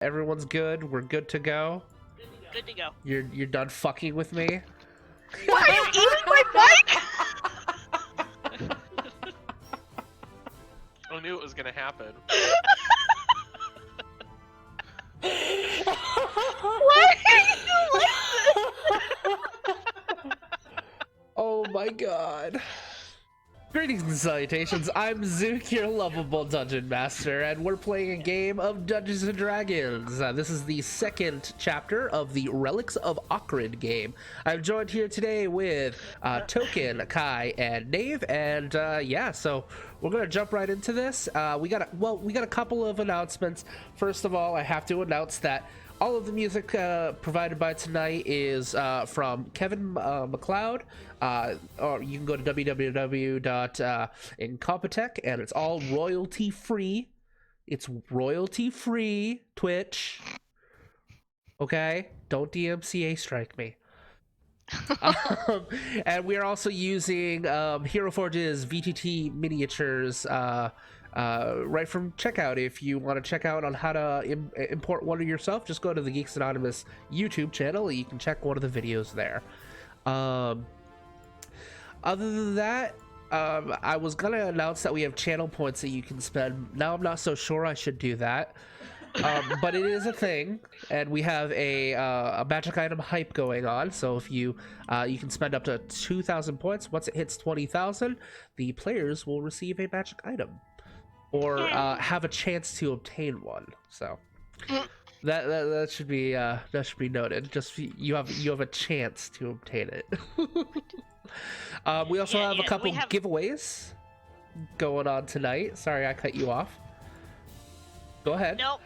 Everyone's good. We're good to go. Good to go. You're done fucking with me. Why are you eating my mic? I knew it was gonna happen. Why are you like this? Oh my god. Greetings and salutations, I'm Zook, your lovable Dungeon Master, and we're playing a game of Dungeons & Dragons. This is the second chapter of the Relics of Ochrid game. I'm joined here today with Token, Kai, and Nave, and yeah, so we're gonna jump right into this. We got a couple of announcements. First of all, I have to announce that all of the music provided by tonight is from Kevin MacLeod. Or you can go to www.Accommodations, and it's all royalty free. It's royalty free, Twitch. Okay? Don't DMCA strike me. And we are also using Hero Forge's VTT miniatures right from checkout. If you want to check out on how to import one of yourself, just go to the Geeks Anonymous YouTube channel. You can check one of the videos there. Other than that, I was gonna announce that we have channel points that you can spend. Now I'm not so sure I should do that, but it is a thing, and we have a magic item hype going on. So if you can spend up to 2,000 points. Once it hits 20,000, the players will receive a magic item, or have a chance to obtain one. So that should be noted. Just you have a chance to obtain it. We also have a couple giveaways going on tonight. Sorry, I cut you off. Go ahead. Nope.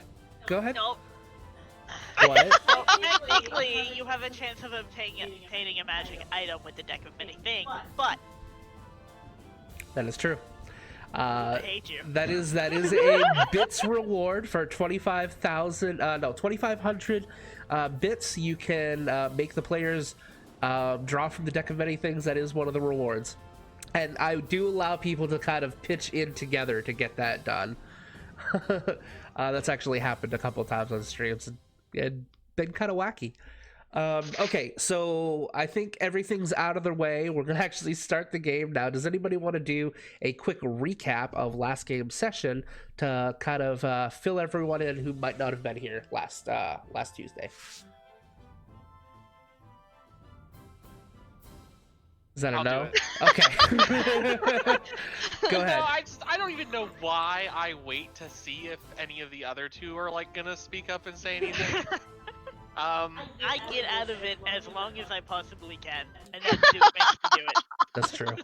Go ahead. Nope. What? Well, technically, you have a chance of obtaining a magic item with the deck of many things, but That is true. I hate you. That is a bits reward for 2,500 bits. You can make the players draw from the deck of many things. That is one of the rewards, and I do allow people to kind of pitch in together to get that done. That's actually happened a couple of times on streams and been kind of wacky. Okay, so I think everything's out of the way. We're gonna actually start the game now. Does anybody want to do a quick recap of last game session to kind of fill everyone in who might not have been here last Tuesday? Is that a I'll no? do Okay. Go ahead. No, I don't even know why I wait to see if any of the other two are like gonna speak up and say anything. I get out of it as long as I possibly can, and then do it. That's true.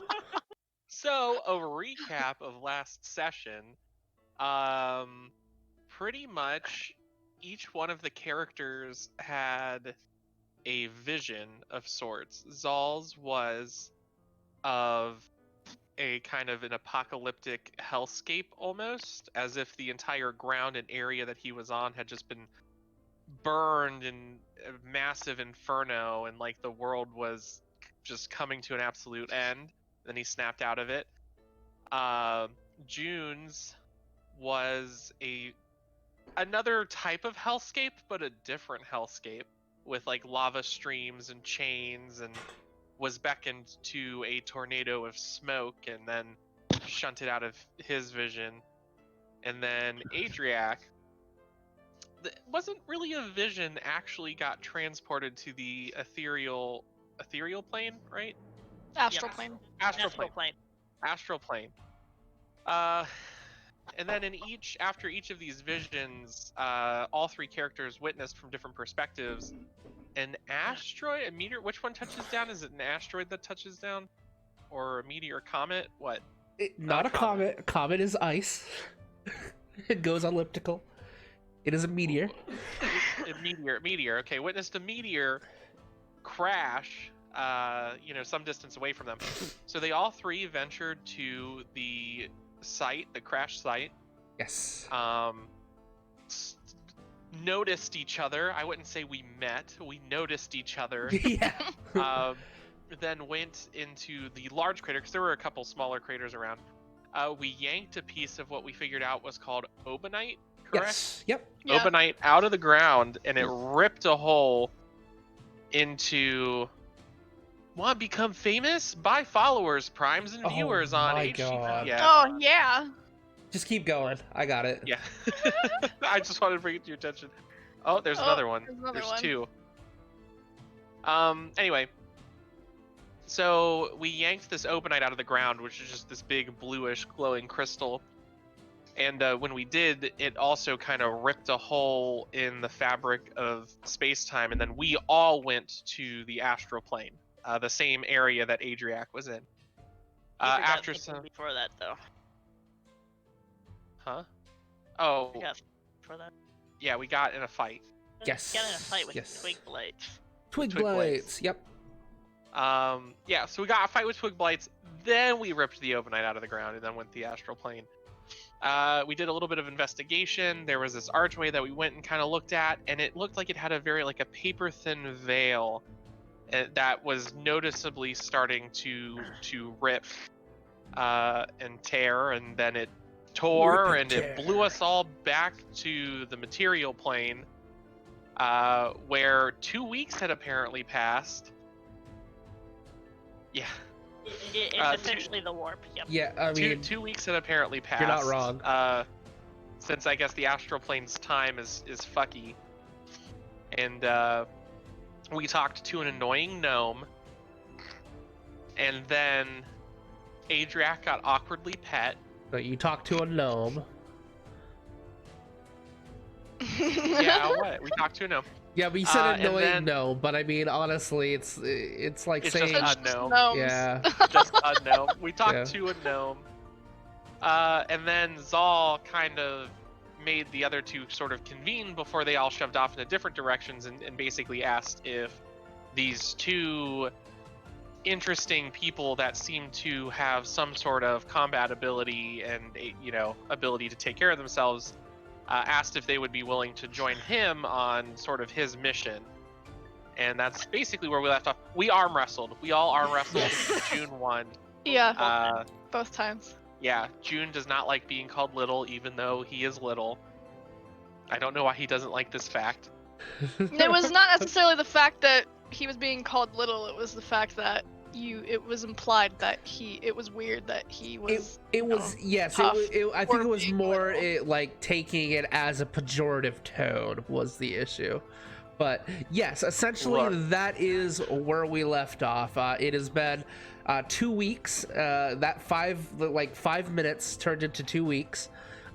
So a recap of last session. Pretty much each one of the characters had a vision of sorts. Zal's was of a kind of an apocalyptic hellscape almost, as if the entire ground and area that he was on had just been burned in a massive inferno, and like the world was just coming to an absolute end. Then he snapped out of it. June's was another type of hellscape, but a different hellscape with like lava streams and chains, and was beckoned to a tornado of smoke and then shunted out of his vision. And then Adriac, wasn't really a vision, actually got transported to the ethereal plane, right? Astral plane. Astral plane. And then after each of these visions, all three characters witnessed from different perspectives an asteroid, a meteor. Which one touches down? Is it an asteroid that touches down, or a meteor, comet? What? Not a comet. Comet is ice. It goes elliptical. It is a meteor. Meteor. Okay, witnessed a meteor crash, some distance away from them. So they all three ventured to the site, the crash site. Yes. Noticed each other. I wouldn't say we met. We noticed each other. Yeah. Then went into the large crater, because there were a couple smaller craters around. We yanked a piece of what we figured out was called obanite correct? Yes. Yep. Yeah. Obanite out of the ground, and it ripped a hole into. Want to become famous? Buy followers, primes, and Oh viewers on my HGP. God. Yeah. Oh yeah. Just keep going. I got it. Yeah. I just wanted to bring it to your attention. Oh, there's another one. there's one. Two. Anyway. So we yanked this Obanite out of the ground, which is just this big bluish glowing crystal. And when we did, it also kind of ripped a hole in the fabric of space-time, and then we all went to the astral plane, the same area that Adriac was in. You forgot After something some, before that though. huh? Oh, Yeah, before that. yeah, we got in a fight. Yes. Got in a fight with Yes. twig blades. Twig Twig blades. blades. Yep. Yeah, so we got a fight with twig blights, then we ripped the Obanite out of the ground and then went to the astral plane. We did a little bit of investigation. There was this archway that we went and kind of looked at, and it looked like it had a very like a paper thin veil that was noticeably starting to rip and tear, and then it tore Rip and and it tear. blew us all back to the material plane, where 2 weeks had apparently passed. It's two- essentially the warp. Yep. Yeah. I mean, 2 weeks had apparently passed. you're not wrong. Since I guess the astral plane's time is fucky, and we talked to an annoying gnome, and then Adriac got awkwardly pet. but you talk to a gnome. Yeah, what? We talked to a gnome. Yeah, but you said and annoying then- gnome. But I mean, honestly, it's like It's saying, just a gnome. Gnomes. yeah. Just a gnome. We talked Yeah. to a gnome. And then Zal kind of made the other two sort of convene before they all shoved off in different directions, and basically asked if these two interesting people that seem to have some sort of combat ability and ability to take care of themselves, asked if they would be willing to join him on sort of his mission. And that's basically where we left off. We arm wrestled. We all arm wrestled. June won. Yeah, both times. Yeah, June does not like being called little, even though he is little. I don't know why he doesn't like this fact. It was not necessarily the fact that he was being called little. It was the fact that it was implied that it was weird that he was. It was yes. tough I think it was being more little. like taking it as a pejorative tone was the issue. But yes, essentially Look. that is where we left off. It has been 2 weeks. That 5 minutes turned into 2 weeks.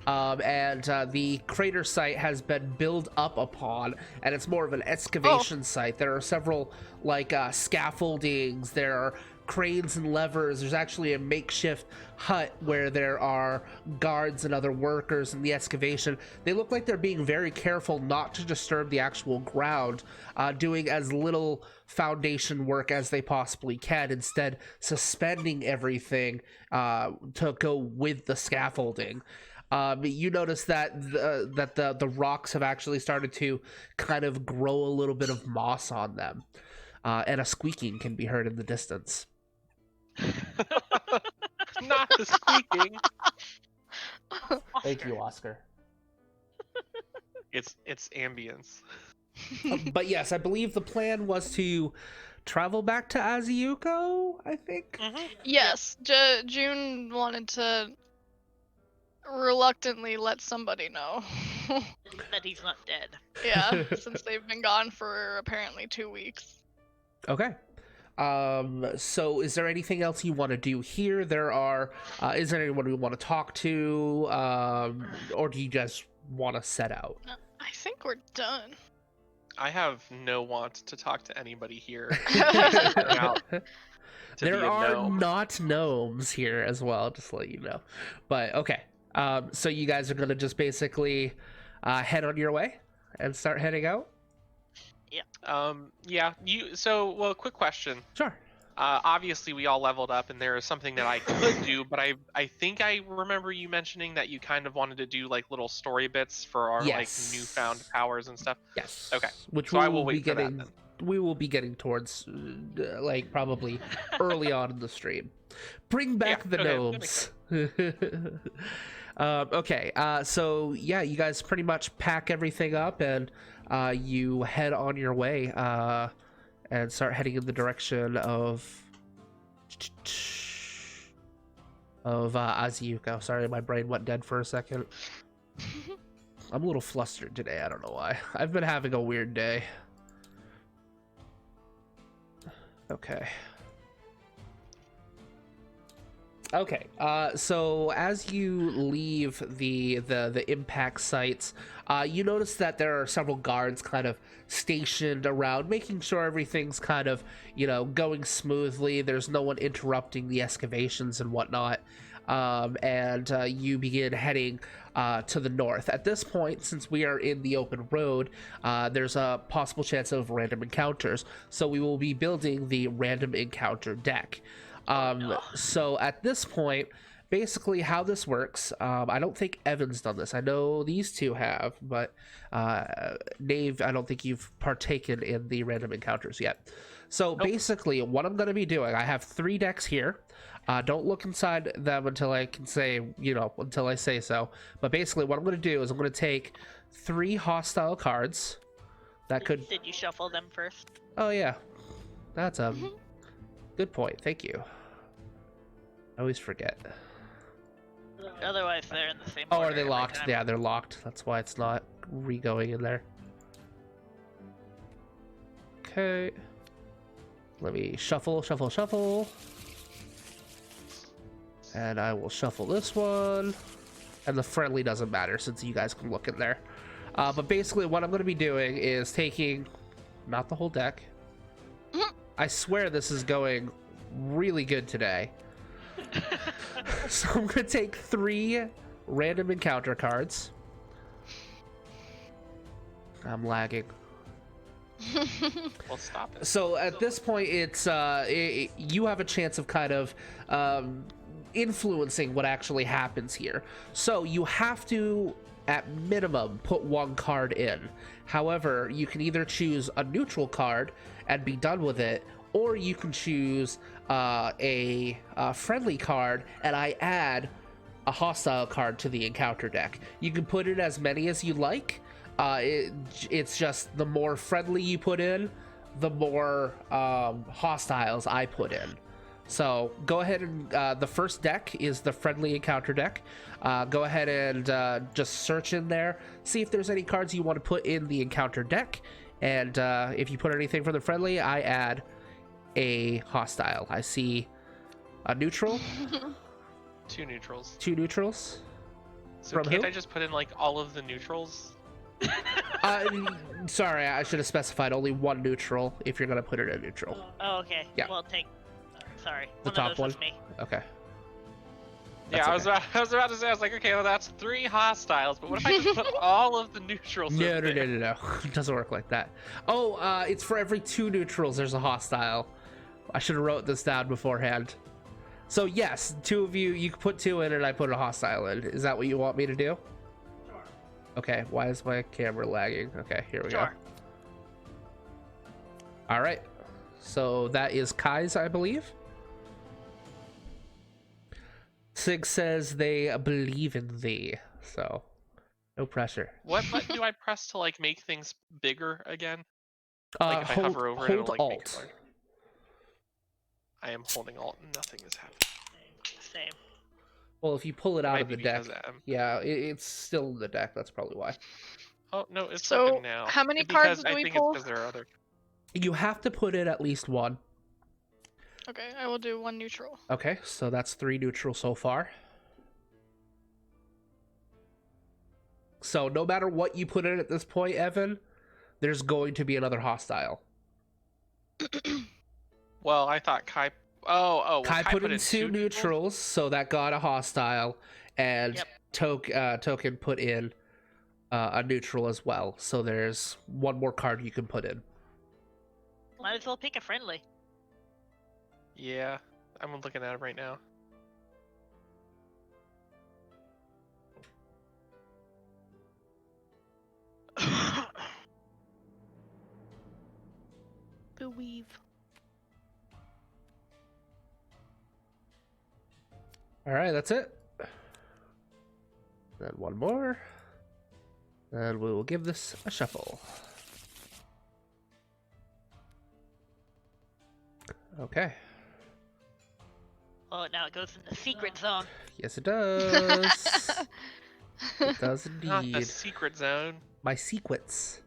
And the crater site has been built up upon, and it's more of an excavation site. There are several scaffoldings, there are cranes and levers. There's actually a makeshift hut where there are guards and other workers in the excavation. They look like they're being very careful not to disturb the actual ground, doing as little foundation work as they possibly can, instead suspending everything to go with the scaffolding. You notice that the rocks have actually started to kind of grow a little bit of moss on them, and a squeaking can be heard in the distance. Not the squeaking. Thank you, Oscar. It's ambience. But yes, I believe the plan was to travel back to Aziuko, I think. Yes, June wanted to reluctantly let somebody know. That he's not dead. Yeah, since they've been gone for apparently 2 weeks. Okay. So is there anything else you want to do here? Is there anyone we want to talk to? Or do you just want to set out? I think we're done. I have no want to talk to anybody here. Out to There be a are gnome. not gnomes here as well, just to let you know. But okay. So you guys are gonna just basically head on your way and start heading out? Yeah. Well, quick question. Sure. Obviously, we all leveled up, and there is something that I could do, but I think I remember you mentioning that you kind of wanted to do like little story bits for our Yes. like newfound powers and stuff. Yes. Okay. Which So we I will will be wait for that getting. then. We will be getting towards, like probably early on in the stream. Bring back Yeah, the okay, that makes gnomes. Okay, so yeah, you guys pretty much pack everything up and you head on your way and start heading in the direction of Azuyuko. Sorry, my brain went dead for a second. I'm a little flustered today. I don't know why. I've been having a weird day. Okay. Okay, so as you leave the impact sites, you notice that there are several guards kind of stationed around, making sure everything's kind of, you know, going smoothly. There's no one interrupting the excavations and whatnot. And you begin heading to the north. At this point, since we are in the open road, there's a possible chance of random encounters. So we will be building the random encounter deck. So at this point, basically how this works, I don't think Evan's done this. I know these two have, but Nave, I don't think you've partaken in the random encounters yet. So basically what I'm going to be doing, I have 3 decks here. Don't look inside them until I can say, you know, until I say so. But basically what I'm going to do is I'm going to take 3 hostile cards. That could... Did you shuffle them first? Oh yeah, that's a good point. Thank you. I always forget. Otherwise, they're in the same Oh, order are they every locked? time. Yeah, they're locked. That's why it's not re-going in there. Okay. Let me shuffle, shuffle, shuffle. And I will shuffle this one. And the friendly doesn't matter since you guys can look in there. But basically what I'm going to be doing is taking, not the whole deck. I swear this is going really good today. So I'm going to take 3 random encounter cards. I'm lagging. Well, stop it. So at this point, it's you have a chance of kind of influencing what actually happens here. So you have to, at minimum, put 1 card in. However, you can either choose a neutral card and be done with it, or you can choose a friendly card and I add a hostile card to the encounter deck. You can put in as many as you like. It's just the more friendly you put in, the more hostiles I put in. So go ahead and the first deck is the friendly encounter deck. Go ahead and just search in there, see if there's any cards you want to put in the encounter deck, and if you put anything from the friendly, I add a hostile. I see a neutral. 2 neutrals. 2 neutrals. So From can't who? I just put in like all of the neutrals? Sorry, I should have specified only 1 neutral if you're gonna put it in neutral. Oh, okay. Yeah. Well, take. Sorry. The one top of those one? was me. Okay. Yeah, That's I was about to say, I was like, okay, well that's 3 hostiles, but what if I just put all of the neutrals in No, there? no. It doesn't work like that. Oh, it's for every 2 neutrals there's a hostile. I should have wrote this down beforehand. So yes, 2 of you can put 2 in and I put a hostile in. Is that what you want me to do? Sure. Okay, why is my camera lagging? Okay, here we go. Sure. All right. So that is Kai's, I believe. Sig says they believe in thee. So no pressure. What button do I press to like make things bigger again? Like if I Hold, hover over it, it'll hold like make it Alt. larger. I am holding Alt and nothing is happening. Same. Well, if you pull it out Might of the be deck, because yeah, it's still in the deck. That's probably why. Oh no, it's So, working now. how many Because cards do I we think pull? it's because there are other. You have to put in at least 1. Okay, I will do 1 neutral. Okay, so that's 3 neutral so far. So no matter what you put in at this point, Evan, there's going to be another hostile. Well, I thought Kai. Well, Kai put in 2 2 neutrals, so that got a hostile, and Yep. Token put in a neutral as well. So there's 1 more card you can put in. Might as well pick a friendly. Yeah, I'm looking at it right now. Weave. All right, that's it. Then one more. And we will give this a shuffle. Okay. Oh, now it goes in the secret zone. Yes, it does. It does Not the indeed. secret zone. My sequence.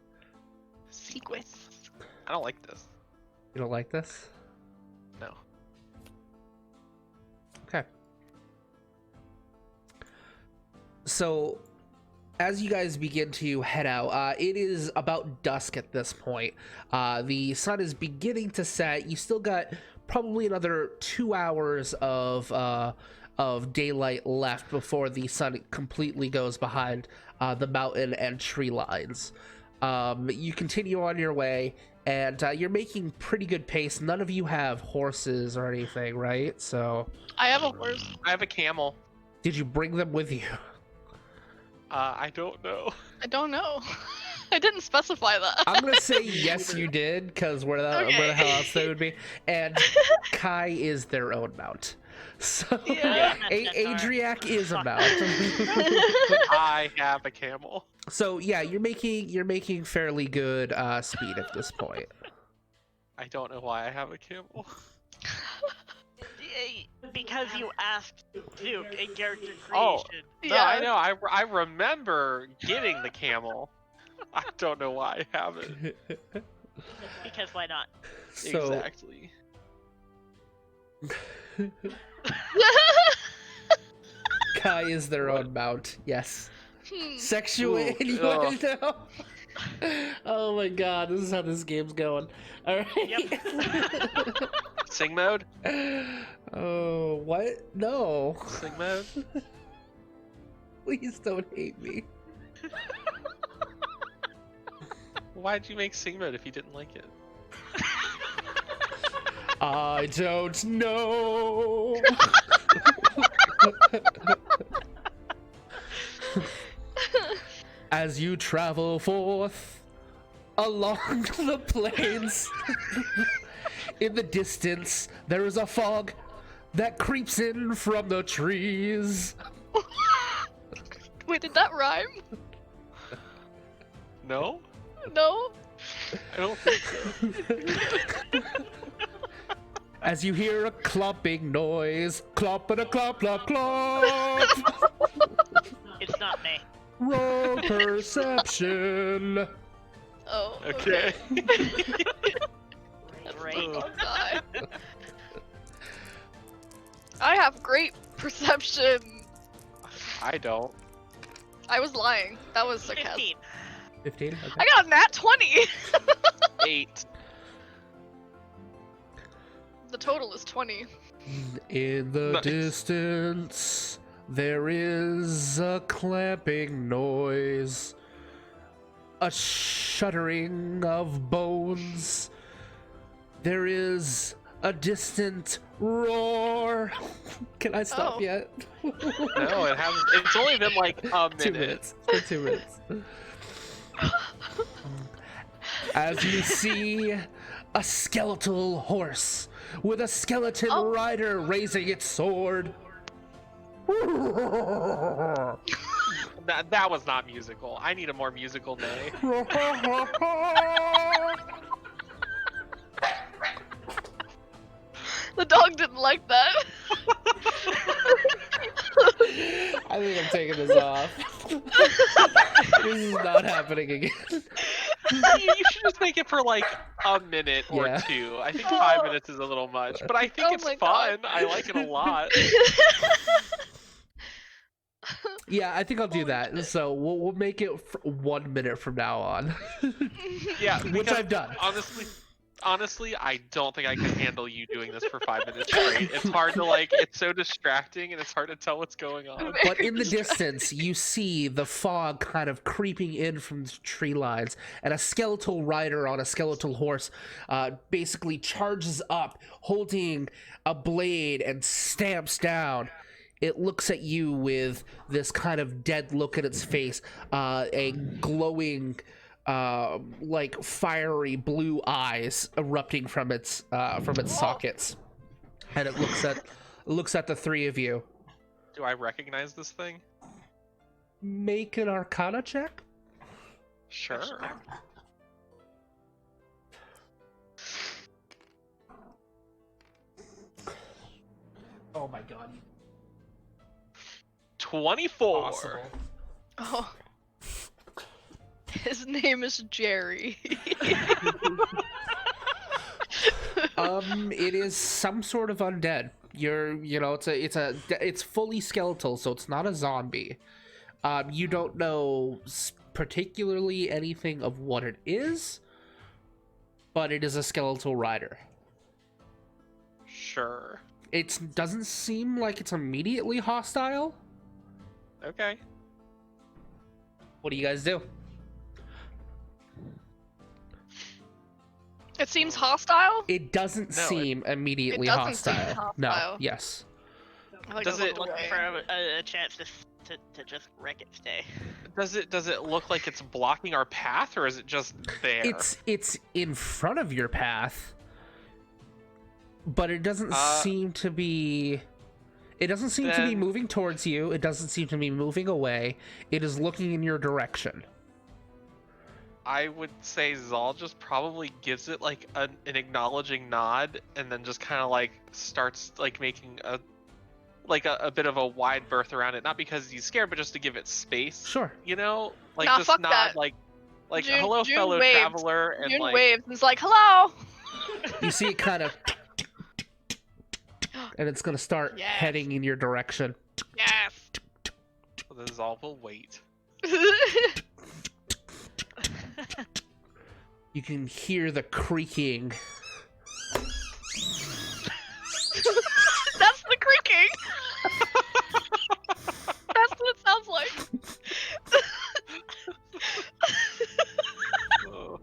Sequence. I don't like this. You don't like this? No. Okay. So, as you guys begin to head out, it is about dusk at this point. The sun is beginning to set. You still got probably another 2 hours of daylight left before the sun completely goes behind the mountain and tree lines. You continue on your way, and you're making pretty good pace. None of you have horses or anything, right? So, I have a horse. I have a camel. did you bring them with you? I don't know. I don't know. I didn't specify that. I'm gonna say yes, you did, because where the hell else they would be? And Kai is their own mount, so Yeah. Adriac is a mount. I have a camel. So yeah, you're making fairly good speed at this point. I don't know why I have a camel. Because you asked Duke in character creation. Oh. No, Yeah. I know. I remember getting the camel. I don't know why I have it. Because why not? So Exactly. Kai is their own mount. Yes. Sexual Ooh, innuendo. Oh my god, this is how this game's going. All right. Yep. Sing mode? Oh, what? No. Sing mode? Please don't hate me. Why'd you make sing mode if you didn't like it? I don't know. As you travel forth along the plains, in the distance there is a fog that creeps in from the trees. Wait, did that rhyme? No? No? I don't think so. As you hear a clomping noise, clomp and a clomp, clomp, clomp. It's not me. Roll perception. Oh. Okay. Great. Oh, God. I have great perception. I don't. I was lying. That was sarcasm. 15. 15? Okay. I got a nat 20. 8. The total is 20. In the Nice. distance, there is a clamping noise, a shuddering of bones. There is a distant roar. Can I stop Oh. yet? No, it hasn't. It's only been like a 2 minute. minutes. For 2 minutes. As you see a skeletal horse with a skeleton Oh. rider raising its sword. That was not musical. I need a more musical neigh. The dog didn't like that. I think I'm taking this off. This is not happening again. You should just make it for like a minute or Yeah. 2. I think 5 minutes is a little much, but I think Oh it's my fun. God. I like it a lot. Yeah, I think I'll do Holy that. shit. So we'll make it 1 minute from now on, Yeah, which because I've done. honestly, I don't think I can handle you doing this for 5 minutes straight. It's hard to it's so distracting and it's hard to tell what's going on. But in the distance, you see the fog kind of creeping in from the tree lines, and a skeletal rider on a skeletal horse basically charges up, holding a blade, and stamps down. It looks at you with this kind of dead look at its face, a glowing, like fiery blue eyes erupting from its sockets, and it looks at the three of you. Do I recognize this thing? make an Arcana check. Sure. Oh my god. 24. Possible. Oh. His name is Jerry. It is some sort of undead. It's fully skeletal, so it's not a zombie. You don't know particularly anything of what it is, but it is a skeletal rider. Sure. It doesn't seem like it's immediately hostile. Okay. What do you guys do? It seems hostile? It doesn't No, seem immediately it doesn't seem hostile. No. hostile. Yes. I like Does to it- look Looking away. for a chance to just wreck its day. Does it look like it's blocking our path, or is it just there? It's in front of your path, but it doesn't seem to be. It doesn't seem to be Then- moving towards you. It doesn't seem to be moving away. It is looking in your direction. I would say Zal just probably gives it like an acknowledging nod, and then just kind of like starts like making a bit of a wide berth around it, not because he's scared, but just to give it space. Sure. You know, like Nah, just fuck nod that. like June- hello, June fellow waved. traveler, and June like waves and is like, hello! You see it kind of, and it's gonna start Yes. heading in your direction. Yes! the Zal will wait. You can hear the creaking. That's the creaking! That's what it sounds like. Oh.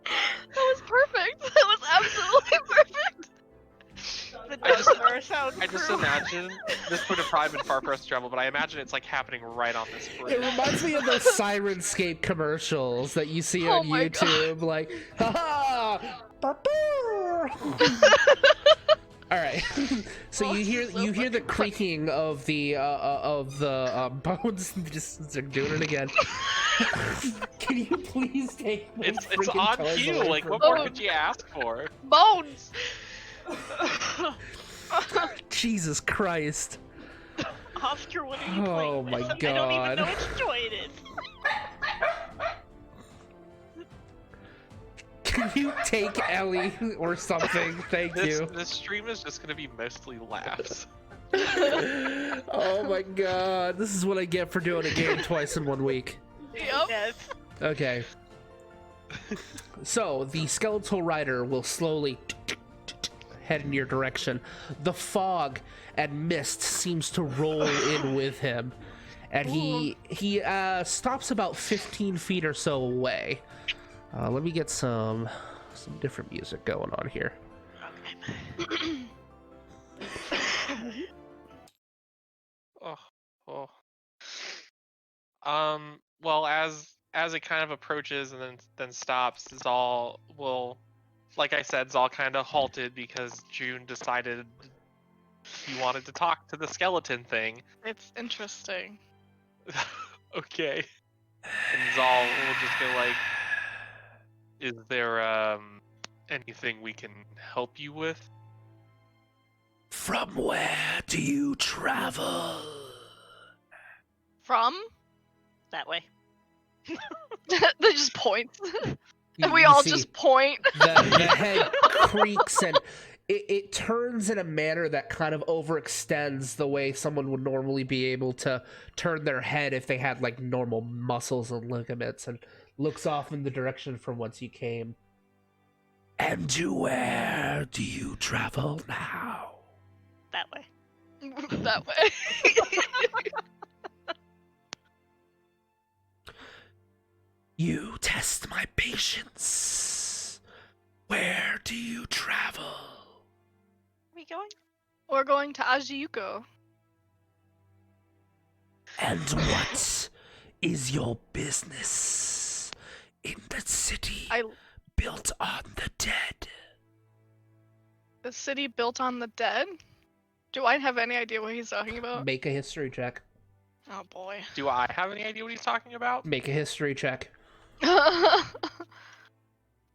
That was perfect. That was absolutely perfect. The I just- Dark sound I just crew. imagine this would have probably been far for us to travel, but I imagine it's like happening right on this It bridge. reminds me of those Sirenscape commercials that you see Oh on my YouTube, like, haha, ba-boo! All right, so Oh, you hear so the fucking creaking of the bones. Just they're doing it again. Can you please take those It's freaking on toys cue. away Like, from what me? more Oh. could you ask for? Bones! Jesus Christ! Oscar, what are you Oh playing my with? I don't even know God. which toy it is. Can you take Ellie or something? Thank you. This stream is just gonna be mostly laughs. Oh my god, this is what I get for doing a game twice in 1 week. Yep. Yes. Okay. So, the Skeletal Rider will slowly head in your direction. The fog and mist seems to roll in with him. And he stops about 15 feet or so away. Let me get some different music going on here. Oh. Well, as it kind of approaches and then stops, Zal will, like I said, Zal kind of halted because June decided he wanted to talk to the skeleton thing. It's interesting. Okay. And Zal will just go like, "Is there anything we can help you with?" From where do you travel? From? That way. They just point. You- And we you all see just point. the head creaks and it turns in a manner that kind of overextends the way someone would normally be able to turn their head if they had like normal muscles and ligaments, and looks off in the direction from whence you came. And to where do you travel now? That way. That way. You test my patience. Where do you travel? Where we going? We're going to Ajiyuko. And what is your business in the city built on the dead? The city built on the dead? Do I have any idea what he's talking about? Make a history check. Oh boy. Do I have any idea what he's talking about? Make a history check. Oh,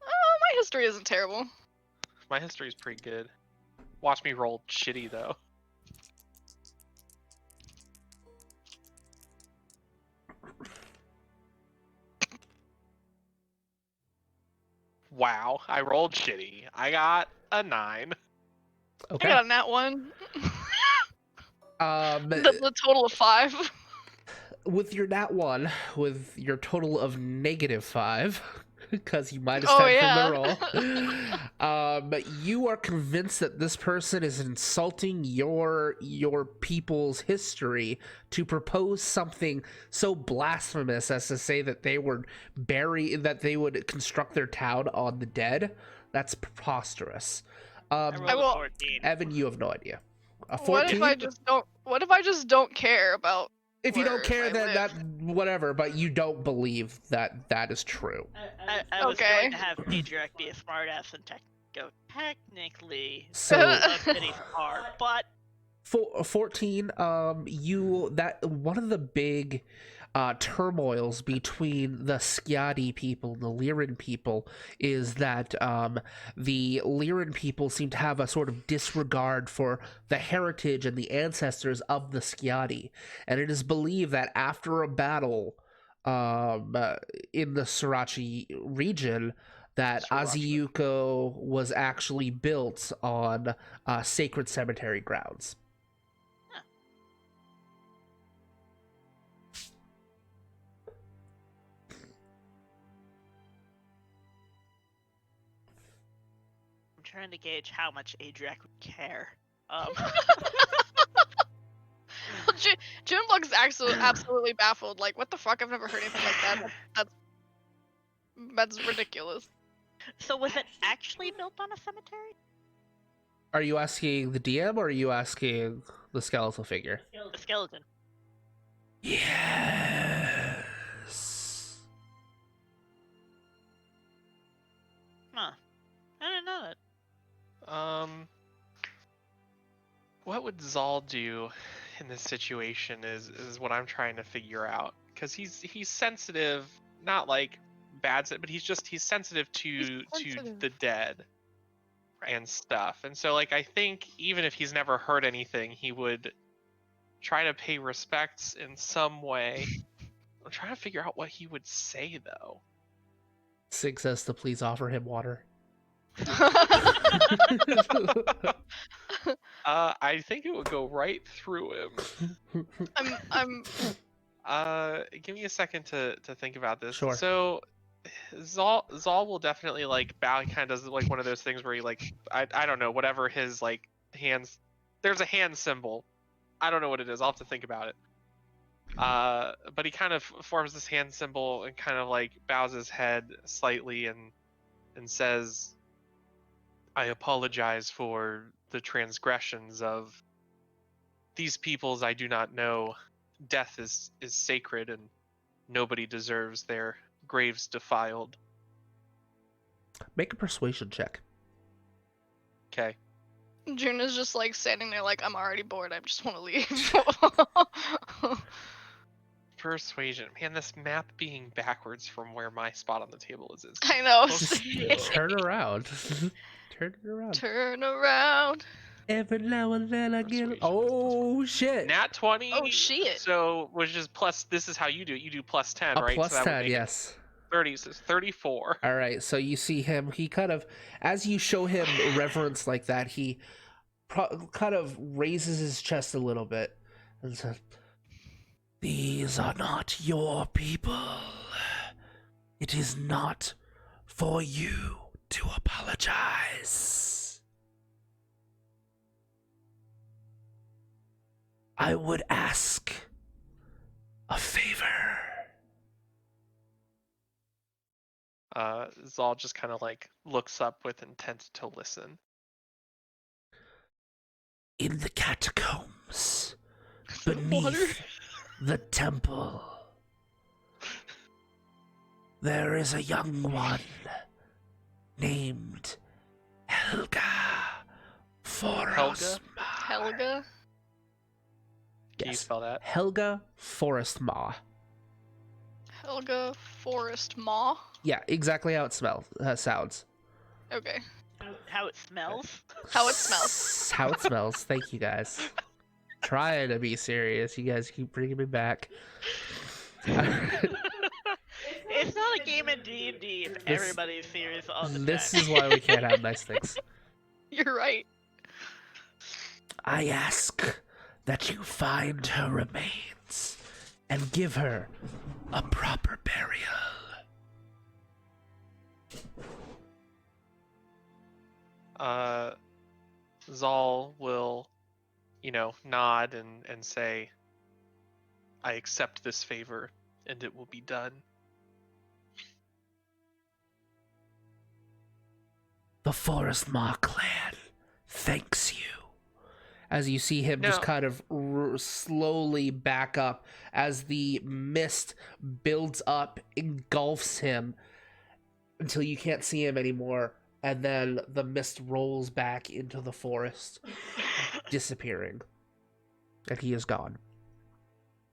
my history isn't terrible. My history's pretty good. Watch me roll shitty though. Wow, I rolled shitty. I got a 9. Okay. I got a nat 1. Um, The total of 5. with your nat 1, with your total of -5, because you minus Oh, 10 yeah. from the roll, you are convinced that this person is insulting your people's history to propose something so blasphemous as to say that they would construct their town on the dead. That's preposterous. I rolled a will- 14. Evan, you have no idea. A What 14? if I just don't? What if I just don't care about? If you don't where care, I then live? that whatever. But you don't believe that that is true. I was Okay. going to have Adric be a smartass and go, technically, So most cities are, but 14. One of the big turmoils between the Skadi people and the Lyran people is that the Lyran people seem to have a sort of disregard for the heritage and the ancestors of the Skadi, and it is believed that after a battle in the Sriracha region, that Azuyuko was actually built on sacred cemetery grounds. I'm trying to gauge how much Adric would care. Jim looks absolutely baffled. Like, what the fuck? I've never heard anything like that. That's ridiculous. So was it actually built on a cemetery? Are you asking the DM or are you asking the skeletal figure? The skeleton. Yes. Huh. I didn't know that. What would Zal do in this situation is what I'm trying to figure out. Because he's sensitive, not like bad, but he's sensitive to sensitive. the dead and stuff. And so like I think even if he's never heard anything, he would try to pay respects in some way. I'm trying to figure out what he would say though. Sig says to please offer him water. I think it would go right through him. I'm Give me a second to think about this. Sure. So Zal will definitely like bow. He kind of does like one of those things where he like I don't know, whatever his like hands. There's a hand symbol. I don't know what it is. I'll have to think about it. But he kind of forms this hand symbol and kind of like bows his head slightly and says, "I apologize for the transgressions of these peoples I do not know. Death is sacred and nobody deserves their graves defiled." Make a persuasion check. Okay. June is just like standing there, like I'm already bored. I just want to leave. Persuasion. Man, this map being backwards from where my spot on the table is. I know. Just turn around. Turn it around. Turn around. Every now and then I get. Persuasion. Oh shit! Nat 20. Oh shit. So, which is plus. This is how you do it. You do plus 10, A right? plus So that would 10, make it yes. 30. So it's 34. All right, so you see him. He kind of, as you show him reverence like that, he kind of raises his chest a little bit and says, "These are not your people. It is not for you to apologize. I would ask a favor." Zal just kind of like looks up with intent to listen. In the catacombs, Water. beneath the temple, there is a young one named Helga Forosma. Helga? Can you Yes. spell that? Helga Forest Maw. Helga Forest Maw? Yeah, exactly how it sounds. Okay. How it smells? How it smells. How it smells. Thank you guys. Trying to be serious. You guys keep bringing me back. It's not a game of D&D if everybody's serious all the time. This is why we can't have nice things. You're right. I ask that you find her remains and give her a proper burial. Zal will, nod and say, I accept this favor, and it will be done. The Forest Maw clan thanks you. As you see him just Now- kind of slowly back up as the mist builds up, engulfs him until you can't see him anymore, and then the mist rolls back into the forest, disappearing. And he is gone.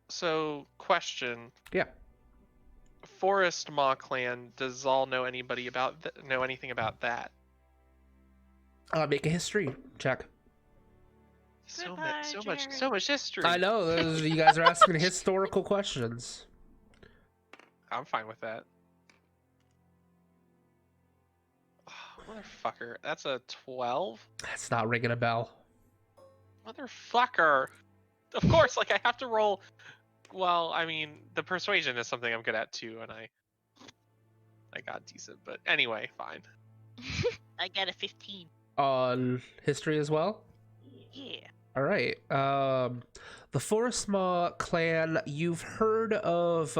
So, question. Yeah. Forest Maw clan, does Zal know anything about that? Make a history check. Goodbye, So much history. I know, you guys are asking historical questions. I'm fine with that. Motherfucker, that's a 12? That's not ringing a bell. Motherfucker! Of course, I have to roll. Well, I mean, the persuasion is something I'm good at too, and I got decent. But anyway, fine. I got a 15. On history as well? Yeah. All right. The Forest Maw clan, you've heard of,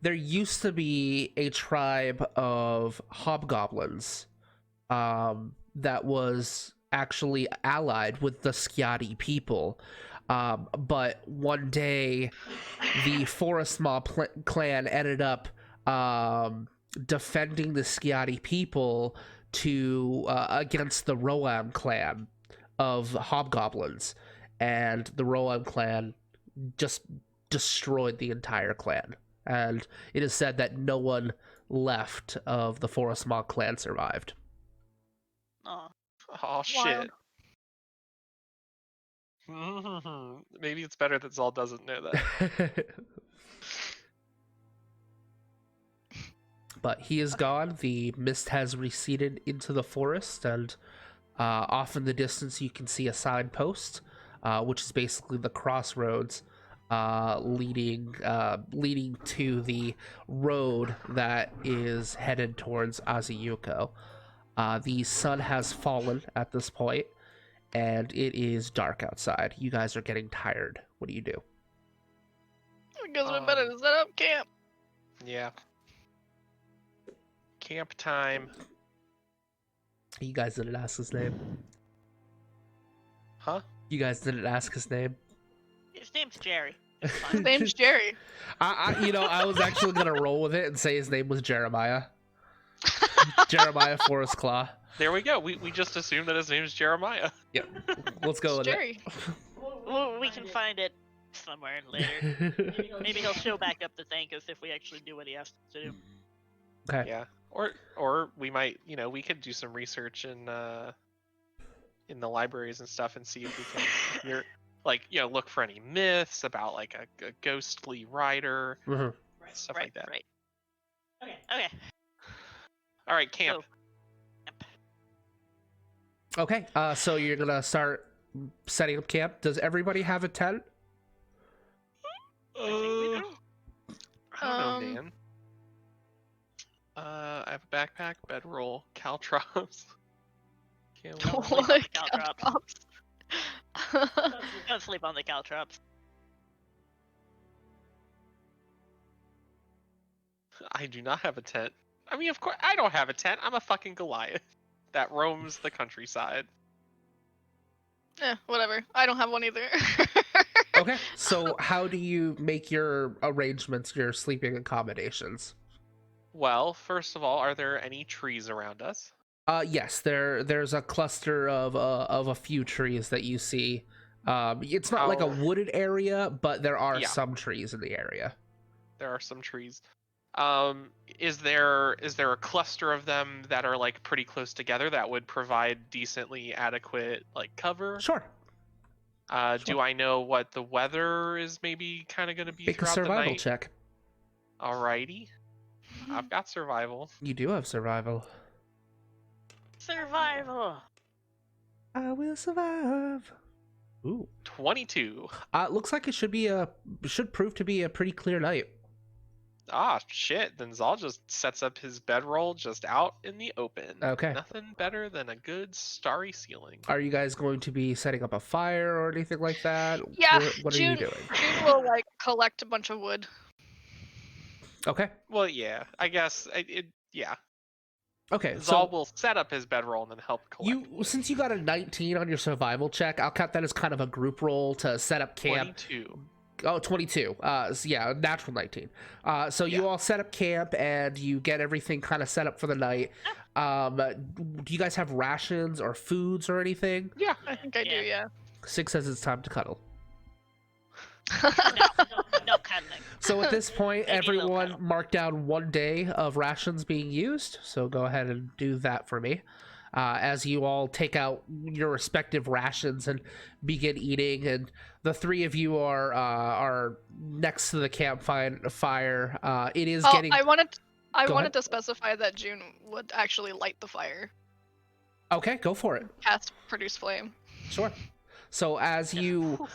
there used to be a tribe of hobgoblins that was actually allied with the Skjati people. But one day, the Forest Maw clan ended up defending the Skjati people against the Roam clan of hobgoblins, and the Roam clan just destroyed the entire clan. And it is said that no one left of the Forest Maw clan survived. Oh. Oh shit. Maybe it's better that Zal doesn't know that. But he is gone. The mist has receded into the forest, and off in the distance you can see a signpost, which is basically the crossroads leading to the road that is headed towards Azuyuko. The sun has fallen at this point, and it is dark outside. You guys are getting tired. What do you do? I guess we better set up camp. Yeah. Camp time. You guys didn't ask his name. Huh? You guys didn't ask his name. His name's Jerry. His name's Jerry. I was actually gonna roll with it and say his name was Jeremiah. Jeremiah Forest Claw. There we go. We just assumed that his name is Jeremiah. Yep. Let's go with Jerry. We can find it somewhere later. it. Maybe he'll show back up to thank us if we actually do what he asked us to do. Okay. Yeah. Or we might, we could do some research in the libraries and stuff and see if we can look for any myths about a ghostly rider, Mhm. stuff right, like that. Right. Okay. All right, camp. Okay. So you're gonna start setting up camp. Does everybody have a tent? I think we do. I don't know, Dan. I have a backpack, bedroll, caltrops. Can't wait. Don't sleep on What? the caltrops. Caltrops. Don't sleep on the caltrops. I do not have a tent. I mean, of course, I don't have a tent. I'm a fucking Goliath that roams the countryside. Whatever. I don't have one either. Okay. So how do you make your arrangements, your sleeping accommodations? Well, first of all, are there any trees around us? Yes, there's a cluster of a few trees that you see. It's not like a wooded area, but there are some trees in the area. There are some trees. Is there a cluster of them that are like pretty close together that would provide decently adequate like cover? Sure. Do I know what the weather is maybe kind of going to be Make a throughout the survival night? check. Alrighty. I've got survival. You do have survival. Survival. I will survive. Ooh. 22. Looks like it should prove to be a pretty clear night. Ah, shit. Then Zal just sets up his bedroll just out in the open. Okay. Nothing better than a good starry ceiling. Are you guys going to be setting up a fire or anything like that? Yeah, What are you doing? June will like collect a bunch of wood. Okay. Well, yeah. I guess yeah. Okay. Zal So will set up his bedroll and then help collect. since you got a 19 on your survival check, I'll count that as kind of a group roll to set up camp. 22. Oh, 22. So yeah, natural 19. So you all set up camp and you get everything kind of set up for the night. Do you guys have rations or foods or anything? Yeah, I think I do. Yeah. 6 says it's time to cuddle. No cuddling. So at this point, Maybe a little everyone cuddle. mark down 1 day of rations being used. So go ahead and do that for me. As you all take out your respective rations and begin eating, and the 3 of you are next to the campfire. It is getting. I wanted ahead. to specify that June would actually light the fire. Okay, go for it. Cast produce flame. Sure. So as you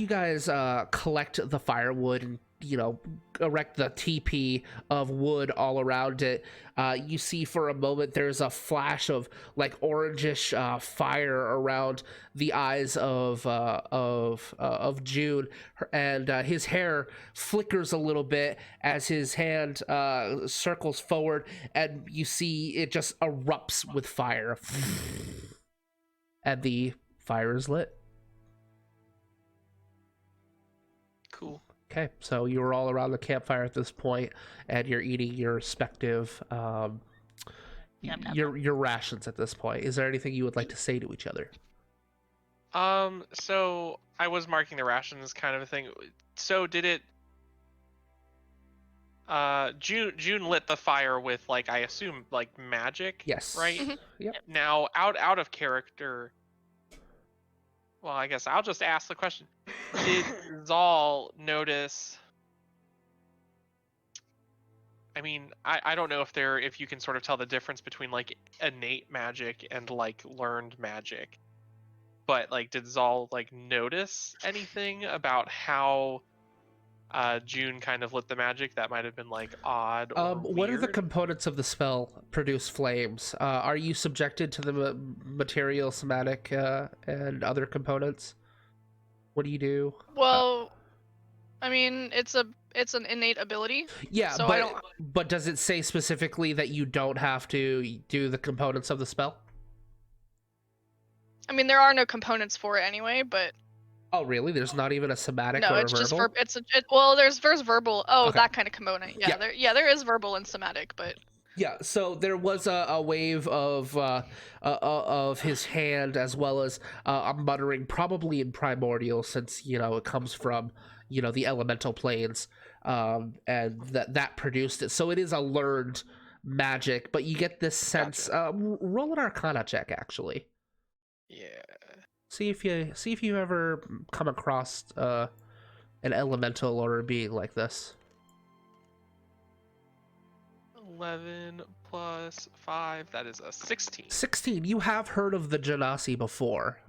guys collect the firewood and erect the teepee of wood all around it, you see for a moment there's a flash of like orangish fire around the eyes of June, and his hair flickers a little bit as his hand circles forward, and you see it just erupts with fire, and the fire is lit. Cool. Okay, so you were all around the campfire at this point, and you're eating your respective your rations at this point. Is there anything you would like to say to each other? So I was marking the rations kind of a thing. So did it? June lit the fire with like I assume like magic. Yes. Right. Mhm. Yep. Now out of character. Well, I guess I'll just ask the question. Did Zal notice? I mean, I don't know if you can sort of tell the difference between like innate magic and like learned magic. But like, did Zal like notice anything about how June kind of lit the magic that might have been like odd or What are the weird? components of the spell produce flames? Are you subjected to the material, somatic, and other components? What do you do? Well, I mean, it's an innate ability. Yeah, So but does it say specifically that you don't have to do the components of the spell? I mean, there are no components for it anyway, but Oh, really? There's not even a somatic no, or a it's verbal? just there's verbal. Oh, Okay. that kind of component. Yeah. Yeah, there is verbal and somatic, but Yeah, so there was a wave of his hand, as well as a muttering, probably in primordial, since it comes from the elemental planes, and that produced it. So it is a learned magic, but you get this sense. Roll an Arcana check, actually. Yeah. See if you ever come across an elemental or a being like this. 11 plus 5, that is a 16. 16. You have heard of the Genasi before.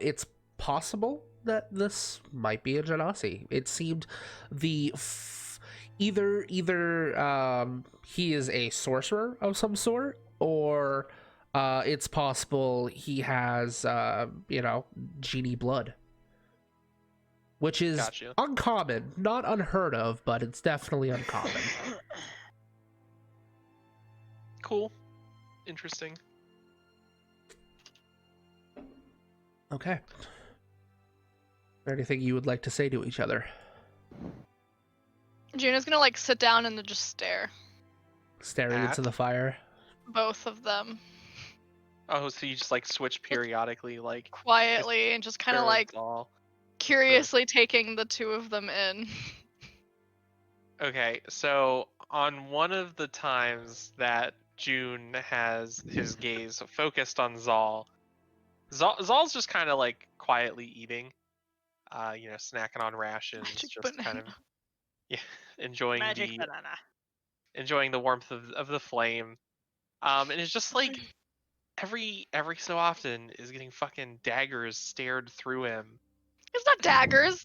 It's possible that this might be a Genasi. It seemed either he is a sorcerer of some sort, or it's possible he has genie blood, which is Gotcha. uncommon, not unheard of, but it's definitely uncommon. Cool. Interesting. Okay. Is there anything you would like to say to each other? June is gonna like sit down and then just stare. Staring into the fire. Both of them. Oh, so you just like switch periodically, like quietly and just kind of Sure, like Zal. curiously taking the two of them in. Okay, so on one of the times that June has his gaze focused on Zal's just kind of like quietly eating, snacking on rations, Magic just kind of banana. yeah, enjoying Magic the banana. enjoying the warmth of the flame. And it's just like every so often is getting fucking daggers stared through him. It's not daggers.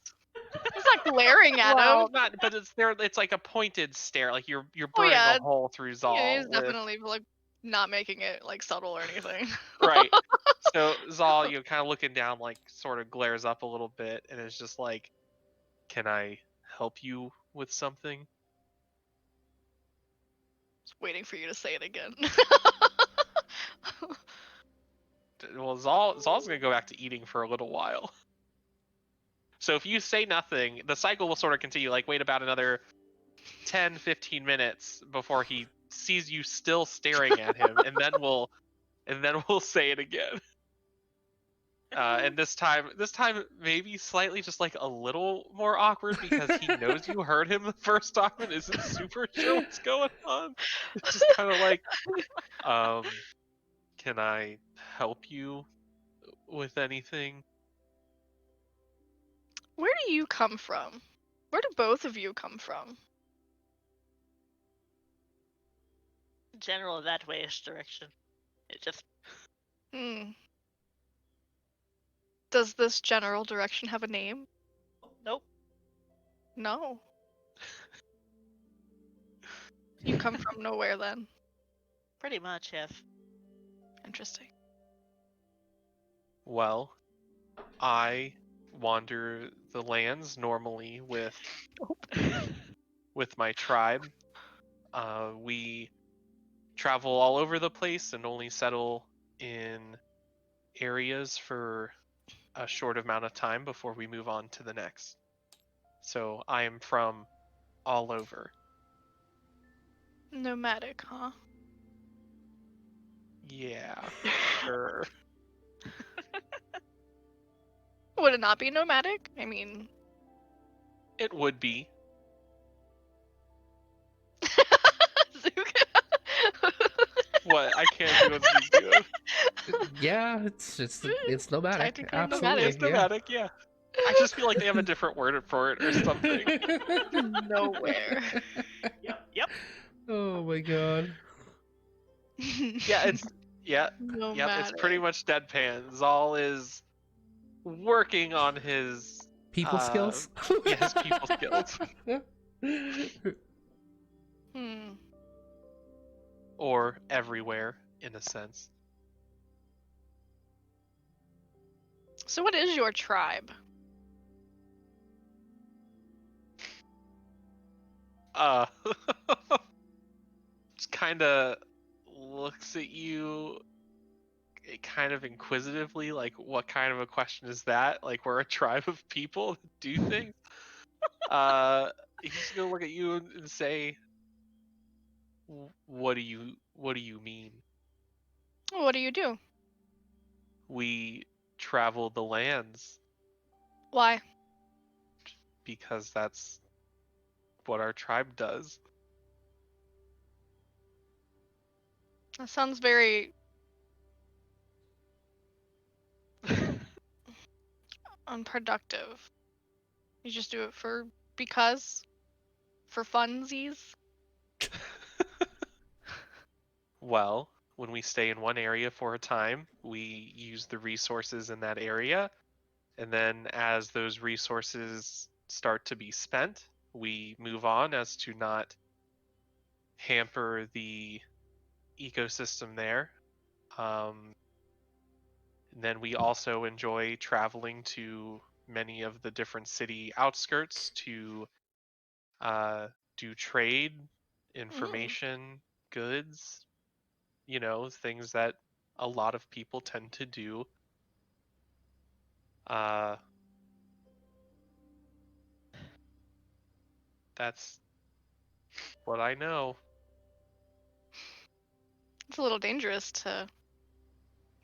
It's not glaring at Well, him. not, but it's there. It's like a pointed stare, like you're Oh burning yeah, a hole through yeah, Zal he's with definitely like not making it like subtle or anything. right. So Zal, you kind of looking down, like sort of glares up a little bit, and is just like, "Can I help you with something?" Just waiting for you to say it again. Well, Zal's gonna go back to eating for a little while. So if you say nothing, the cycle will sort of continue. Like wait about another 10, 15 minutes before he sees you still staring at him, and then we'll say it again. And this time maybe slightly just like a little more awkward because he knows you heard him the first time and isn't super sure what's going on. It's just kind of like, can I help you with anything? Where do you come from? Where do both of you come from? General that way-ish direction. It just Hmm. Does this general direction have a name? nope. No. You come from nowhere then. Pretty much, yes. Interesting. Well, I wander the lands normally with my tribe. We travel all over the place and only settle in areas for a short amount of time before we move on to the next. So I am from all over. Nomadic, huh? Yeah, sure. Would it not be nomadic? I mean, It would be. Zook. What? I can't do what Zeke's doing. Yeah, it's nomadic. Technically Absolutely, It's yeah. nomadic, yeah. I just feel like they have a different word for it or something. Nowhere. Yep. Oh my god. Yeah, it's yep, it's pretty Nomadic. much deadpan. Zal is working on his People skills? his people skills. Hmm. Or everywhere, in a sense. So what is your tribe? Uh just kinda looks at you kind of inquisitively, like what kind of a question is that? Like we're a tribe of people that do things? He's gonna look at you and say, what do you mean? What do you do? We travel the lands Why? because that's what our tribe does. That sounds very unproductive. You just do it for funsies. Well, when we stay in one area for a time, we use the resources in that area, and then as those resources start to be spent, we move on as to not hamper the ecosystem there. And then we also enjoy traveling to many of the different city outskirts to do trade, information, goods, things that a lot of people tend to do. Uh, that's what I know. It's a little dangerous to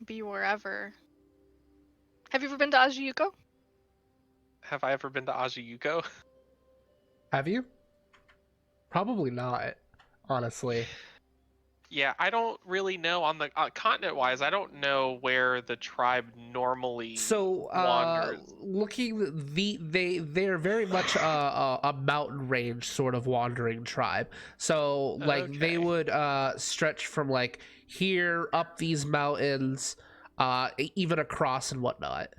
be wherever. Have you ever been to Ajiyuko? Have I ever been to Ajiyuko? Have you? Probably not, honestly. Yeah, I don't really know on the continent-wise. I don't know where the tribe normally So, wanders. looking they're very much a mountain range sort of wandering tribe. So, like they Okay. would stretch from like here up these mountains, even across and whatnot.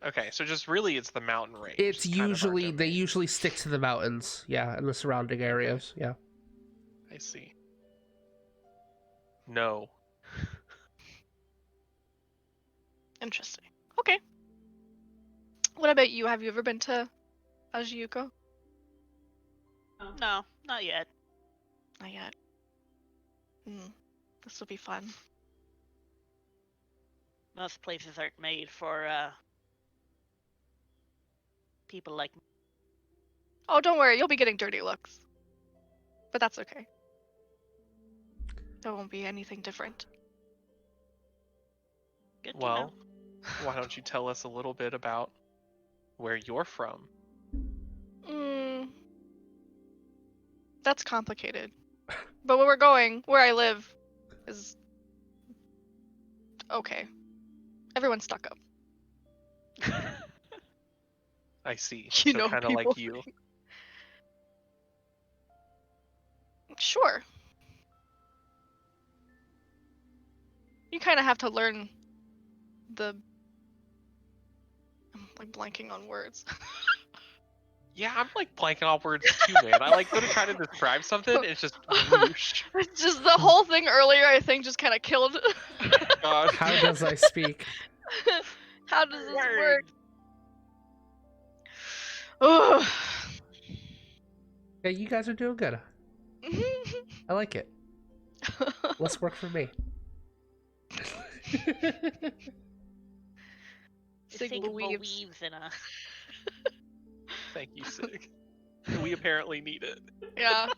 Okay, so just really it's the mountain range. It's kind of our usually they domain. usually stick to the mountains, yeah, and the surrounding areas, yeah. I see. No. Interesting. Okay. What about you? Have you ever been to Ajiyuko? No, not yet. Not yet. This will be fun. Most places aren't made for people like me. Oh, don't worry. You'll be getting dirty looks. But that's okay. There won't be anything different. Good to Well, know. why don't you tell us a little bit about where you're from? That's complicated. But where I live, is okay. Everyone's stuck up. I see. You so know, kind of like people you. Sure. You kind of have to learn the. I'm like blanking on words. Yeah, I'm like blanking on words too, man. I like go to try to describe something, and it's just whoosh. It's just the whole thing earlier, I think, just kind of killed. God. How does I speak? How does this work? Word. Ugh. Hey, you guys are doing good. I like it. Let's work for me. Sigma weaves. weaves in a. Thank you, Sig. We apparently need it. Yeah.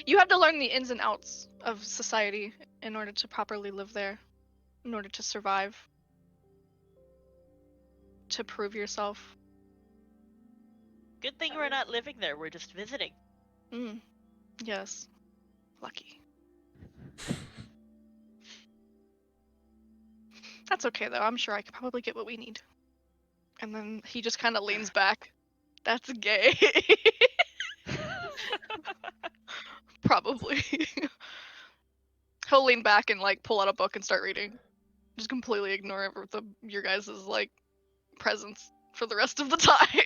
You have to learn the ins and outs of society in order to properly live there, in order to survive, to prove yourself. Good thing we're not living there. We're just visiting. Yes. Lucky. That's okay though. I'm sure I could probably get what we need. And then he just kind of leans back. That's gay. Probably. He'll lean back and like pull out a book and start reading. Just completely ignore your guys' like presence for the rest of the time.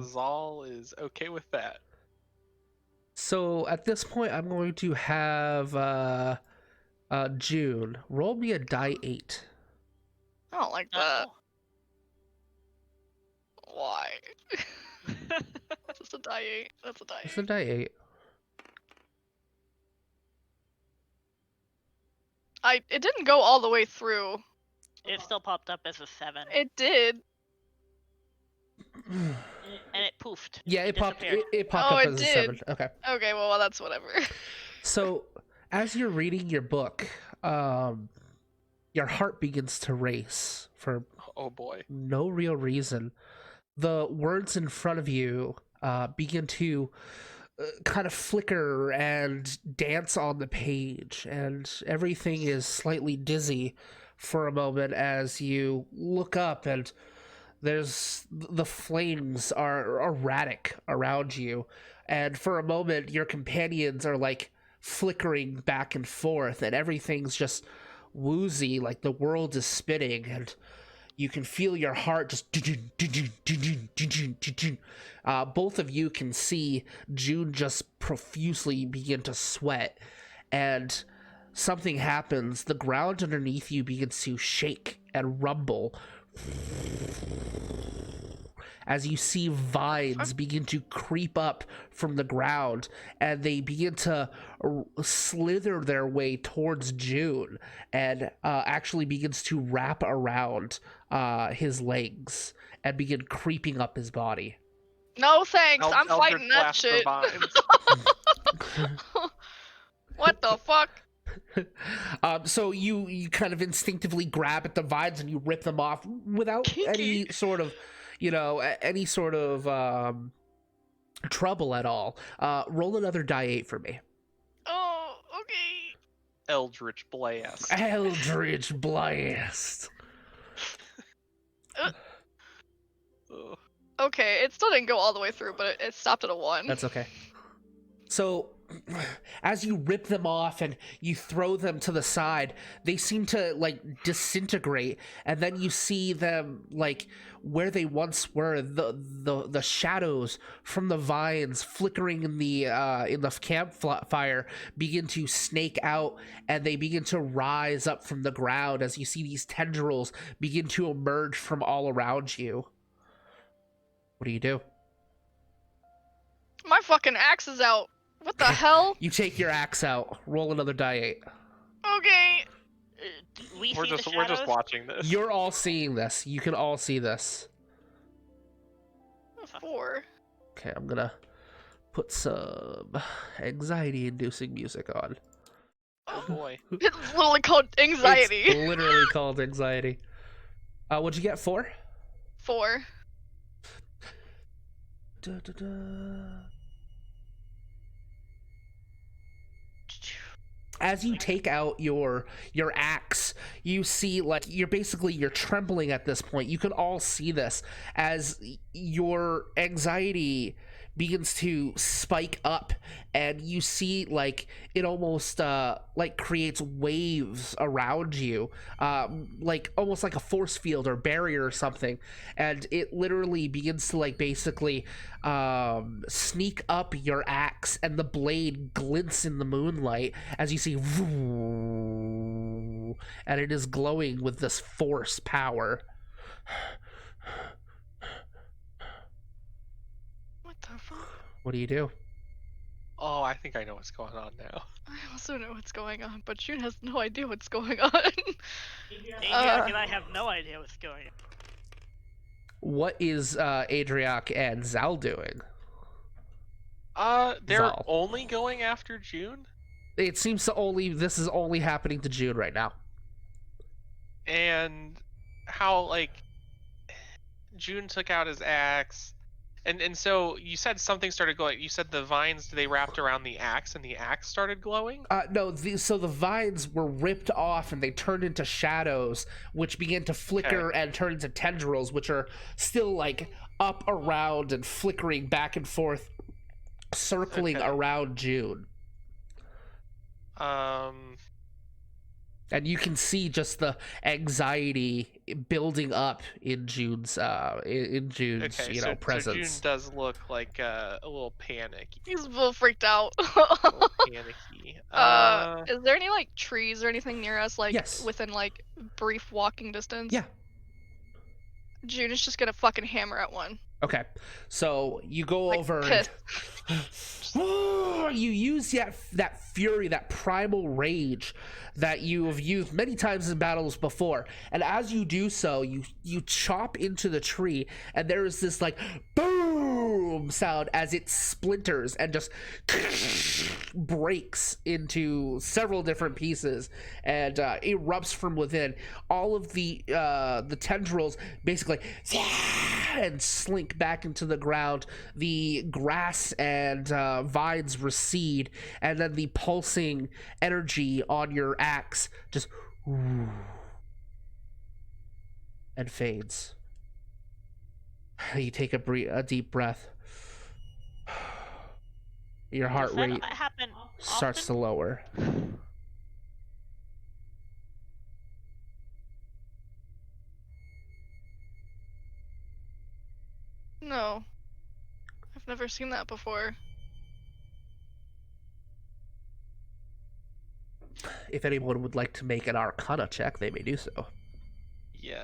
Zal is okay with that. So at this point, I'm going to have June roll me a die 8. I don't like that. Oh. Why? Just a die 8. That's a die 8. It's a die 8. It didn't go all the way through. It still popped up as a 7. It did. And it poofed. Yeah, it popped. disappeared. It popped Oh, up it as a did. 7. Okay. Okay, well that's whatever. So as you're reading your book, your heart begins to race for Oh boy. no real reason. The words in front of you begin to kind of flicker and dance on the page, and everything is slightly dizzy for a moment as you look up, and the flames are erratic around you, and for a moment your companions are like flickering back and forth, and everything's just woozy, like the world is spinning, and you can feel your heart just. Both of you can see June just profusely begin to sweat, and something happens. The ground underneath you begins to shake and rumble as you see vines begin to creep up from the ground, and they begin to slither their way towards June, and actually begins to wrap around his legs and begin creeping up his body. No thanks, I'm Eldritch fighting that Blast shit. for vines. the fuck? So you kind of instinctively grab at the vines and you rip them off without any sort of, any sort of trouble at all. Roll another die 8 for me. Oh, okay. Eldritch Blast. Eldritch Blast. Ugh. Okay, it still didn't go all the way through, but it stopped at a 1. That's okay. So, as you rip them off and you throw them to the side, they seem to like disintegrate, and then you see them like where they once were. The shadows from the vines flickering in the campfire begin to snake out, and they begin to rise up from the ground as you see these tendrils begin to emerge from all around you. What do you do? My fucking axe is out. What the hell? You take your axe out. Roll another die 8. Okay. We're just watching this. You're all seeing this. You can all see this. 4. Okay, I'm gonna put some anxiety-inducing music on. Oh boy. It's literally called anxiety. It's literally called anxiety. What'd you get? 4? 4. Da, da, da. As you take out your axe, you see like you're trembling at this point. You can all see this as your anxiety begins to spike up, and you see like it almost like creates waves around you, like almost like a force field or barrier or something, and it literally begins to like basically sneak up your axe, and the blade glints in the moonlight as you see, and it is glowing with this force power. What the fuck? What do you do? Oh, I think I know what's going on now. I also know what's going on, but June has no idea what's going on. Adriac and I have no idea what's going on. What is Adriac and Zal doing? They're Zal. only going after June? It seems this is only happening to June right now. And how, like, June took out his axe, and so you said something started glowing. You said the vines, they wrapped around the axe, and the axe started glowing? No, so the vines were ripped off, and they turned into shadows, which began to flicker and turn into tendrils, which are still, like, up around and flickering back and forth, circling around June. And you can see just the anxiety building up in June's presence. So June does look like a little panicky. He's a little freaked out. A little panicky. Is there any like trees or anything near us, like Yes. within like brief walking distance? Yeah. June is just gonna fucking hammer at one. Okay, so you go Like, over pissed. and you use that fury, that primal rage that you have used many times in battles before, and as you do so, you chop into the tree, and there is this like boom sound as it splinters and just breaks into several different pieces and erupts from within. All of the tendrils basically and slink back into the ground. The grass and vines recede, and then the pulsing energy on your axe just and fades. You take a deep breath. Your heart Does that rate happen starts often? to lower. No. I've never seen that before. If anyone would like to make an Arcana check, they may do so. Yeah.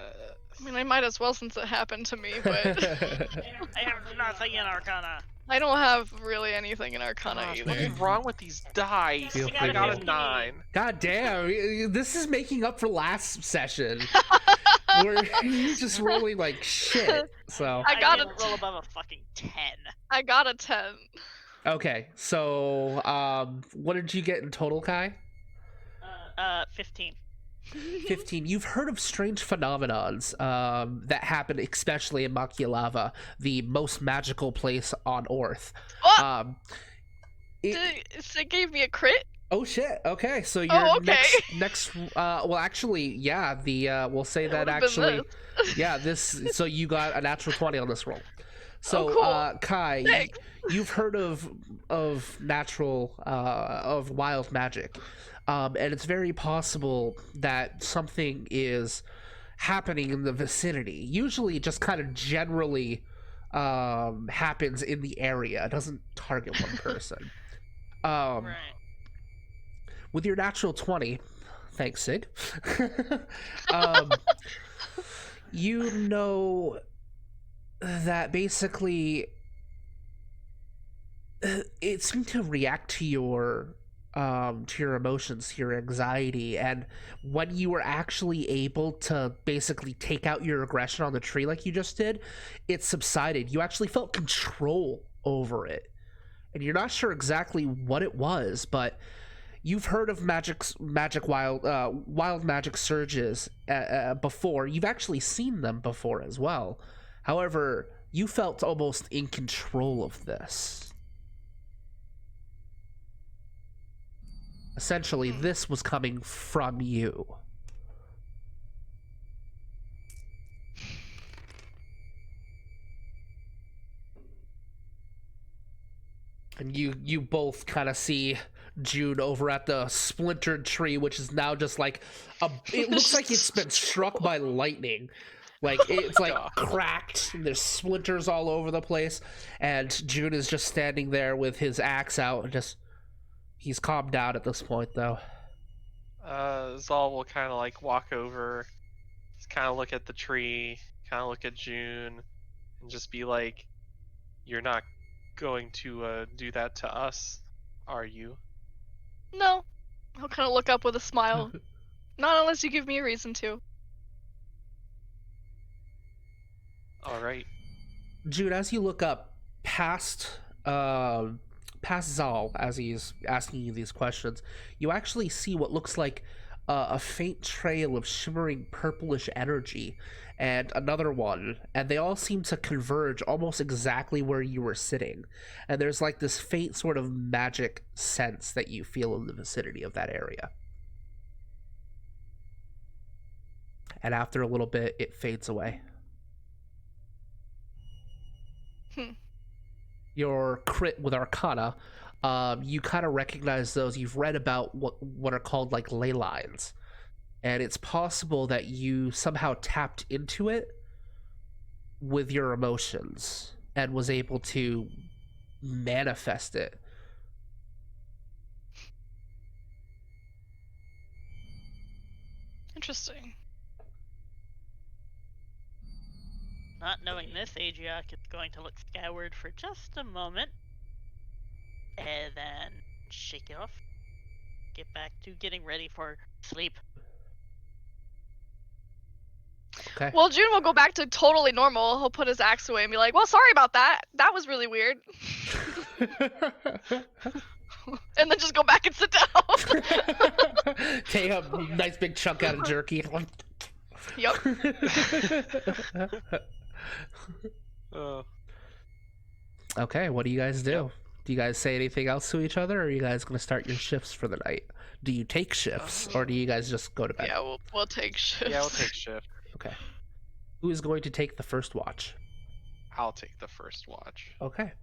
I mean, I might as well since it happened to me, but I have nothing in Arcana. I don't have really anything in Arcana Gosh, either. what is wrong with these dice? Feel I free got to- a 9. God damn, this is making up for last session. We're just rolling like shit. So I got didn't roll above a fucking 10. I got a 10. Okay, so what did you get in total, Kai? 15. 15. You've heard of strange phenomenons that happen especially in Machialava, the most magical place on Earth. What? It, It gave me a crit? oh shit. Okay, so your Oh, okay. next well actually, yeah, we'll say It that would've been actually this. yeah, so you got a natural 20 on this roll. So cool. Kai, Thanks. you've heard of natural of wild magic. And it's very possible that something is happening in the vicinity. Usually just kind of generally happens in the area. It doesn't target one person. Right. With your natural 20, thanks, Sig, you know that basically it seemed to react to your emotions, to your anxiety, and when you were actually able to basically take out your aggression on the tree like you just did, it subsided. You actually felt control over it, and you're not sure exactly what it was, but you've heard of wild magic surges before. You've actually seen them before as well. However, you felt almost in control of this. Essentially, this was coming from you. And you both kind of see June over at the splintered tree, which is now just like it looks like it's been struck by lightning. Like it's like cracked, and there's splinters all over the place, and June is just standing there with his axe out, and just he's calmed down at this point though. Zal will kind of like walk over, just kind of look at the tree, kind of look at June, and just be like, "You're not going to do that to us, are you?" No. I'll kind of look up with a smile. Not unless you give me a reason to. All right. June, as you look up past Zal, as he's asking you these questions, you actually see what looks like a faint trail of shimmering purplish energy, and another one, and they all seem to converge almost exactly where you were sitting. And there's like this faint sort of magic sense that you feel in the vicinity of that area. And after a little bit, it fades away. Your crit with Arcana, you kind of recognize those. You've read about what are called like ley lines, and it's possible that you somehow tapped into it with your emotions and was able to manifest it. Interesting. Not knowing this, Adriak is going to look scoured for just a moment, and then shake it off. Get back to getting ready for sleep. Okay. Well, June will go back to totally normal. He'll put his axe away and be like, "Well, sorry about that. That was really weird." And then just go back and sit down. Take a nice big chunk out of jerky. Yep. Okay, what do you guys do? Do you guys say anything else to each other, or are you guys going to start your shifts for the night? Do you take shifts, or do you guys just go to bed? Yeah, we'll take shifts. Yeah, we'll take shift. Okay. Who is going to take the first watch? I'll take the first watch. Okay.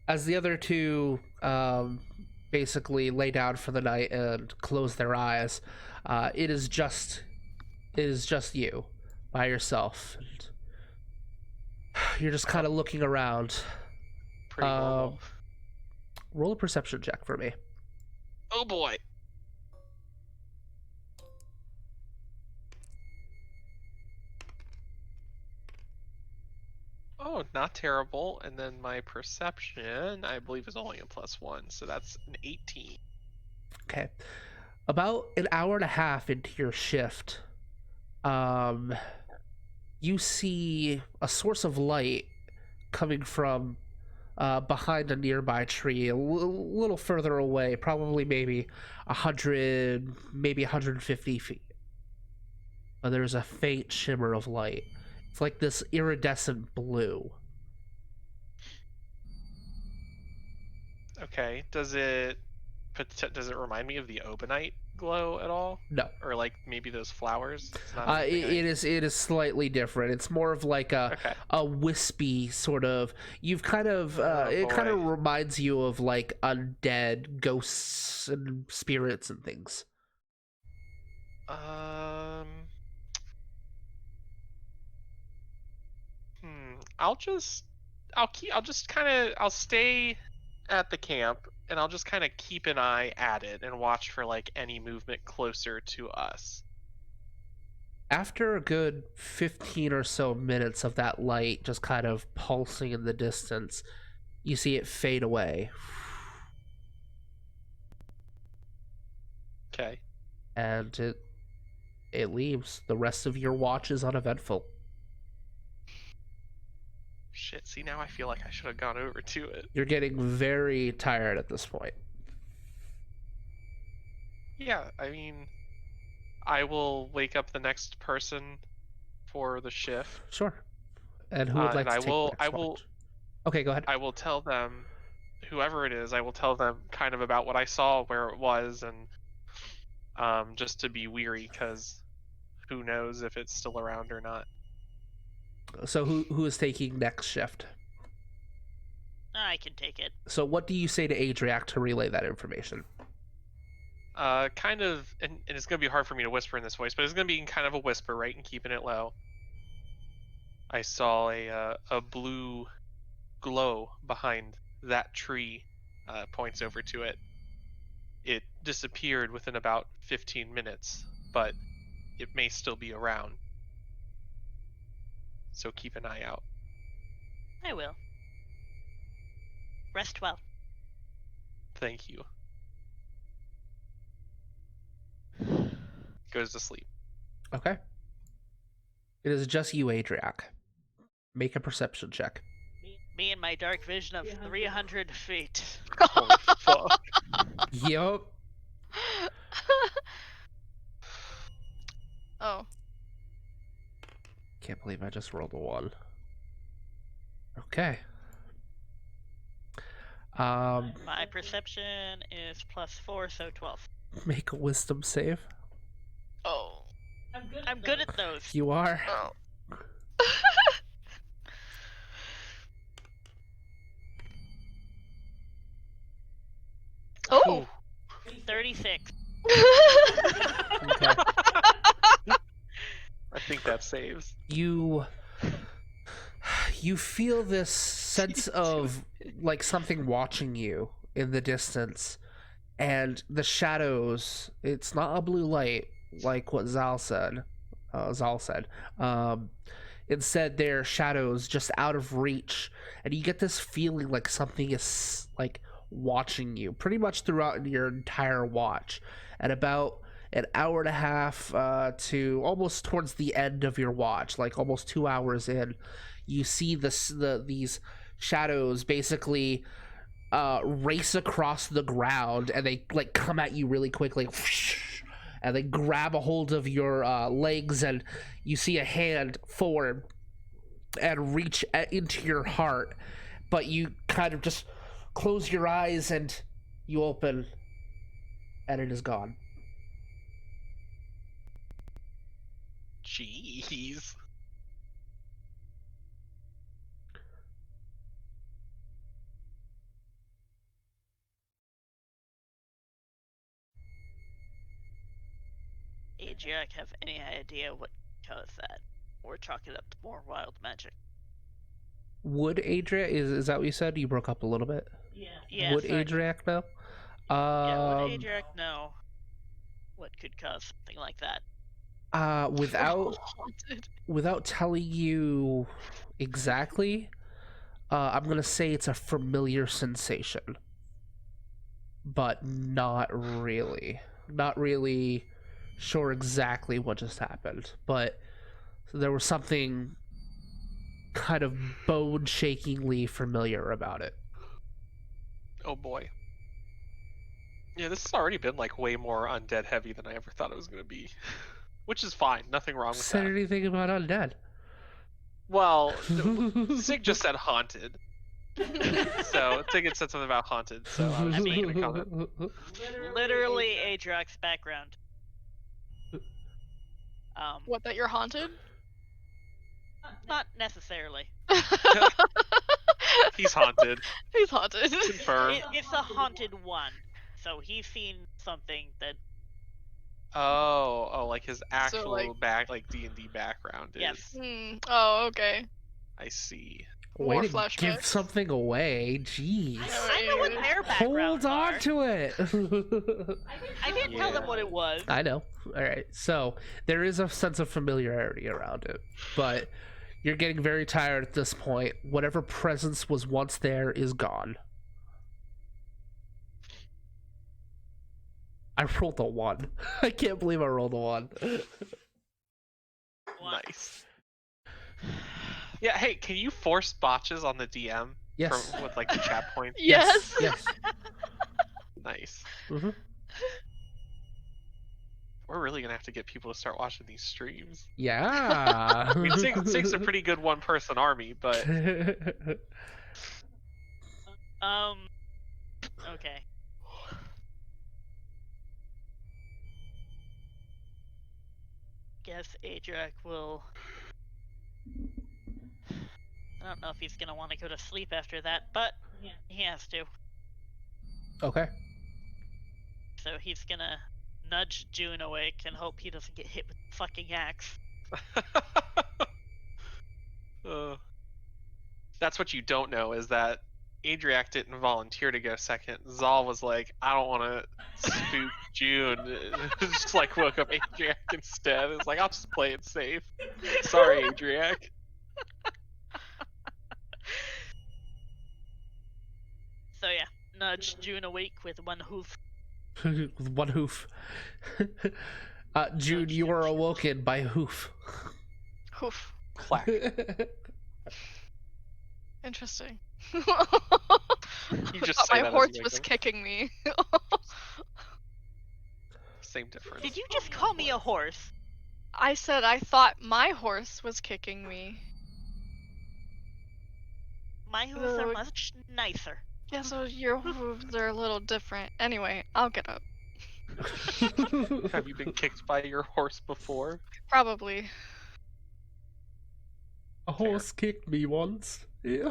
As the other two basically lay down for the night and close their eyes, it is just you by yourself. And you're just kind of looking around. Pretty normal. Roll a perception check for me. Oh boy. Oh, not terrible. And then my perception, I believe, is only a +1, so that's an 18. Okay. About an hour and a half into your shift, you see a source of light coming from behind a nearby tree, a little further away, probably maybe 100, maybe 150 feet. But there's a faint shimmer of light. It's like this iridescent blue. Okay. Does it remind me of the Obanite glow at all? No. Or like maybe those flowers? It's not It is slightly different. It's more of like Okay. a wispy sort of. You've kind of it kind boy. of reminds you of like undead ghosts and spirits and things. I'll stay at the camp and I'll just kind of keep an eye at it and watch for like any movement closer to us. After a good 15 or so minutes of that light just kind of pulsing in the distance, you see it fade away. Okay. And it leaves. The rest of your watch is uneventful. Shit, see, now I feel like I should have gone over to it. You're getting very tired at this point. Yeah, I mean, I will wake up the next person for the shift. Sure. And who would like to take the next will watch? Okay, go ahead. I will tell them, whoever it is, I will tell them kind of about what I saw, where it was, and just to be weary, because who knows if it's still around or not. So who is taking next shift? I can take it. So what do you say to Adriac to relay that information? Kind of, and it's going to be hard for me to whisper in this voice, but it's going to be kind of a whisper, right, and keeping it low. I saw a blue glow behind that tree, points over to it. It disappeared within about 15 minutes, but it may still be around. So keep an eye out. I will. Rest well. Thank you. Goes to sleep. Okay. It is just you, Adriac. Make a perception check. Me and my dark vision of 300 feet. Holy fuck. Yup. Oh. Can't believe I just rolled a 1. Okay. My perception is +4, so 12. Make a wisdom save. Oh. I'm good at those. You are. Oh. Oh. 36. Okay. I think that saves. You feel this sense of like something watching you in the distance, and the shadows. It's not a blue light like what Zal said. Instead, they're shadows just out of reach, and you get this feeling like something is like watching you pretty much throughout your entire watch. At about an hour and a half to almost towards the end of your watch, like almost 2 hours in, you see these shadows basically race across the ground, and they like come at you really quickly, and they grab a hold of your legs, and you see a hand forward and reach into your heart, but you kind of just close your eyes and you open, and it is gone. Jeez. Adriac have any idea what caused that? Or chalk it up to more wild magic? Would Adriac, is that what you said? You broke up a little bit. Yeah. Would sorry. Adriac know? Yeah, would Adriac know what could cause something like that? Without telling you exactly, I'm gonna say it's a familiar sensation, but not really sure exactly what just happened. But there was something kind of bone-shakingly familiar about it. Oh boy. Yeah, this has already been like way more undead heavy than I ever thought it was going to be. Which is fine. Nothing wrong with Said that. anything about undead? Well, Sig just said haunted. So Sig had said something about haunted, so I was just making a comment. Literally Adrock's background. What, that you're haunted? Not necessarily. He's haunted. He's haunted. Confirmed. It's a haunted one. So he's seen something that. Oh, like his actual like- like D&D background is. Yes. Oh, okay. I see. Way More to give flashbacks. something away. Jeez. I know what their backgrounds Hold on are. to it. I didn't tell them Yeah. what it was. I know. All right. So there is a sense of familiarity around it, but you're getting very tired at this point. Whatever presence was once there is gone. I rolled a 1. I can't believe I rolled a 1. Nice. Yeah, hey, can you force botches on the DM? Yes. With like the chat points? Yes. Yes. Nice. Mm-hmm. We're really gonna have to get people to start watching these streams. Yeah. I mean, Sig's a pretty good one-person army, but Okay. Guess Adrak will. I don't know if he's gonna want to go to sleep after that, but he has to. Okay. So he's gonna nudge June awake and hope he doesn't get hit with the fucking axe. That's what you don't know is that Adriac didn't volunteer to go second. Zal was like, I don't want to spook June. Just like woke up Adriac instead. It's like, I'll just play it safe. Sorry, Adriac. So yeah, nudge June awake with one hoof. With one hoof. Jude, you are awoken by hoof. Oof. Clack. Interesting. You just thought say my that as horse you was wake up. kicking me. Same difference. Did you just call me a horse? I said I thought my horse was kicking me. My hooves are Ugh. much nicer. Yeah, so your hooves are a little different. Anyway, I'll get up. Have you been kicked by your horse before? Probably. A horse kicked me once. Yeah.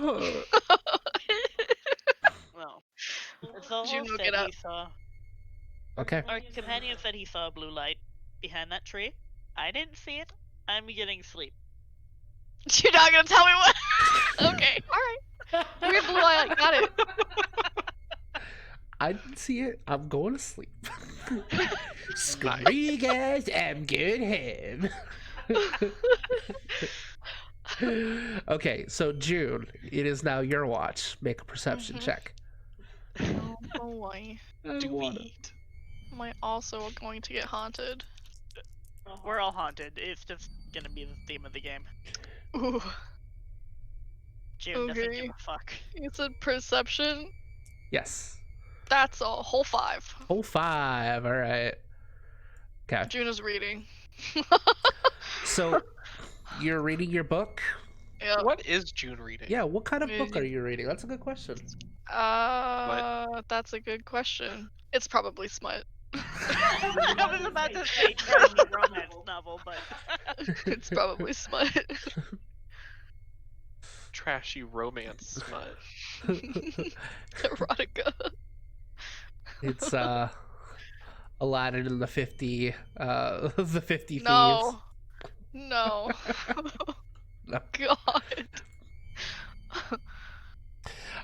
Well, Zolo June will said get up. he saw. Okay. Our companion said he saw a blue light behind that tree. I didn't see it. I'm getting sleep. You're not gonna tell me what? Okay, alright. Weird blue light, got it. I didn't see it. I'm going to sleep. Screw guys, I'm going home. Okay, so June, it is now your watch. Make a perception Mhm. check. Oh boy. Do it. Am I also going to get haunted? We're all haunted. It's just gonna be the theme of the game. Ooh. June doesn't give Okay. a fuck. It's a perception. Yes. That's a whole 5. Whole 5. All right. Okay. June is reading. So you're reading your book? Yeah. What is June reading? Yeah, what kind of book are you reading? That's a good question. That's a good question. It's probably smut. I was about to say trashy romance novel, but It's probably smut. Trashy romance smut. Erotica. It's Aladdin and the 50 the 50 thieves. No. No. No. God.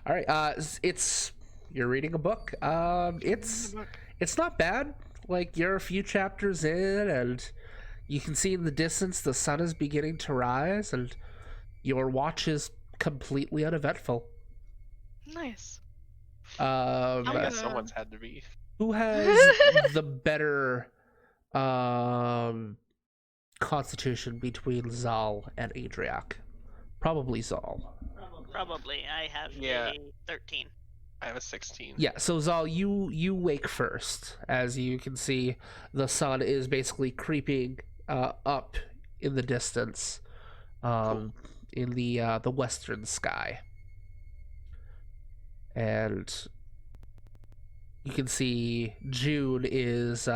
All right, it's you're reading a book. It's not bad. Like you're a few chapters in, and you can see in the distance the sun is beginning to rise, and your watch is completely uneventful. Nice. I gonna- guess someone's had to be. Who has the better constitution between Zal and Adriac? Probably Zal. probably I have Yeah. a 13. I have a 16. Yeah, so Zal, you wake first. As you can see, the sun is basically creeping up in the distance, in the western sky, and you can see June is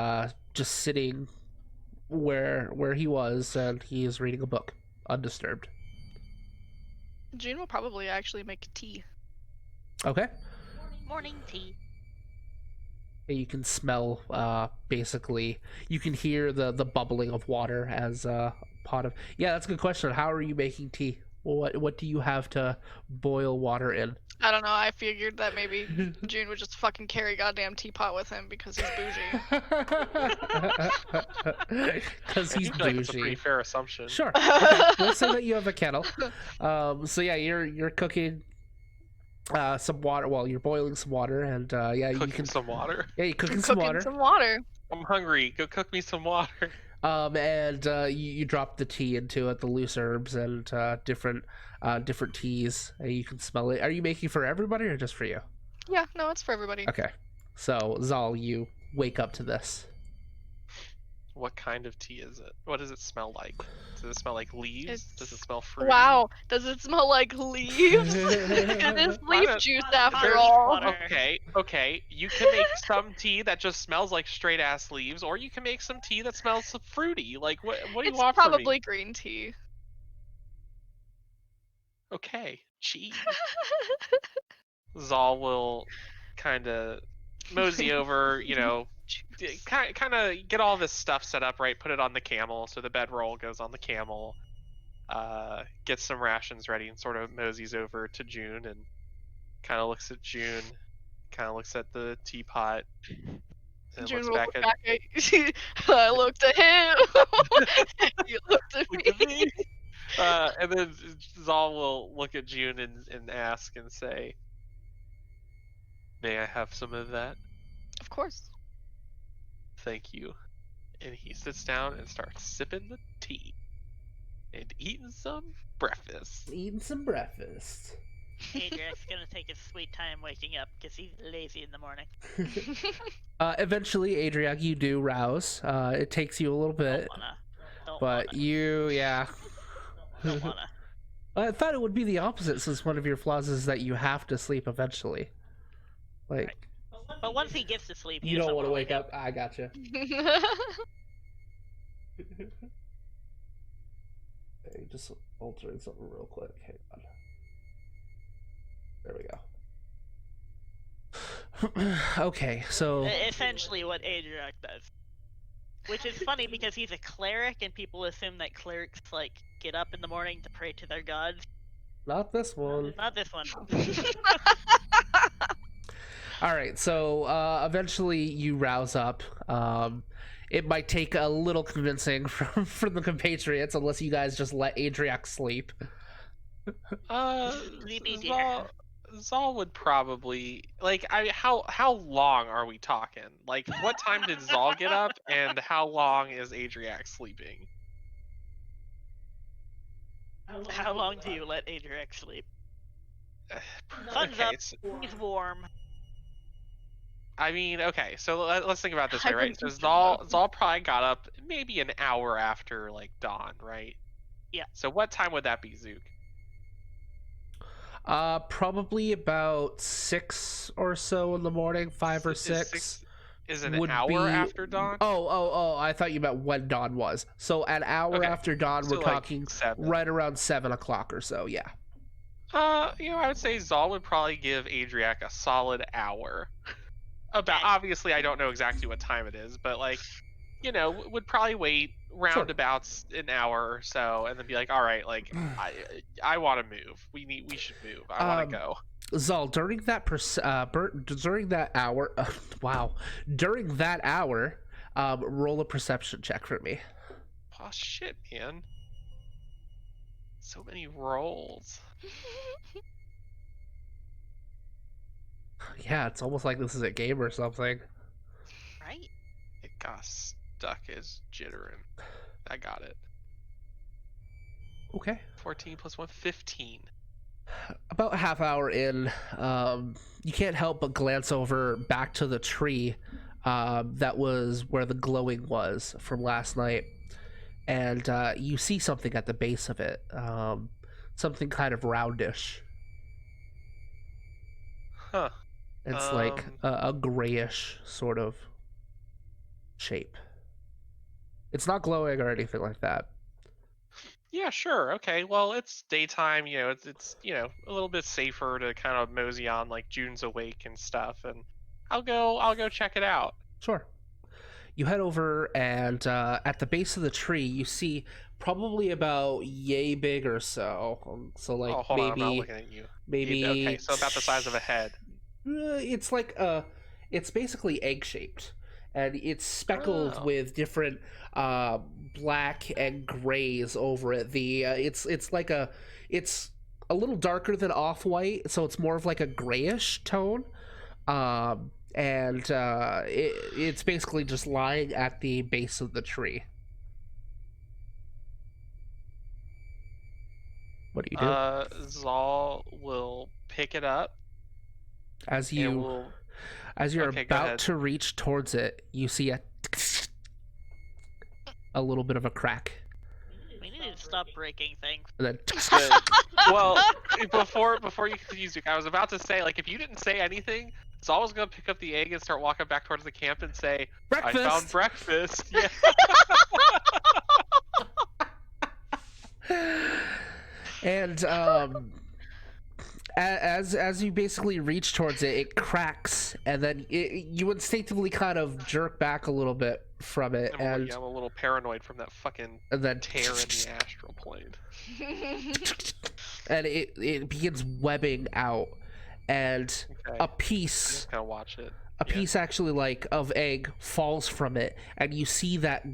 just sitting where he was, and he is reading a book, undisturbed. June will probably actually make tea. Okay. Morning tea. You can smell, basically, you can hear the bubbling of water as a pot of... Yeah, that's a good question. How are you making tea? What do you have to boil water in? I don't know. I figured that maybe June would just fucking carry a goddamn teapot with him because he's bougie. Because he's I feel like it's a pretty bougie. fair assumption. Sure. Okay. We'll say that you have a kettle. So yeah, you're cooking some water. Well, you're boiling some water, and yeah, you Cooking can... some water. Yeah, you're cooking I'm some cooking water. some water. I'm hungry. Go cook me some water. And you drop the tea into it, the loose herbs and different teas. You can smell it. Are you making for everybody or just for you? Yeah, no, it's for everybody. Okay. So Zal, you wake up to this. What kind of tea is it? What does it smell like? Does it smell like leaves? Does it smell fruity? Wow, does it smell like leaves? It is leaf Kinda- juice after There's all. water. Okay. You can make some tea that just smells like straight ass leaves, or you can make some tea that smells fruity. Like what do you It's want from probably me? green tea. Okay, cheese. Zal will kind of mosey over, kind of get all this stuff set up, right? Put it on the camel, so the bedroll goes on the camel. Gets some rations ready and sort of moseys over to June and kind of looks at June, kind of looks at the teapot, and June looks will back look at back at I looked at him. You looked at look at me. me. And then Zal will look at June and ask and say, "May I have some of that? Of course. Thank you." And he sits down and starts sipping the tea and eating some breakfast. Eating some breakfast. Adriac's gonna take his sweet time waking up because he's lazy in the morning. Eventually, Adriac, you do rouse. It takes you a little bit, Don't but wanna. yeah. Don't wanna. I thought it would be the opposite, since one of your flaws is that you have to sleep eventually. Like, Right. But once he gets to sleep, he you don't doesn't want to wanna wake up. I gotcha. Okay, just altering something real quick. Hang on. There we go. Okay, so Essentially what Adriac does. Which is funny because he's a cleric and people assume that clerics like get up in the morning to pray to their gods. not this one. Not this one. All right, so eventually you rouse up. It might take a little convincing from the compatriots, unless you guys just let Adriac sleep. Sleepy deer. Zal would probably how long are we talking? Like, what time did Zal get up, and how long is Adriac sleeping? How long do you let Adriac sleep? Sun's Okay, up. He's warm. I mean, okay, so let's think about it this I way, right? wouldn't So think Zal probably got up maybe an hour after like dawn, right? Yeah. So what time would that be, Zook? Probably about 6 or so in the morning, 5 or 6. Is an would hour be... after dawn? Oh! I thought you meant when dawn was. So an hour Okay, after dawn, so we're like talking 7. right around 7 o'clock or so. Yeah. I would say Zal would probably give Adriac a solid hour. Obviously, I don't know exactly what time it is, but would probably wait roundabouts an hour or so, and then be like, all right, like I want to move. We should move. I want to go. Zal, during that hour, wow, during that hour, roll a perception check for me. Oh shit, man! So many rolls. Yeah, it's almost like this is a game or something. Right? It got stuck as jittering. I got it. Okay. 14 plus 1, 15. About a half hour in, you can't help but glance over back to the tree that was where the glowing was from last night. And you see something at the base of it. Something kind of roundish. Huh. It's like a grayish sort of shape. It's not glowing or anything like that. Yeah, sure. Okay. Well, it's daytime. It's a little bit safer to kind of mosey on, like June's awake and stuff, and I'll go check it out. Sure. You head over, and at the base of the tree, you see probably about yay big or so. So like Oh, hold on, I'm not maybe looking at you. maybe Okay, so about the size of a head. It's like it's basically egg shaped, and it's speckled Oh. with different black and grays over it. It's a little darker than off-white, so it's more of like a grayish tone. And it's basically just lying at the base of the tree. What do you do? Zal will pick it up As and you will. as you're Okay, go about ahead. to reach towards it, you see a little bit of a crack, We need to stop breaking things. and then Good. Well, before you confuse me, I was about to say, like, if you didn't say anything, Zal was gonna pick up the egg and start walking back towards the camp and say, breakfast. "I found breakfast." Yeah. And as you basically reach towards it, it cracks, and then you instinctively kind of jerk back a little bit from it, I'm a little paranoid from that fucking and then tear in the astral plane. and it begins webbing out, and Okay. a piece Just kind of watch it. a Yeah. piece actually like of egg falls from it, and you see that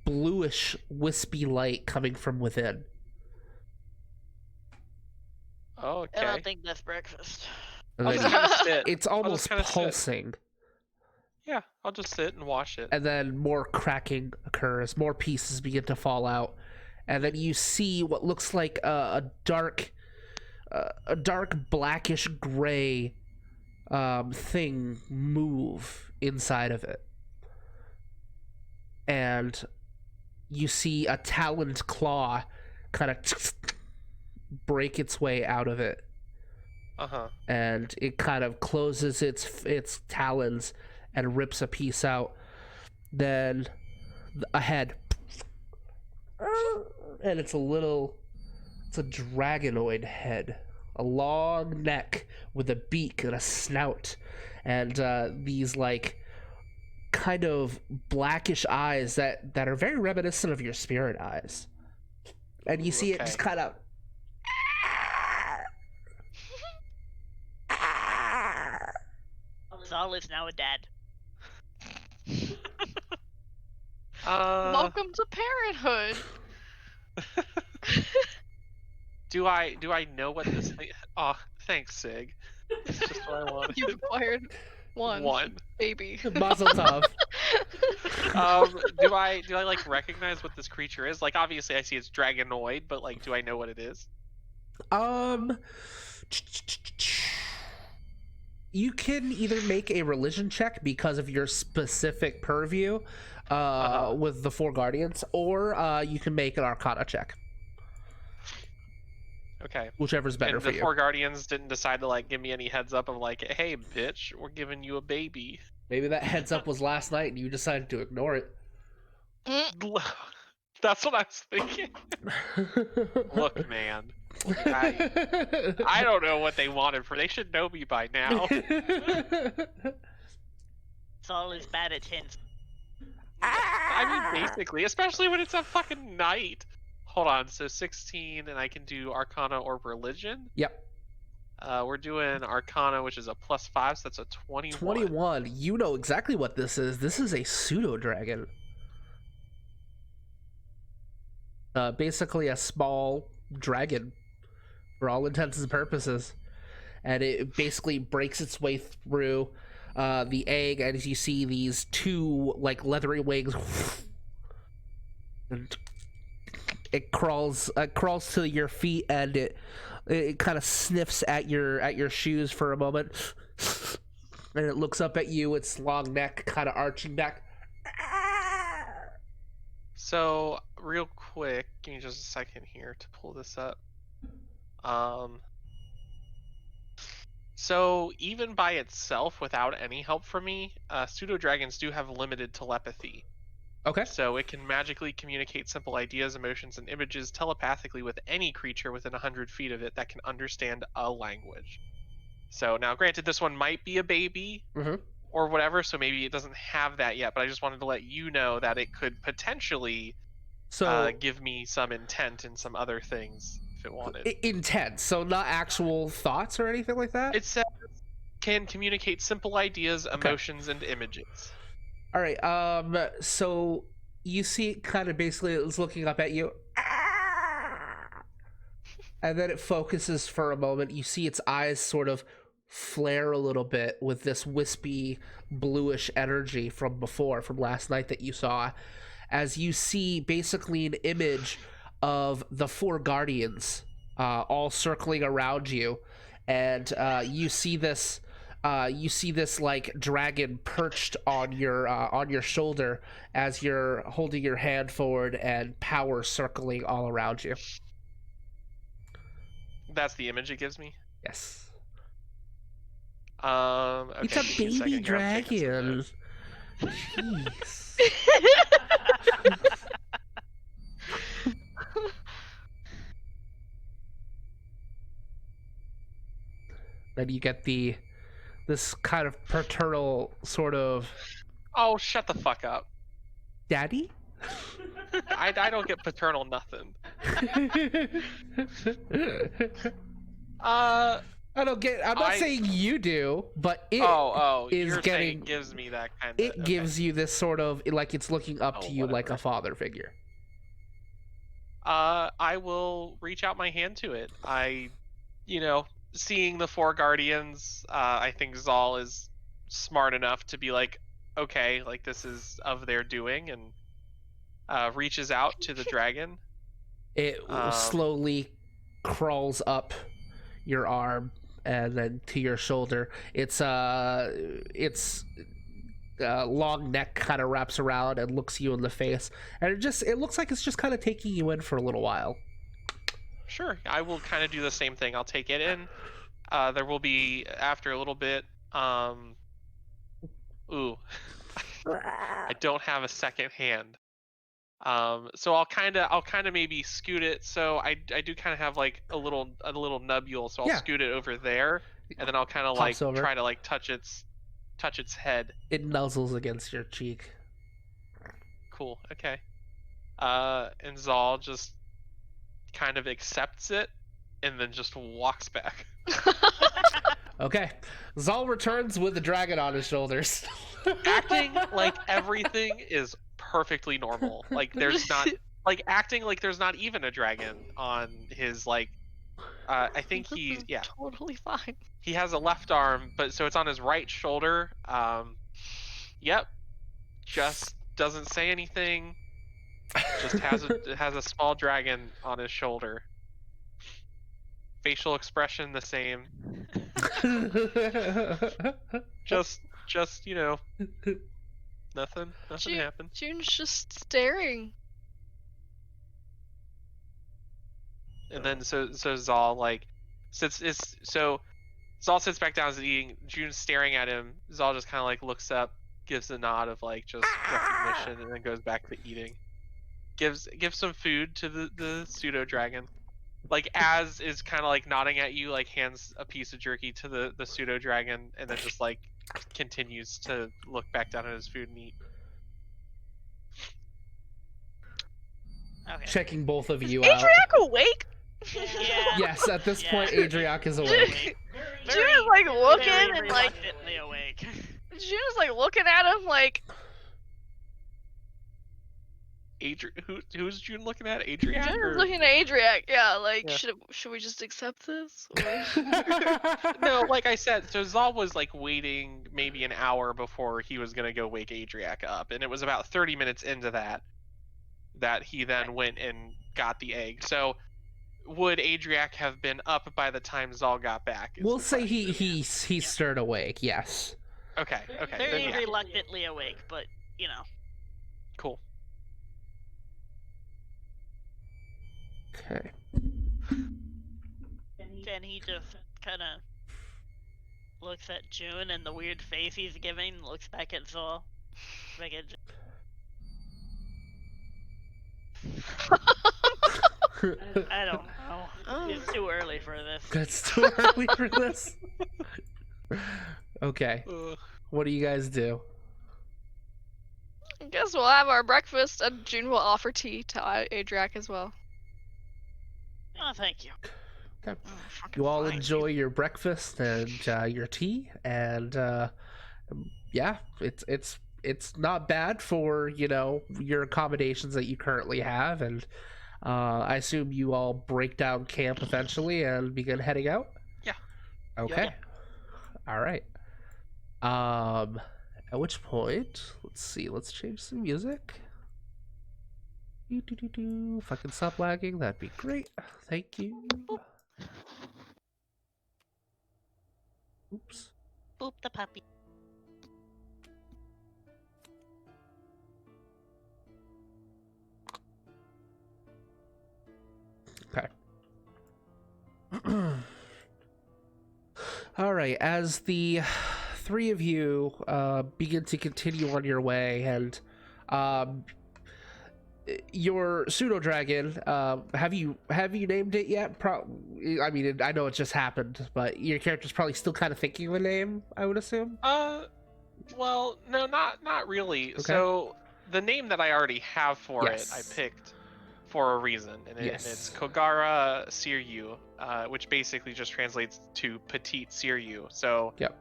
bluish wispy light coming from within. Okay. I don't think that's breakfast. And I'll then just kind of sit. it's almost kinda sit. pulsing, Yeah, I'll just sit and watch it. and then more cracking occurs, more pieces begin to fall out, and then you see what looks like a dark blackish gray thing move inside of it, and you see a taloned claw kind of break its way out of it, and it kind of closes its talons and rips a piece out. Then a head, and it's a dragonoid head, a long neck with a beak and a snout, and these like kind of blackish eyes that are very reminiscent of your spirit eyes. And you see it just kind of Zal is now a dad. Welcome to parenthood. Do I know what this thing? Oh, thanks, Sig. It's just what I wanted. You acquired one One. baby. Mazel tov. Do I like recognize what this creature is? Like, obviously I see it's dragonoid, but like, do I know what it is? You can either make a religion check because of your specific purview with the four guardians, or you can make an Arcana check, Okay. whichever's better And for the you. four guardians didn't decide to like give me any heads up of like, hey, bitch, we're giving you a baby. Maybe that heads up was last night and you decided to ignore it. That's what I was thinking. Look, man, I don't know what they wanted for. They should know me by now. Zal is bad at hints. I mean, basically, especially when it's a fucking night. Hold on, so 16, and I can do Arcana or Religion. Yep. We're doing Arcana, which is a +5, so that's a 21. 21. You know exactly what this is. This is a pseudo dragon. Basically a small dragon for all intents and purposes. And it basically breaks its way through the egg, and as you see these two like leathery wings, and it crawls to your feet, and it It kind of sniffs at your shoes for a moment, and it looks up at you. Its long neck kind of arching back. So, real quick, give me just a second here to pull this up. So even by itself, without any help from me, pseudo dragons do have limited telepathy. Okay. So it can magically communicate simple ideas, emotions, and images telepathically with any creature within 100 feet of it that can understand a language. So now, granted, this one might be a baby or whatever, so maybe it doesn't have that yet, but I just wanted to let you know that it could potentially give me some intent and some other things if it wanted. Intent, so not actual thoughts or anything like that? It says can communicate simple ideas, emotions, and images. All right, so you see it kind of basically it's looking up at you. And then it focuses for a moment. You see its eyes sort of flare a little bit with this wispy bluish energy from before, from last night that you saw, as you see basically an image of the four guardians all circling around you, and you see this like dragon perched on your shoulder as you're holding your hand forward and power circling all around you. That's the image it gives me? Yes. Okay, It's a baby dragon. Jeez. Then you get this kind of paternal sort of... Oh, shut the fuck up. Daddy? I don't get paternal nothing. I don't get... I'm not saying you do, but it is you're getting... saying it gives me that kind of... It gives you this sort of... Like it's looking up to you like a father figure. I will reach out my hand to it. Seeing the four guardians, I think Zal is smart enough to be like, okay, like this is of their doing, and reaches out to the dragon. It slowly crawls up your arm and then to your shoulder. Its long neck kind of wraps around and looks you in the face, and it looks like it's just kind of taking you in for a little while. Sure, I will kind of do the same thing. I'll take it in. There will be, after a little bit, ooh, I don't have a second hand. So I'll kind of maybe scoot it. So I do kind of have like a little nubule. So I'll scoot it over there, and then I'll kind of like try to like touch its head. It nuzzles against your cheek. Cool. Okay. And Zal just kind of accepts it and then just walks back. Okay. Zal returns with the dragon on his shoulders. Acting like everything is perfectly normal. Like there's not acting like there's not even a dragon on his I think he's totally fine. He has a left arm, but so it's on his right shoulder. Yep. Just doesn't say anything. Just has a small dragon on his shoulder. Facial expression the same. just nothing happened. June's just staring. And then so Zal Zal sits back down and eating. June's staring at him. Zal just kind of looks up, gives a nod of just recognition, and then goes back to eating. Gives some food to the pseudo dragon. Az is kind of nodding at you, hands a piece of jerky to the pseudo dragon, and then just continues to look back down at his food and eat. Okay. Checking both of you out. Adriac awake? Yeah. Yes, at this point, Adriac is awake. June is looking and reluctantly awake. June is looking at him Who's June looking at? Adriac? June is looking at Adriac. Yeah, should we just accept this? No, like I said, so Zal was waiting maybe an hour before he was gonna go wake Adriac up, and it was about 30 minutes into that he then went and got the egg. So would Adriac have been up by the time Zal got back? is We'll the say question. he's stirred awake. Yes. Okay. Okay. Very Then, yeah. reluctantly awake, but you know. Cool. Okay. Then he just kind of looks at June and the weird face he's giving, looks back at Zol. Back at I don't know. It's too early for this. It's too early for this. Okay. Ugh. What do you guys do? I guess we'll have our breakfast, and June will offer tea to Adriac as well. Oh, thank you. Okay. Oh, fucking You all fine. enjoy your breakfast and your tea, and yeah, it's not bad for your accommodations that you currently have, and I assume you all break down camp eventually and begin heading out. Yeah. Okay. Yeah. All right. At which point, let's see. Let's change some music. If I can stop lagging, that'd be great. Thank you. Oops. Boop the puppy. Okay. All right. As the three of you begin to continue on your way, and your pseudo dragon, have you named it yet? I mean, I know it just happened, but your character's probably still kind of thinking of a name, I would assume. Well, no, not really. Okay. So the name that I already have for Yes. it, I picked for a reason, and Yes. it's Kogara Siryu, which basically just translates to petite Siryu. So Yep.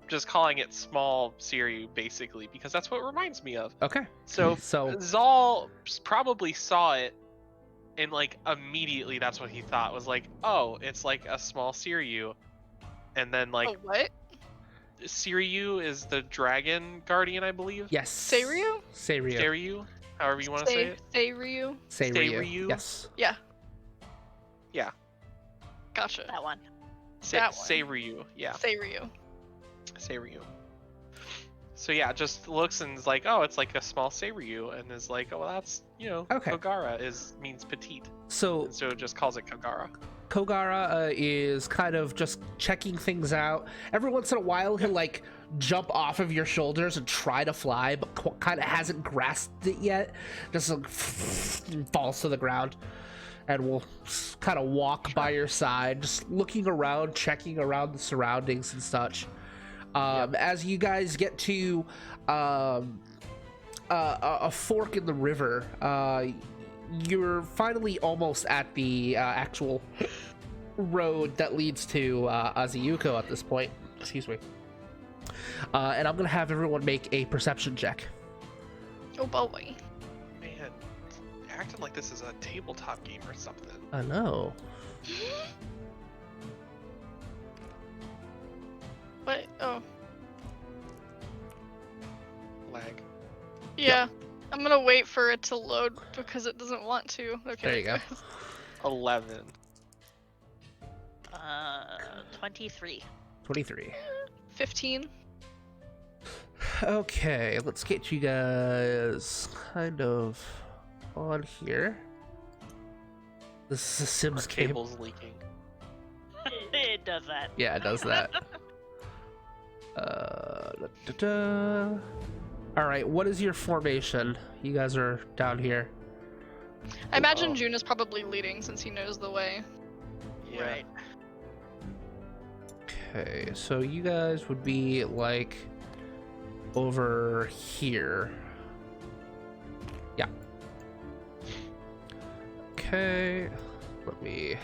Just calling it small Siryu, basically, because that's what it reminds me of. Okay. So So Zal probably saw it, and like immediately that's what he thought was like, oh, it's like a small Siryu, and then like Oh, what? Siryu is the dragon guardian, I believe. yes. Seiryu? Seiryu. Siryu, however you want to say it. Seiryu? Seiryu. Yes. Yeah. Yeah. Gotcha. That one. That one. Seiryu, yeah, Seiryu. Seiryu. So yeah, just looks and is like, oh, it's like a small Seiryu, and is like, oh, well, that's Okay. Kogara means petite, So and so it just calls it Kogara. Kogara is kind of just checking things out. Every once in a while, he'll like jump off of your shoulders and try to fly, but kind of hasn't grasped it yet. Just like, falls to the ground, and will kind of walk by your side, just looking around, checking around the surroundings and such. As you guys get to a fork in the river, you're finally almost at the actual road that leads to Azuyuko at this point. Excuse me. And I'm gonna have everyone make a perception check. Oh boy. Man, acting like this is a tabletop game or something. I know. What? Oh. Lag. Yeah. I'm gonna wait for it to load because it doesn't want to. Okay. There you go. 11. 23. 23. 15. Okay, let's get you guys kind of on here. This is a Sims Our game. cable's leaking. It does that. Yeah, it does that. All right, what is your formation? You guys are down here. I imagine Oh. June is probably leading since he knows the way. Yeah. Right. Okay, so you guys would be like over here. Yeah. Okay, let me.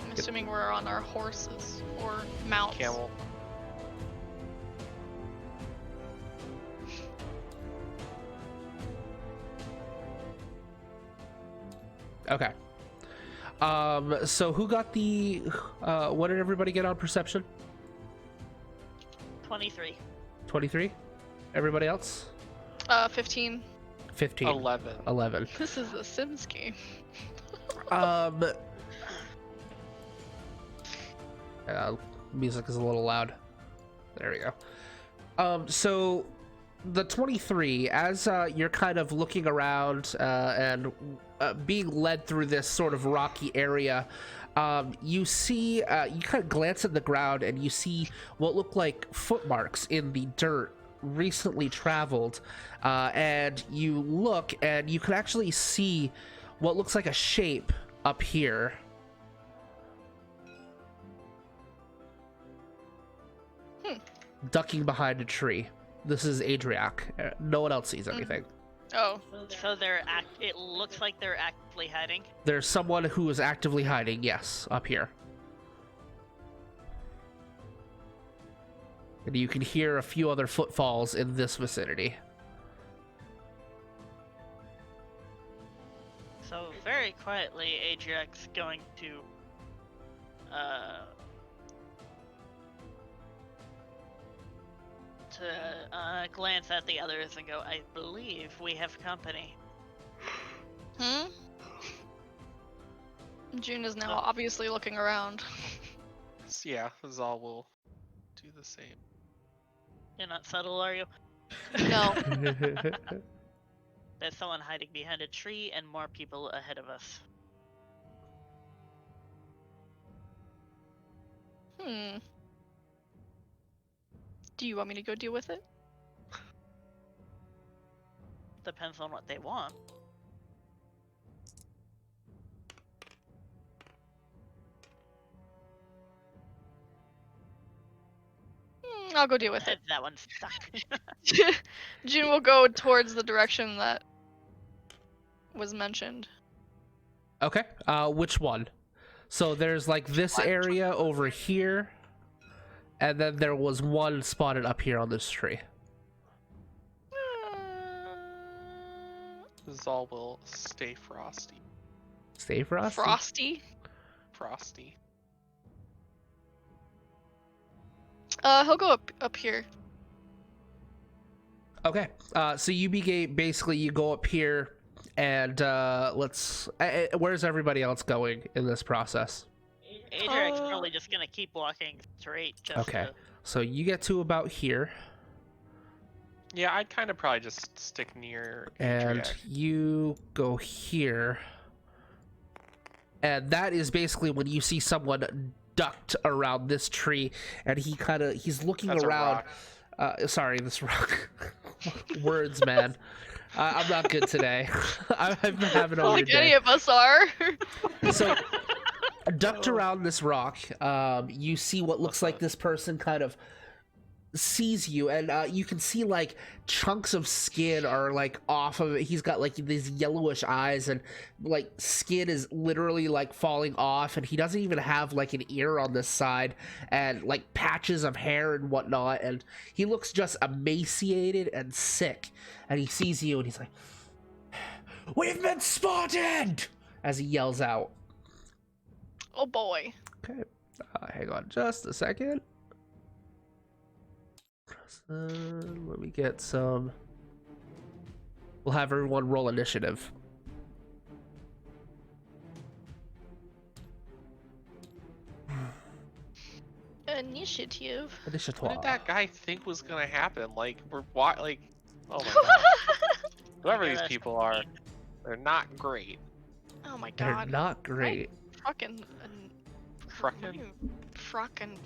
I'm assuming we're on our horses or mounts. Camel. Okay. So who got the? What did everybody get on perception? 23. 23. Everybody else? 15. 15. 11. 11. This is the Sims game. Music is a little loud. There we go. So the 23, as you're kind of looking around and being led through this sort of rocky area, you see, you kind of glance at the ground and you see what look like footmarks in the dirt, recently traveled, and you look and you can actually see what looks like a shape up here. Ducking behind a tree. This is Adriac. No one else sees anything. Oh. So it looks like they're actively hiding. There's someone who is actively hiding, yes, up here. And you can hear a few other footfalls in this vicinity. So very quietly, Adriac's going to glance at the others and go, I believe we have company. June is now obviously looking around. Yeah, Zal will do the same. You're not subtle, are you? No. There's someone hiding behind a tree and more people ahead of us. Do you want me to go deal with it? Depends on what they want. I'll go deal with it. That one's stuck. June will go towards the direction that was mentioned. Okay, which one? So there's like this area over here, and then there was one spotted up here on this tree. Zal will stay frosty. Stay frosty? Frosty? Frosty. He'll go up here. Okay, so you basically you go up here, and where's everybody else going in this process? Adriac's probably just gonna keep walking straight. Okay, so you get to about here. Yeah, I'd kind of probably just stick near And Adriac. you go here. And that is basically when you see someone ducked around this tree, and he's looking That's a around. Sorry, this rock. Words, man. I'm not good today. I've been having a weird Like day. any of us are. So, ducked around this rock, you see what looks like this person kind of sees you, and you can see like chunks of skin are like off of it. He's got like these yellowish eyes, and like skin is literally like falling off, and he doesn't even have like an ear on this side, and like patches of hair and whatnot, and he looks just emaciated and sick. And he sees you and he's like, "We've been spotted!" as he yells out. Oh boy. Okay, hang on just a second. Let me get some. We'll have everyone roll initiative. Initiative. Initiative. What did that guy think was gonna happen? Like, oh my god. Whoever these people are, they're not great. Oh my They're god. not great. Fucking. Frickin'. Fucking.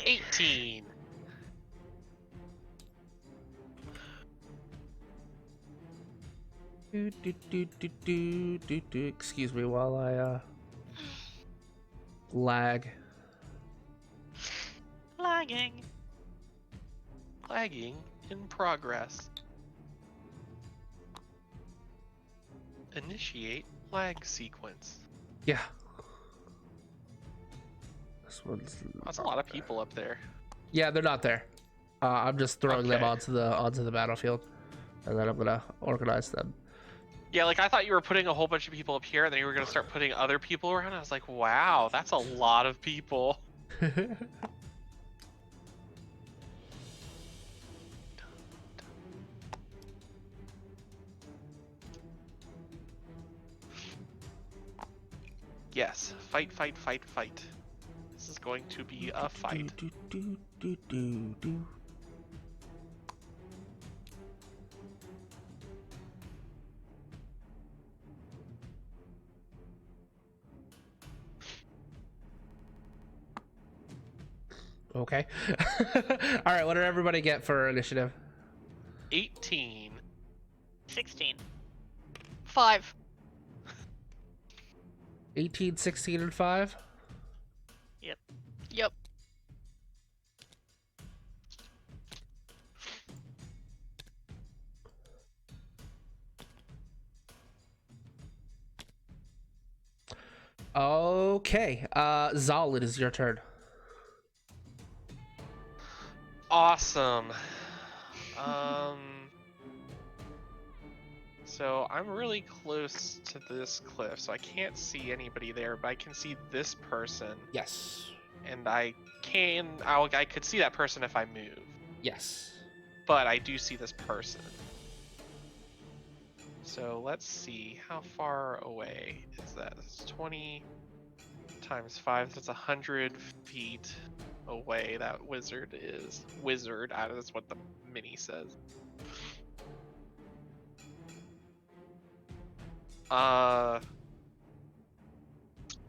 18. Excuse me while I lag. Lagging. Lagging in progress. Initiate lag sequence. Yeah. This one's. That's a lot of people up there. Yeah, they're not there. I'm just throwing them Okay. onto the battlefield, and then I'm gonna organize them. Yeah, like I thought you were putting a whole bunch of people up here, and then you were gonna start putting other people around. I was like, wow, that's a lot of people. Yes, fight, fight, fight, fight. This is going to be a fight. Do. Okay. All right, what did everybody get for initiative? 18. 16. 5. 18, 16, and 5? Yep. Okay. Zal, it is your turn. Awesome. So I'm really close to this cliff, so I can't see anybody there, but I can see this person, Yes. and I could see that person if I move, Yes. but I do see this person. So let's see, how far away is that? It's 20 times 5, that's 100 feet away that wizard is. Wizard, that's what the mini says.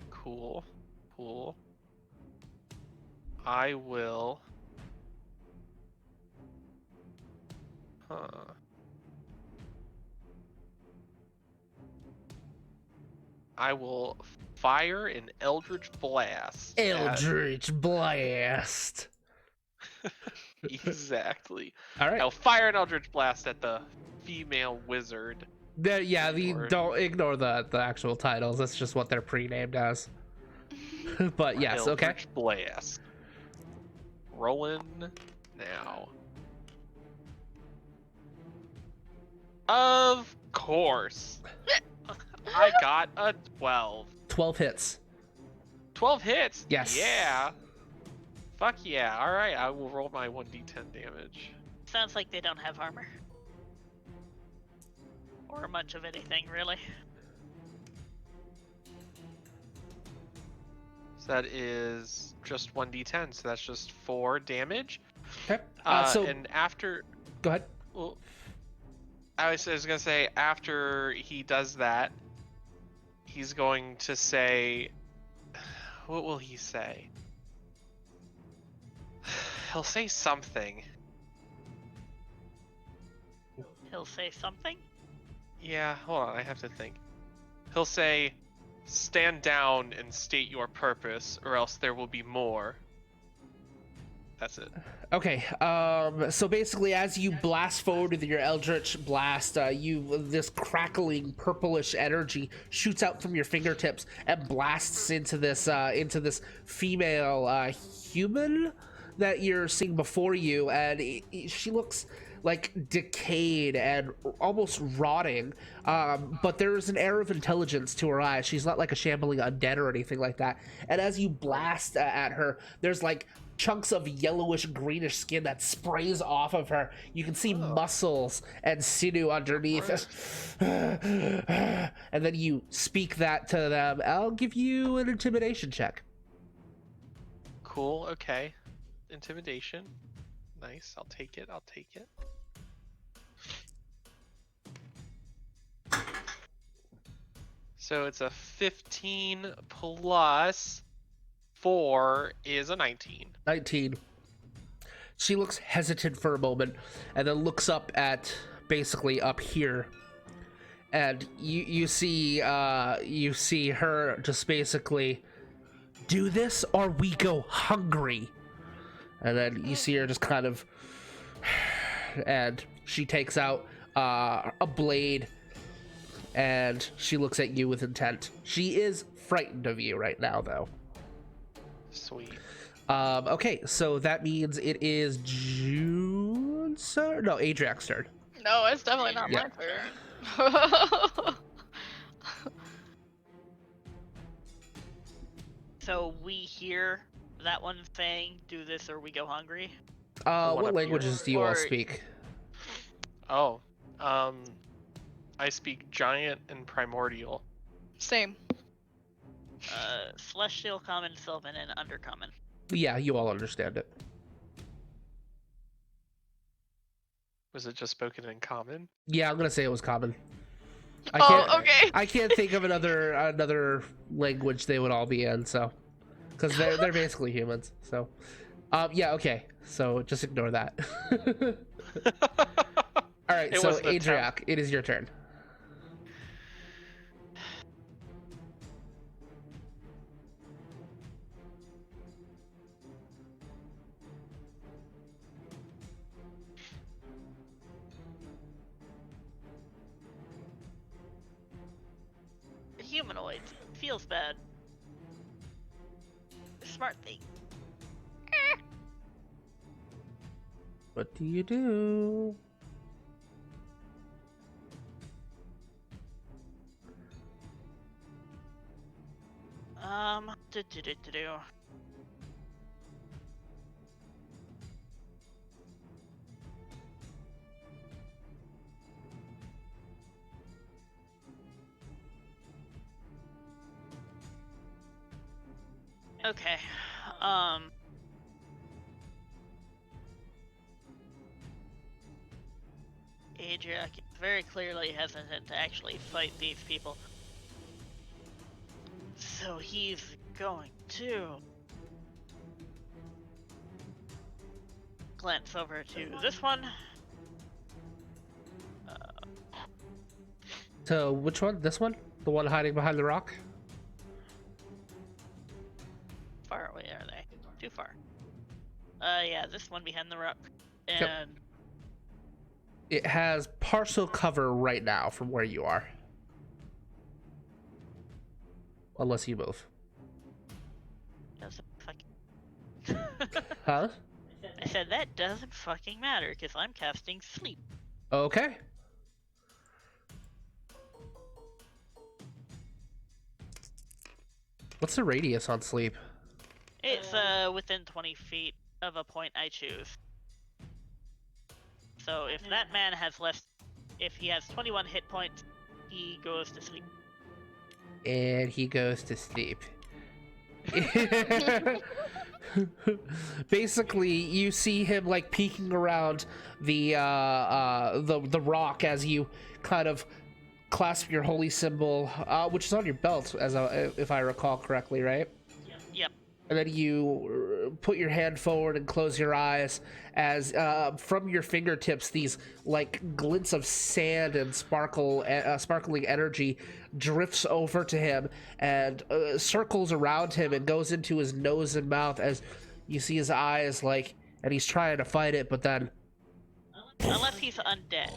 Cool. I will... I will fire an Eldritch Blast. Eldritch Blast. Exactly. All right. I'll fire an Eldritch Blast at the female wizard. Don't ignore the actual titles. That's just what they're pre-named as. But yes, okay. Eldritch Blast. Rolling now. Of course. I got a 12. 12 hits. 12 hits? Yes. Yeah. Fuck yeah. Alright, I will roll my 1d10 damage. Sounds like they don't have armor. Or much of anything, really. So that is just 1d10, so that's just 4 damage. Okay. And after... Go ahead. Well, I was gonna say, after he does that, he's going to say... What will he say? He'll say something. He'll say something? Yeah, hold on, I have to think. He'll say, stand down and state your purpose, or else there will be more. That's it. Okay, so basically as you blast forward with your Eldritch Blast, this crackling purplish energy shoots out from your fingertips and blasts into this female human that you're seeing before you, and she looks like decayed and almost rotting, but there's an air of intelligence to her eyes. She's not like a shambling undead or anything like that. And as you blast at her, there's like chunks of yellowish greenish skin that sprays off of her. You can see muscles and sinew underneath. And then you speak that to them. I'll give you an intimidation check. Cool, okay. Intimidation. Nice, I'll take it. So it's a 15 plus 4 is a 19. 19. She looks hesitant for a moment and then looks up at basically up here, and you see her just basically do this or we go hungry. And then you see her just kind of, and she takes out a blade and she looks at you with intent. She is frightened of you right now, though. Sweet. Okay, so that means it is June's turn? No, Adriac's turn. No, it's definitely not Yeah. my turn. So we hear that one saying, do this or we go hungry? one What up languages do you all Or- speak? Oh, I speak giant and primordial. Same. Celestial, Common, Sylvan, and Undercommon. Yeah, you all understand it. Was it just spoken in common? Yeah, I'm gonna say it was common. Okay. I can't think of another language they would all be in, so because they're basically humans. So, yeah, okay. So just ignore that. All right, so Adriac, it is your turn. Humanoids. Feels bad. Smart thing. What do you do? Do. Okay. Adriac is very clearly hesitant to actually fight these people. So he's going to glance over to this one. So which one? This one? The one hiding behind the rock? Far away are they? Too far. Yeah, this one behind the rock. And it has partial cover right now from where you are. Unless you move. Doesn't fucking... Huh? I said that doesn't fucking matter because I'm casting sleep. Okay. What's the radius on sleep? It's within 20 feet of a point I choose. So if that man has less, if he has 21 hit points, he goes to sleep. And he goes to sleep. Basically, you see him like peeking around the rock as you kind of clasp your holy symbol, which is on your belt, if I recall correctly, right? Yep. And then you put your hand forward and close your eyes as from your fingertips these like glints of sand and sparkling energy drifts over to him and circles around him and goes into his nose and mouth as you see his eyes like, and he's trying to fight it, but then unless he's undead.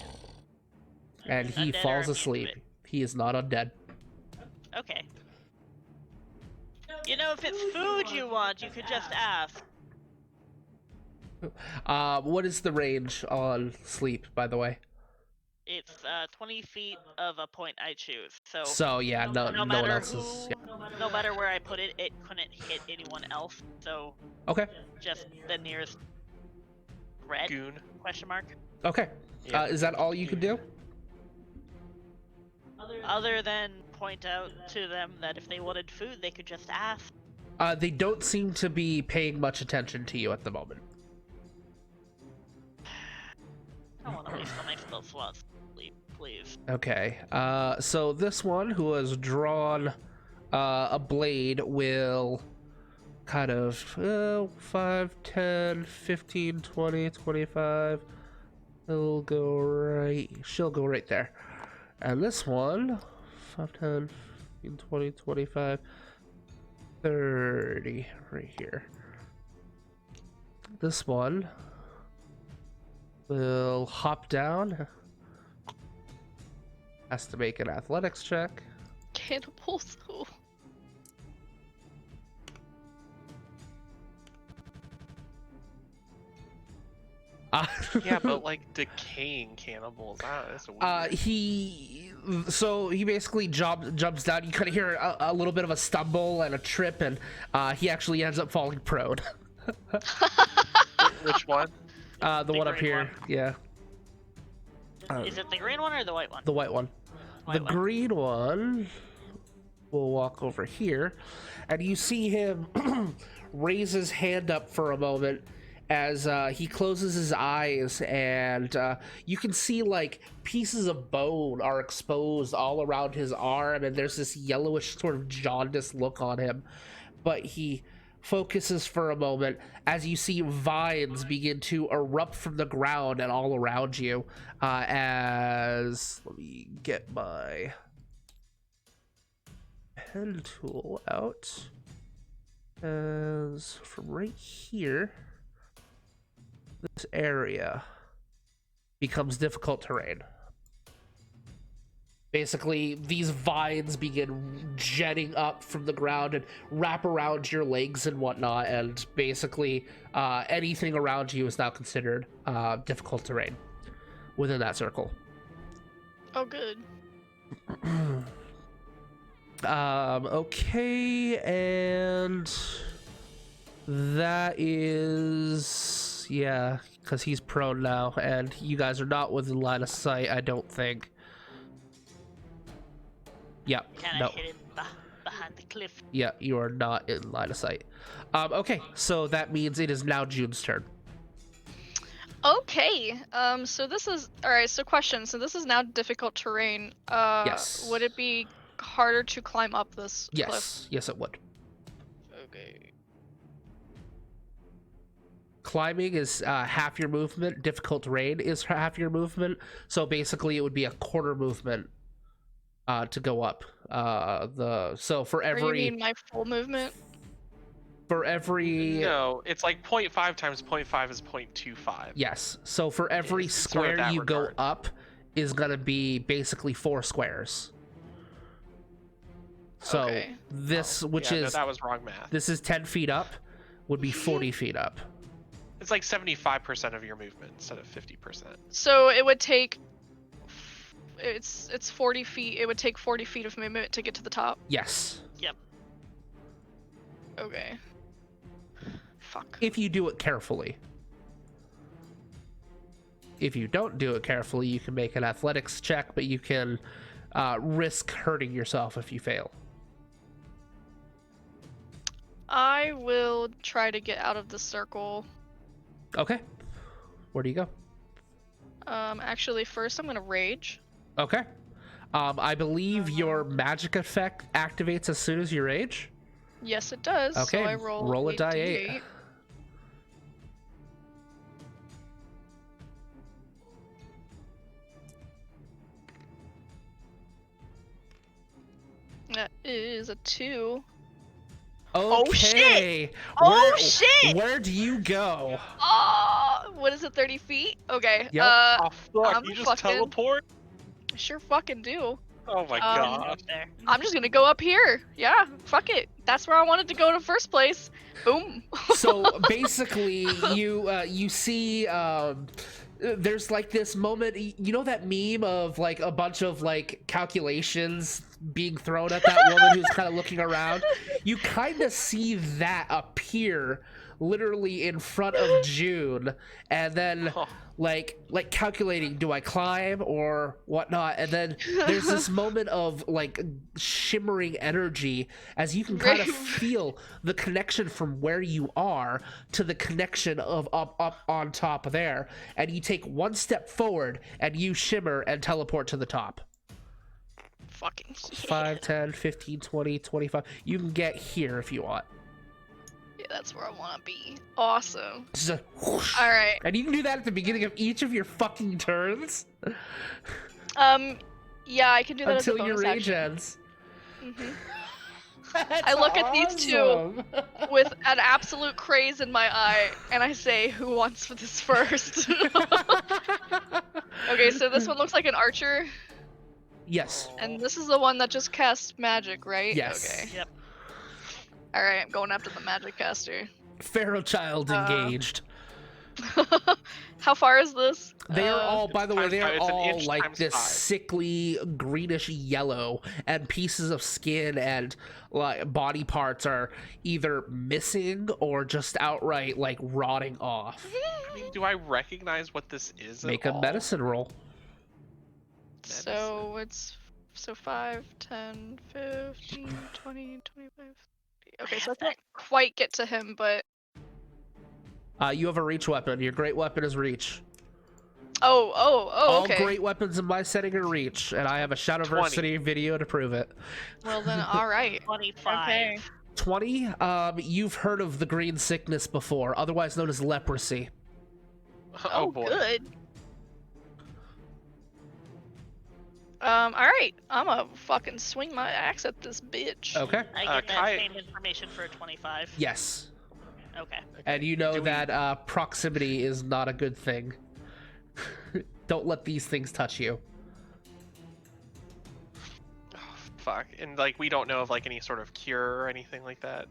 And he Undead falls or asleep. immune He is not undead. Okay. You know, if it's food you want, you could just ask. What is the range on sleep, by the way? It's 20 feet of a point I choose. So yeah, no one matter else who, is. Yeah. no matter where I put it, it couldn't hit anyone else. So Okay. just the nearest red Goon. question mark. Okay. Yeah. Is that all you can do? Other than point out to them that if they wanted food, they could just ask. They don't seem to be paying much attention to you at the moment. I don't want to waste all my spell slots, please. Okay. So this one who has drawn a blade will kind of 5, 10, 15, 20, 25. She'll go right there. And this one, 5, 10, 15, 20, 25, 30, right here. This one will hop down. Has to make an athletics check. Cannibals. Ooh. Yeah, but like decaying cannibals. That's weird. He basically jumps down. You kind of hear a little bit of a stumble and a trip, and he actually ends up falling prone. Which one? The one up green here, one. yeah. Is it the green one or the white one? The white one. White The one. green one we'll walk over here, and you see him raise his hand up for a moment as he closes his eyes, and you can see like pieces of bone are exposed all around his arm, and there's this yellowish sort of jaundiced look on him. But he focuses for a moment as you see vines begin to erupt from the ground and all around you. As let me get my pen tool out. As from right here, this area becomes difficult terrain. Basically, these vines begin jetting up from the ground and wrap around your legs and whatnot, and basically anything around you is now considered difficult terrain within that circle. Oh, good. Okay, and that is, yeah, because he's prone now, and you guys are not within line of sight, I don't think. Yeah, Kind no. of hidden behind the cliff. Yeah, you are not in line of sight. Okay, so that means it is now June's turn. Okay. So this is all right. So question. So this is now difficult terrain. Yes. Would it be harder to climb up this cliff? Yes, yes it would. Okay. Climbing is half your movement. Difficult terrain is half your movement. So basically, it would be a quarter movement to go up. So for Or every you mean my full movement? No, it's like 0.5 times 0.5 is 0.25. Yes. So for every It's sort of square that you regard. go up is gonna be basically 4 squares. So Okay. this, which Yeah, no, is that was wrong math. this is 10 feet up, would be 40 feet up. It's like 75% of your movement instead of 50%. So it would take. It's 40 feet. It would take 40 feet of movement to get to the top. Yes. Okay. Fuck. If you do it carefully. If you don't do it carefully, you can make an athletics check, but you can risk hurting yourself if you fail. I will try to get out of the circle. Okay. Where do you go? Actually, first I'm gonna rage. Okay. I believe your magic effect activates as soon as you rage. Yes, it does. Okay, So I roll, roll a die 8. 8. That is a 2. Oh, shit! Okay. Oh, shit! Where do you go? Oh, what is it? 30 feet? Okay. Yep. Oh fuck! I'm You just fucking- teleport? Sure fucking do. Oh my Um, god! Up there. I'm just gonna go up here. Yeah, fuck it. That's where I wanted to go in the first place. Boom. So basically, you see there's like this moment, you know that meme of like a bunch of like calculations being thrown at that woman who's kind of looking around? You kind of see that appear literally in front of June, and then like calculating, do I climb or whatnot? And then there's this moment of like shimmering energy as you can kind of feel the connection from where you are to the connection of up on top there, and you take one step forward and you shimmer and teleport to the top. Fucking 5, 10, 15, 20, 25. You can get here if you want. yeah, that's where I want to be. Awesome. Just a whoosh. All right. And you can do that at the beginning of each of your fucking turns Yeah, I can do that until as a your bonus rage action. ends. I look at these two with an absolute craze in my eye, and I say, "Who wants for this first?" Okay, so this one looks like an archer, Yes. and this is the one that just casts magic, right? Yes. Okay. Yep. All right, I'm going after the magic caster. Pharaoh child engaged. How far is this? They are all, by the way, times they are five. It's an all inch like times this 5. sickly greenish yellow, and pieces of skin and like body parts are either missing or just outright like rotting off. I mean, do I recognize what this is? Make at a all? medicine roll. So it's So 5, 10, 15, 20, 25. Okay, so I can't quite get to him, but You have a reach weapon. Your great weapon is reach. oh, okay. All great weapons in my setting are reach, and I have a Shadowversity video to prove it. Well then, all right. 25. Okay. 20. You've heard of the green sickness before, otherwise known as leprosy. Oh boy. Good. All right. I'm gonna fucking swing my axe at this bitch. Okay. I get that Kai- same information for a 25. Yes. Okay. And you know Do we- that proximity is not a good thing. Don't let these things touch you. Oh, fuck. And like we don't know of like any sort of cure or anything like that.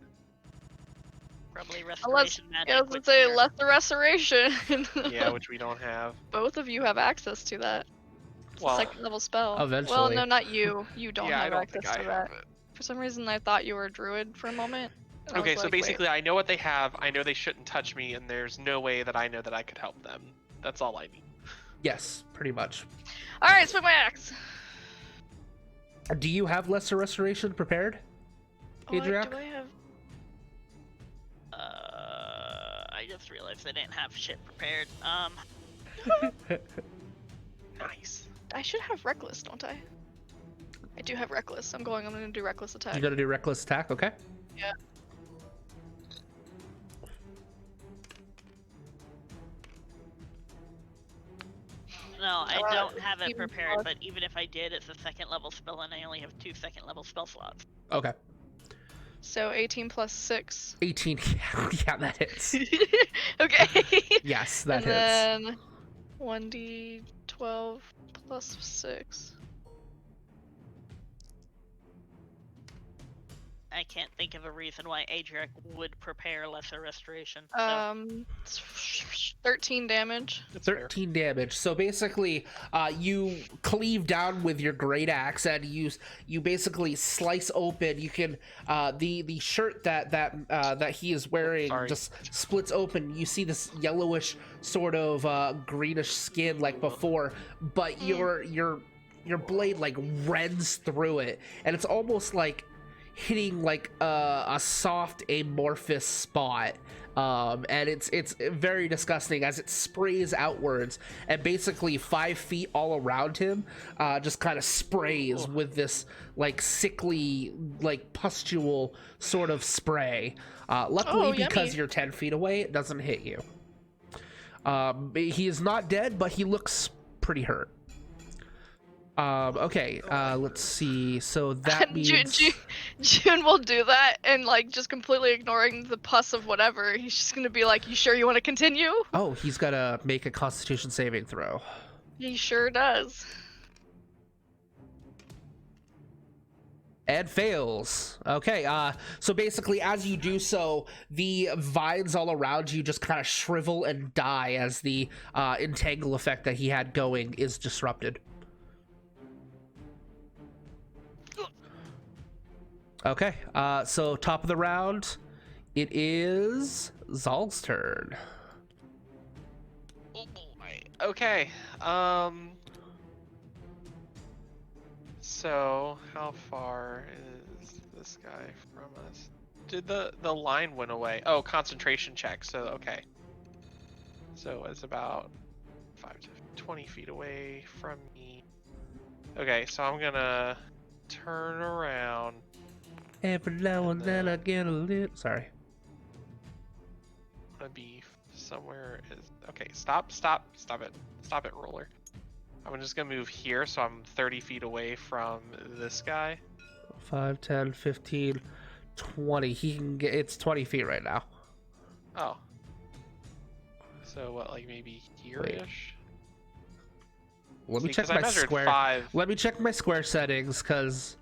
Probably Unless, restoration magic. I was gonna would say, cure. lesser restoration. Yeah, which we don't have. Both of you have access to that. It's a Well, second level spell. Well, Eventually. no, not you. You don't yeah, I have don't access think I to have that. it. For some reason, I thought you were a druid for a moment. and I Okay, was so like, wait. basically I know what they have, I know they shouldn't touch me, and there's no way that I know that I could help them. That's all I need. Yes, pretty much. All right, swing my axe. Do you have lesser restoration prepared, Oh, Adriac? do I have? I just realized I didn't have shit prepared. Nice. I should have reckless, don't I? I do have reckless. I'm gonna do reckless attack. You gotta do reckless attack, okay? Yeah. No, I don't have it even prepared, plus- but even if I did, it's a second level spell and I only have 2 second level spell slots. Okay. So 18 plus 6. 18. Yeah, that hits. Okay. Yes, that and hits. then 1d12 plus 6. I can't think of a reason why Adriac would prepare lesser restoration. So. 13 damage. That's fair. 13 damage. So basically, you cleave down with your great axe, and you basically slice open. You can the shirt that he is wearing Sorry. just splits open. You see this yellowish sort of greenish skin like before, but your blade like rends through it, and it's almost like hitting like a soft amorphous spot. And it's very disgusting as it sprays outwards, and basically 5 feet all around him just kind of sprays with this like sickly, like pustule sort of spray. Luckily, Oh, because yummy. you're 10 feet away, it doesn't hit you. He is not dead, but he looks pretty hurt. Okay, let's see. So that means June will do that, and like just completely ignoring the pus of whatever. He's just gonna be like, "You sure you want to continue?" oh, he's gotta make a Constitution saving throw. He sure does. And fails. Okay, so basically as you do so, the vines all around you just kind of shrivel and die as the entangle effect that he had going is disrupted. Okay, so top of the round, it is Zal's turn. Oh boy. Okay. So how far is this guy from us? Did the line went away? Oh, concentration check. So okay. So it's about 5 to 20 feet away from me. Okay, so I'm gonna turn around. Every now and then I get a little... Sorry. I'm gonna be somewhere. Okay, stop it, roller. I'm just gonna move here, so I'm 30 feet away from this guy. 5, 10, 15, 20. He can get... It's 20 feet right now. Oh. So what, like maybe here-ish? Let me See, check 'cause I my measured square... 5. Let me check my square settings, because...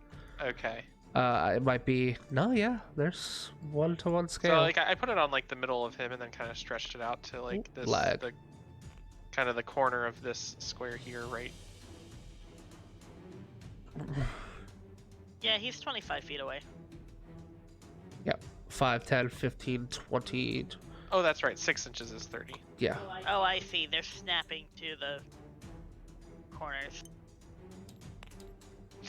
Okay. it might be... No, yeah, there's 1-to-1 scale. So like I put it on like the middle of him and then kind of stretched it out to like this Lag. the kind of the corner of this square here, right? Yeah, he's 25 feet away. Yep. 5, 10, 15, 20... Oh, that's right. 6 inches is 30. Yeah. Oh, I see. They're snapping to the corners.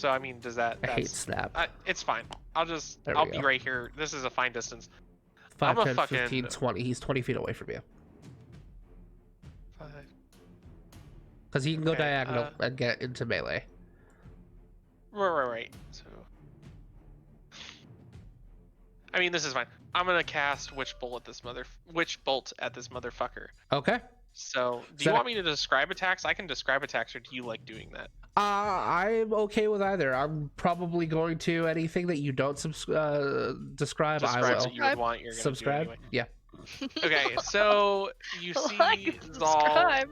So I mean, does that? I hate That's, snap. it's fine. I'll There we be go. right here. This is a fine distance. 5, I'm a 10, fucking 15, 20. He's 20 feet away from you. 5. Because he can go Okay, diagonal and get into melee. Right. So, I mean, this is fine. I'm gonna cast Witch Bolt at this motherfucker. Okay. So, do So you want me to describe attacks? I can describe attacks, or do you like doing that? I'm okay with either. I'm probably going to anything that you don't describe. I Describes will that you would want. You're gonna subscribe. do anyway. Yeah. Okay, so you I see can Zal, subscribe.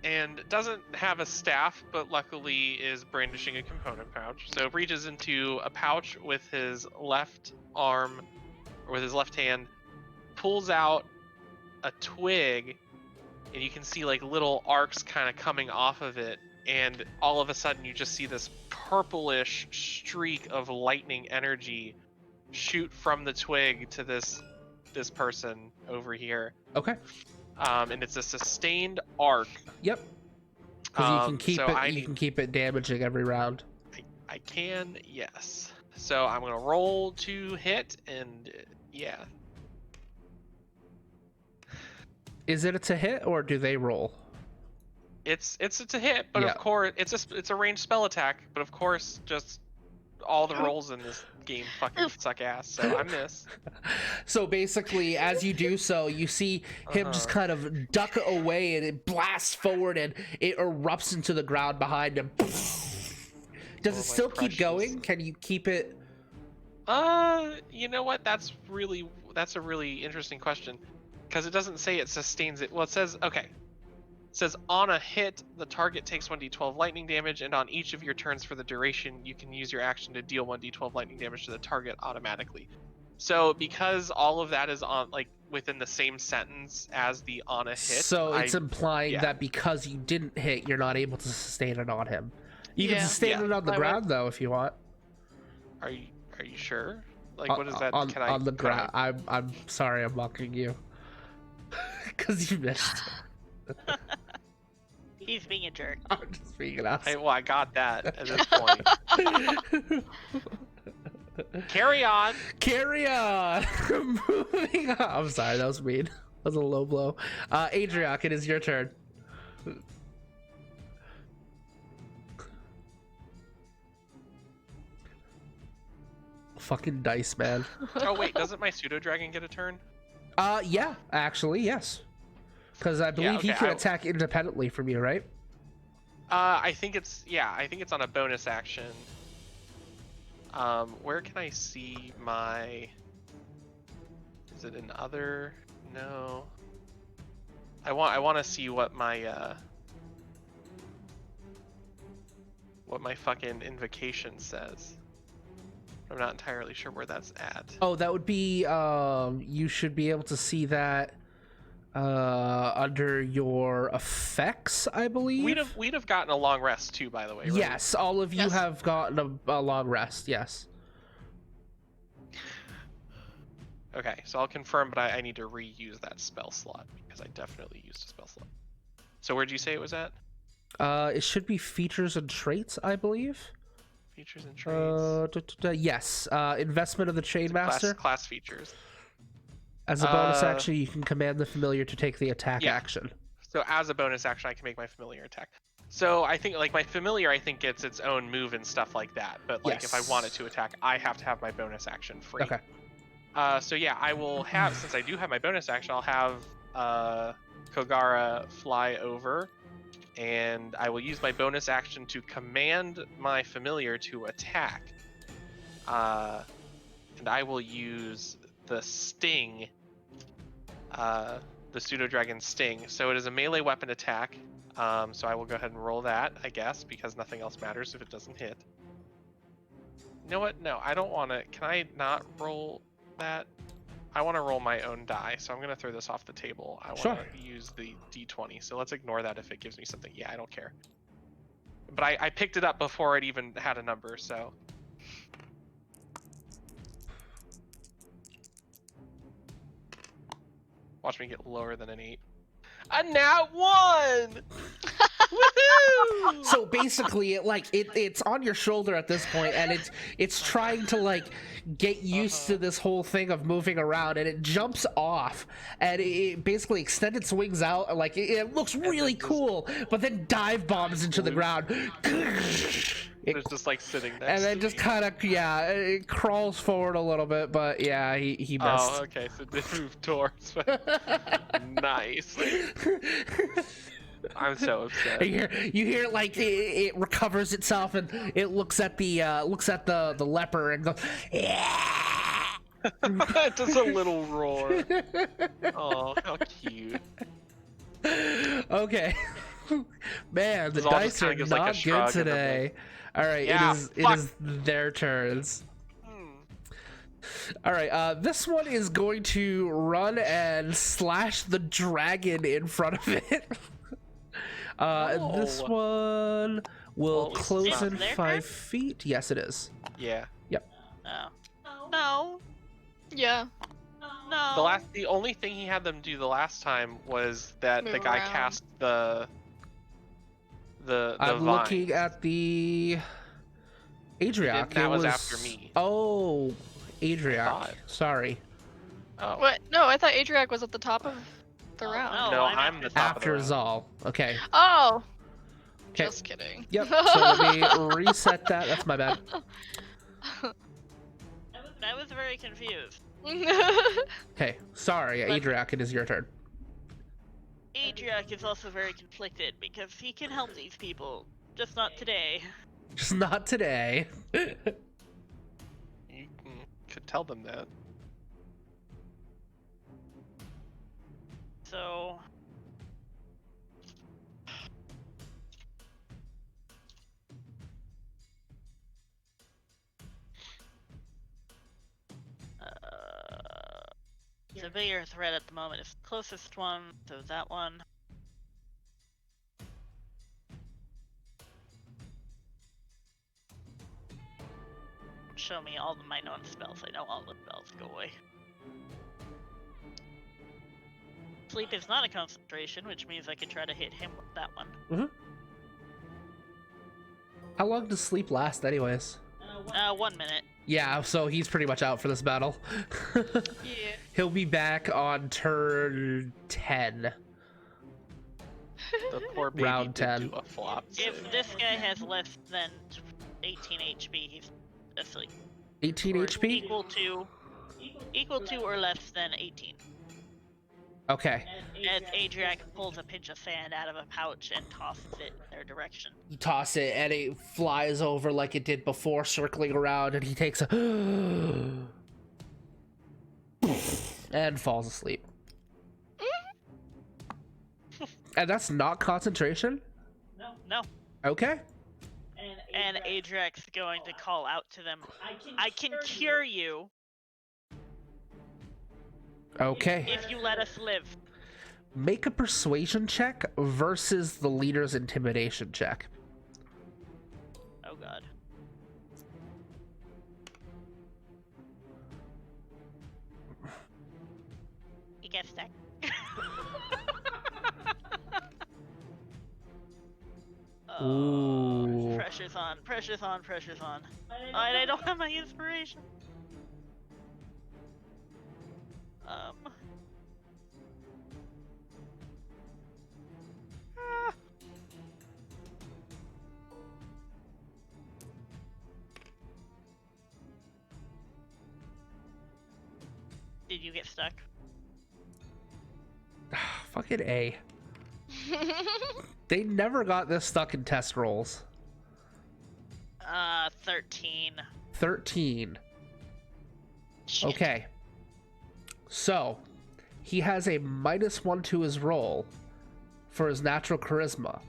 and doesn't have a staff, but luckily is brandishing a component pouch. So reaches into a pouch with his left arm, or with his left hand, pulls out a twig, and you can see like little arcs kind of coming off of it, and all of a sudden you just see this purplish streak of lightning energy shoot from the twig to this person over here. Okay. And it's a sustained arc. Yep. Because you can keep so it. I You need- can keep it damaging every round. I can, yes. So I'm gonna roll to hit, and yeah. Is it to hit or do they roll? It's a hit, but Yeah. of course it's a ranged spell attack, but of course just all the rolls in this game fucking suck ass, so I miss. So basically, as you do so, you see him just kind of duck away, and it blasts forward, and it erupts into the ground behind him. Does Oh, it my still keep precious. going? Can you keep it? You know what? That's a really interesting question, because it doesn't say it sustains it. Well, it says okay. It says on a hit, the target takes 1d12 lightning damage, and on each of your turns for the duration, you can use your action to deal 1d12 lightning damage to the target automatically. So because all of that is on like within the same sentence as the on a hit, So it's implying yeah. that because you didn't hit, you're not able to sustain it on him. You can Yeah. sustain Yeah. it on the I would- ground though, if you want. Are you sure? Like what is that? On, Can I on the can ground? I'm sorry, I'm mocking you. Because you missed. He's being a jerk. I'm just being an ass. I got that at this point. Carry on. Carry on. Moving on. I'm sorry, that was mean. That was a low blow. Adriak, it is your turn. Fucking dice, man. Oh wait, doesn't my pseudo dragon get a turn? Yeah, actually, yes. Because I believe he okay, can attack independently from you, right? I think it's on a bonus action. Where can I see my? Is it in other? No. I want to see what my fucking invocation says. I'm not entirely sure where that's at. Oh, that would be you should be able to see that under your effects, I believe. We'd have gotten a long rest too, by the way. Right? Yes, all of you Yes. have gotten a long rest. Yes. Okay, so I'll confirm, but I need to reuse that spell slot because I definitely used a spell slot. So where'd you say it was at? It should be features and traits, I believe. Features and traits. Yes. Investment of the Chain Master. Class features. As a bonus action, you can command the familiar to take the attack Yeah. action. So as a bonus action, I can make my familiar attack. So I think like my familiar, I think gets its own move and stuff like that. But like if I Yes. wanted to attack, I have to have my bonus action free. Okay. So yeah, I will have, since I do have my bonus action, I'll have Kogara fly over, and I will use my bonus action to command my familiar to attack. And I will use the sting, the pseudo dragon sting. So it is a melee weapon attack. So I will go ahead and roll that, I guess, because nothing else matters if it doesn't hit. You know what? No, I don't want to. Can I not roll that? I want to roll my own die, so I'm going to throw this off the table. I want Sure. to use the d20, so let's ignore that if it gives me something. Yeah, I don't care. But I picked it up before it even had a number, so... Watch me get lower than an 8. A nat 1! Woohoo! So basically, it's on your shoulder at this point, and it's trying to like get used to this whole thing of moving around, and it jumps off, and it basically extends its wings out, like it looks really cool, but then dive bombs into the ground. It's just like sitting next And then to just me. kind of, it crawls forward a little bit, but yeah, he missed. Oh, okay, so it did move towards. Nice. I'm so upset. You hear like it recovers itself, and it looks at the leper and goes, yeah. Just a little roar. Oh, how cute. Okay. Man, the This all just dice kinda are gives, like, a not good shrug and then today. All right, Yeah, it is their turns. All right, this one is going to run and slash the dragon in front of it. This one will Well, close it's in not their 5 turn? feet. Yes, it is. Yeah. Oh. No. Yeah. No. The only thing he had them do the last time was that the Move guy around. cast the I'm vine. looking at the Adriac. That It was after me. Oh, I Adriac. thought. Sorry. Oh. What? No, I thought Adriac was at the top of the Oh, round. no. No, I'm I'm the top After of the round. Zal. Okay. Oh. Okay. Just kidding. Yep. So let me reset that. That's my bad. I was very confused. Okay. Sorry, Adriac. It is your turn. Adriac is also very conflicted because he can help these people, just not today. Just not today. You could tell them that. So. The bigger threat at the moment is the closest one, so that one. Show me all my known spells. I know all the spells. Go away. Sleep is not a concentration, which means I can try to hit him with that one. How long does sleep last, anyways? 1 minute. Yeah, so he's pretty much out for this battle. Yeah. He'll be back on turn 10. The poor baby Round did 10. do a flop. If save. this guy has less than 18 HP, he's asleep. 18 Or HP? Equal to or less than 18. Okay. As Adriac pulls a pinch of sand out of a pouch and tosses it in their direction. You toss it, and it flies over like it did before, circling around, and he takes a... and falls asleep. And that's not concentration? No. Okay. And Adriac's going to call out to them, I can cure you Okay. if you let us live. Make a persuasion check versus the leader's intimidation check. Oh god. He gets stuck. Ooh. Pressure's on, pressure's on, pressure's on. And I don't have my inspiration. Ah. Did you get stuck? Fucking A. They never got this stuck in test rolls. 13. 13. Shit. Okay. So, he has a -1 to his roll for his natural charisma.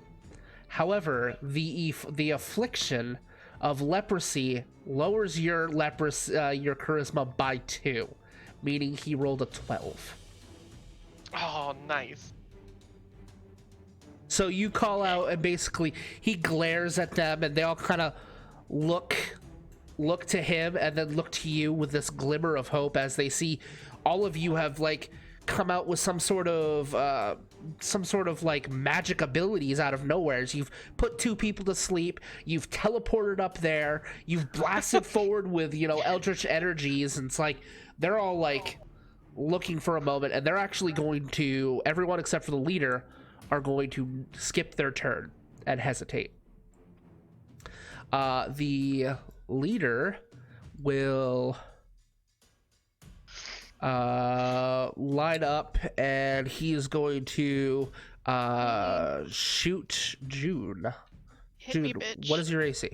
However, the affliction of leprosy lowers your your charisma by 2, meaning he rolled a 12. Oh, nice. So you call out, and basically he glares at them, and they all kind of look to him and then look to you with this glimmer of hope as they see all of you have like come out with some sort of like magic abilities out of nowhere. As you've put 2 people to sleep, you've teleported up there, you've blasted forward with, you know, eldritch energies, and it's like they're all like looking for a moment, and they're actually going to, everyone except for the leader are going to skip their turn and hesitate. The leader will line up, and he is going to shoot June. Hit me, bitch. What is your AC?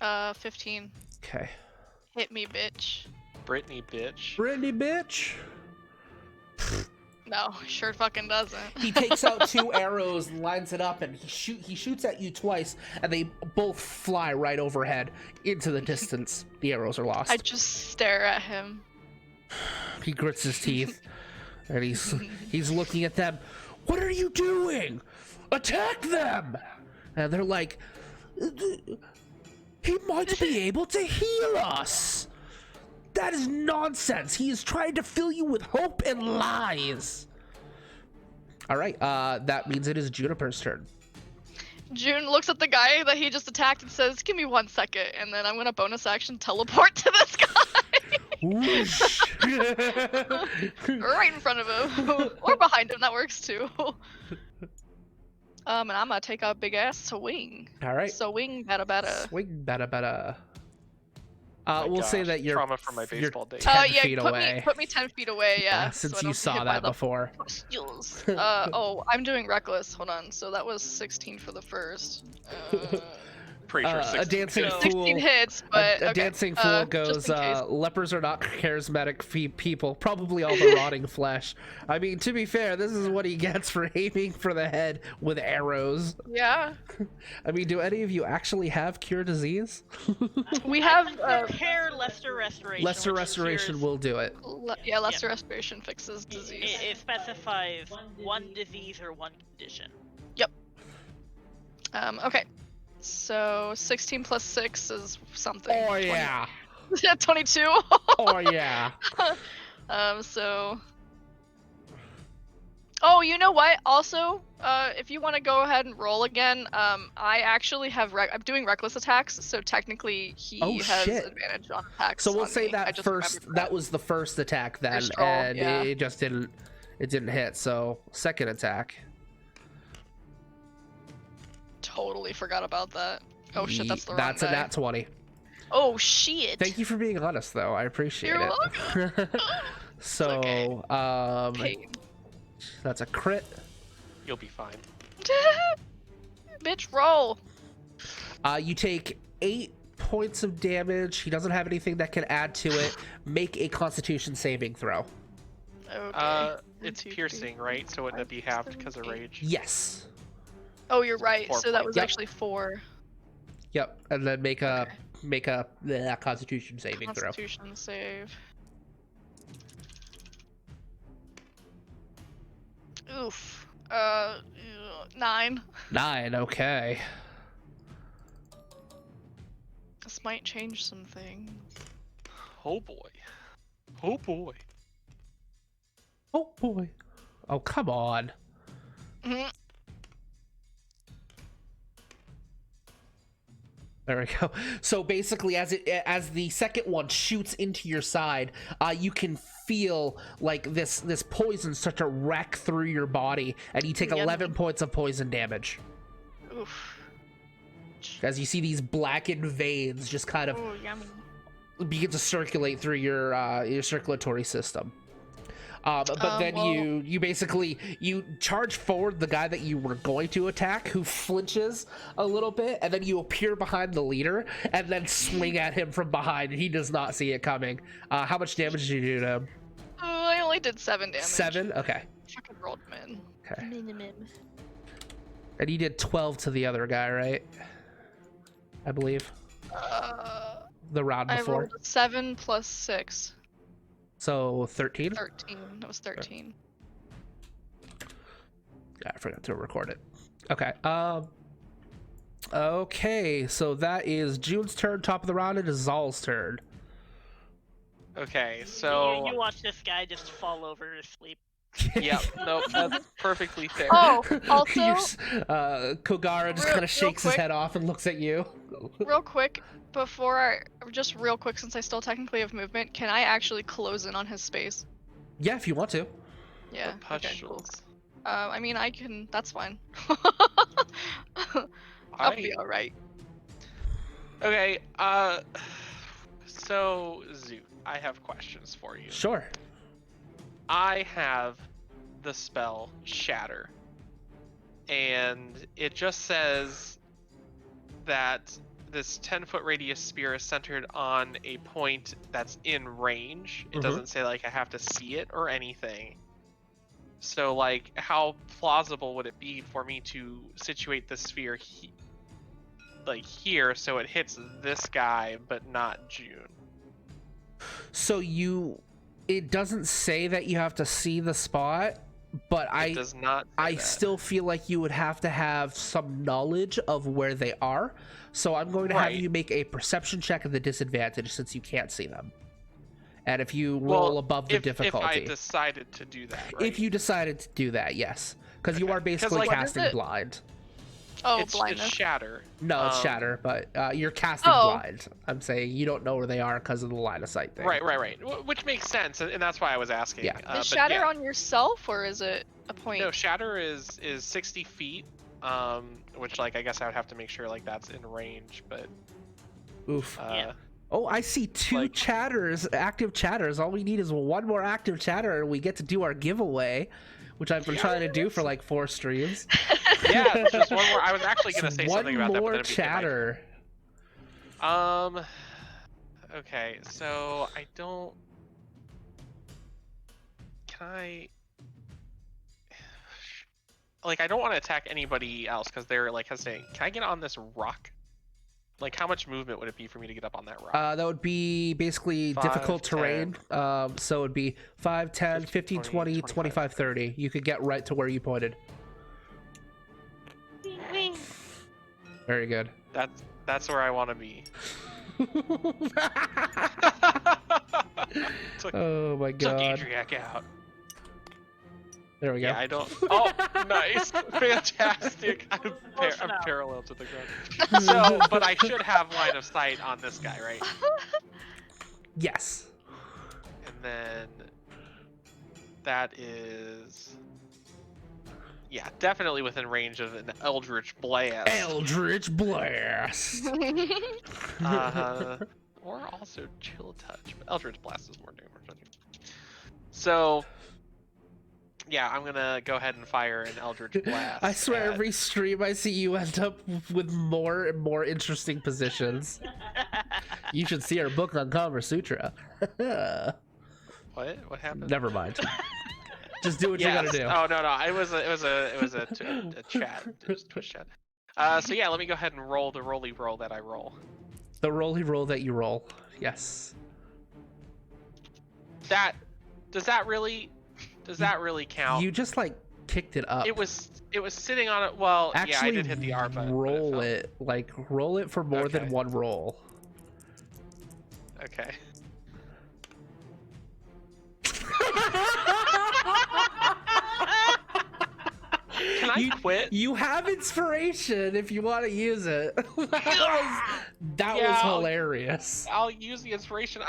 15. Okay. Hit me, bitch. Brittany, bitch. Brittany, bitch. No, sure fucking doesn't. He takes out 2 arrows and lines it up, and he shoots at you twice, and they both fly right overhead into the distance. The arrows are lost. I just stare at him. He grits his teeth, and he's looking at them. What are you doing? Attack them! And they're like, he might be able to heal us. That is nonsense. He is trying to fill you with hope and lies. All right, that means it is Juniper's turn. June looks at the guy that he just attacked and says, "Give me 1 second," and then I'm gonna bonus action teleport to this guy. Whoosh. Right in front of him. Or behind him, that works too. And I'm gonna take a big ass swing. All right. Swing, bada. Swing, bada. My We'll say gosh, that you're trauma from my baseball days. 10 yeah, feet away. put me 10 feet away, yeah. Since so I you don't saw get hit by that the before. pustules. Oh, I'm doing reckless. Hold on. So that was 16 for the first. Pretty sure A 16 dancing goes. fool. 16 hits, but A okay. dancing fool just goes, in case. lepers are not charismatic people. Probably all the rotting flesh. I mean, to be fair, this is what he gets for aiming for the head with arrows. Yeah. I mean, do any of you actually have cure disease? We have Prepare Lesser Restoration. Lesser which restoration cures- will do it. Lesser respiration fixes disease. It specifies 1 disease or 1 condition. Okay. So 16 plus 6 is something. Oh 20. yeah. 22. Oh yeah. So. Oh, you know what? Also, if you want to go ahead and roll again, I actually have I'm doing reckless attacks, so technically he Oh, has shit. advantage on attacks. So we'll on say me. I that just first. remembered That was the first attack then, First roll, and yeah. it just didn't. It didn't hit. So second attack. Totally forgot about that. Oh shit, that's the wrong That's a die. nat 20. Oh shit. Thank you for being honest, though. I appreciate You're it. So, Okay. that's a crit. You'll be fine. Bitch, roll. You take 8 points of damage. He doesn't have anything that can add to it. Make a Constitution saving throw. Okay. It's 1, 2, 3, piercing, right? So wouldn't it be 5, halved 6, because of 7, 8. rage? Yes. Oh, you're right. 4 So that was Yep. actually 4. Yep. And then make a Okay. Constitution saving throw. Constitution save. Oof. 9. 9. Okay. This might change some things. Oh boy. Oh boy. Oh boy. Oh come on. Mhm. There we go. So basically, as the second one shoots into your side, you can feel like this poison start to wreck through your body, and you take Yummy. 11 points of poison damage Oof. as you see these blackened veins just kind of Oh, yummy. begin to circulate through your circulatory system. But then well- you basically charge forward the guy that you were going to attack, who flinches a little bit, and then you appear behind the leader and then swing at him from behind. He does not see it coming. How much damage did you do to him? I only did 7 damage. 7? Okay. Fucking rolled min. Okay. Minimum. And you did 12 to the other guy, right? I believe. The round I before. rolled a 7 plus 6. So 13? 13. That was 13. I forgot to record it. Okay. Okay, so that is June's turn. Top of the round, it is Zal's turn. Okay, so You watch this guy just fall over asleep. yep, nope, that's perfectly fair. Oh, also, Kogara just real- kind of real shakes his quick. head off and looks at you. real quick, just real quick, since I still technically have movement, can I actually close in on his space? Yeah, if you want to. Yeah. The Okay. Cool. pustules. I mean, I can. That's fine. I'll be Alright. alright. Okay, so Zoot, I have questions for you. Sure. I have the spell Shatter, and it just says that this 10-foot radius sphere is centered on a point that's in range. It Mhm. doesn't say like I have to see it or anything. So like, how plausible would it be for me to situate the sphere like here so it hits this guy but not June? So it doesn't say that you have to see the spot, but It does not say I that. still feel like you would have to have some knowledge of where they are. So I'm going to have Right. you make a perception check at the disadvantage since you can't see them. And if you Well, roll above the if difficulty. I decided to do that, right? If you decided to do that, yes. Because you Okay. are 'Cause, basically like, what is casting it? blind. Oh, it's blindness. Shatter. No, it's Shatter, but you're casting Oh. blind. I'm saying you don't know where they are because of the line of sight thing. Right. Which makes sense, and that's why I was asking. Yeah. Is but shatter yeah. on yourself or is it a point? No, Shatter is 60 feet, which like I guess I would have to make sure like that's in range, but Oof. Yeah. Oh, I see two like- chatters, active chatters. All we need is one more active chatter, and we get to do our giveaway, which I've been trying to do for like 4 streams. yeah, just one more. I was actually gonna say One something about that, but more then it became chatter. Okay, so I don't. Can I? Like, I don't want to attack anybody else because they're like hesitating. Can I get on this rock? Like, how much movement would it be for me to get up on that rock? That would be basically 5, difficult 10, terrain. So it would be 5, 10, 15, 20, 25, 30. You could get right to where you pointed. Wing. Very good. That's where I want to be. Took Oh my god. Adriac out. There we go. Yeah, I don't. Oh, nice, fantastic. I'm Close I'm enough. parallel to the ground. So, but I should have line of sight on this guy, right? Yes. And then that is, yeah, definitely within range of an Eldritch Blast. Eldritch Blast. Or also Chill Touch. But Eldritch Blast is more damage. So, yeah, I'm gonna go ahead and fire an Eldritch Blast. I swear, at- every stream I see you end up with more and more interesting positions. You should see our book on Kama Sutra. What happened? Never mind. Just do what you gotta do. Oh no, it was a chat, just Twitch chat. So yeah, let me go ahead and roll the roly roll that I roll. The roly roll that you roll. Yes. Does that really count? You just like kicked it up. It was sitting on it. Well, Actually, yeah, I did hit the R button. but roll fell. it. Like roll it for more than Okay. one roll. Okay. Can I quit? You have inspiration if you want to use it. that was I'll- hilarious. I'll use the inspiration.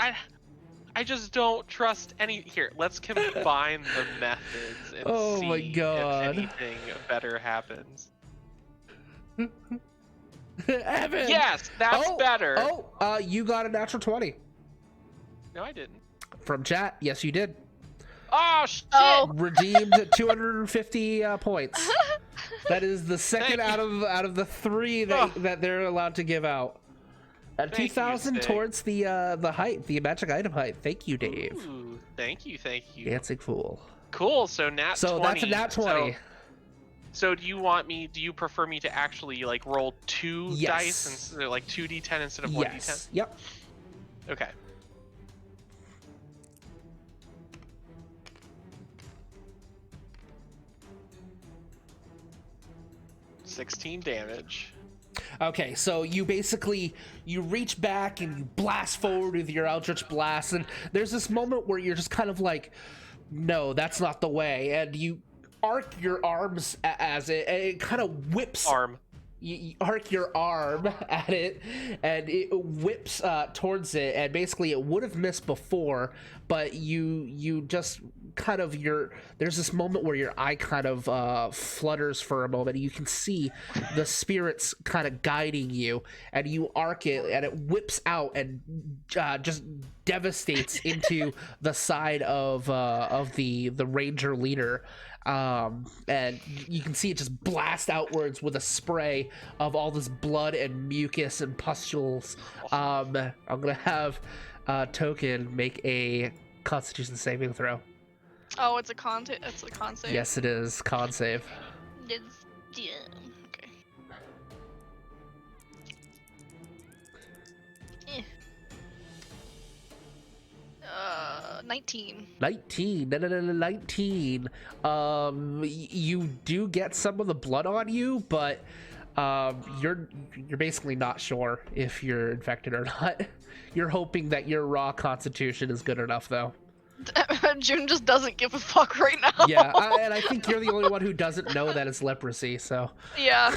I just don't trust any. Here, let's combine the methods and Oh see my God. if anything better happens. Evan. Yes, that's better. You got a natural 20 No, I didn't. from chat. Yes, you did. Oh shit! Oh. Redeemed 250 points. That is the second Thank out of the 3 that they're allowed to give out. At Thank you, 2,000 Stig. towards the height, the magic item height. Thank you, Dave. Ooh, thank you. Dancing fool. Cool. So nat 20. So that's a nat 20. So do you prefer me to actually like roll 2 Yes. dice instead of like 2d10 instead of 1d10? Yes. Yep. Okay. $16 damage. Okay, so you basically, you reach back and you blast forward with your Eldritch Blast, and there's this moment where you're just kind of like, no, that's not the way, and you arc your arms as it kind of whips. You arc your arm at it, and it whips towards it, and basically it would have missed before, but you just kind of, there's this moment where your eye kind of flutters for a moment, and you can see the spirits kind of guiding you, and you arc it, and it whips out and just devastates into the side of the ranger leader. And you can see it just blast outwards with a spray of all this blood and mucus and pustules. I'm gonna have Token make a Constitution saving throw. Oh, it's a con save. Yes, it is con save. Yeah. Okay. 19. 19. You do get some of the blood on you, but you're basically not sure if you're infected or not. You're hoping that your raw constitution is good enough, though. June just doesn't give a fuck right now. Yeah, and I think you're the only one who doesn't know that it's leprosy, so. Yeah.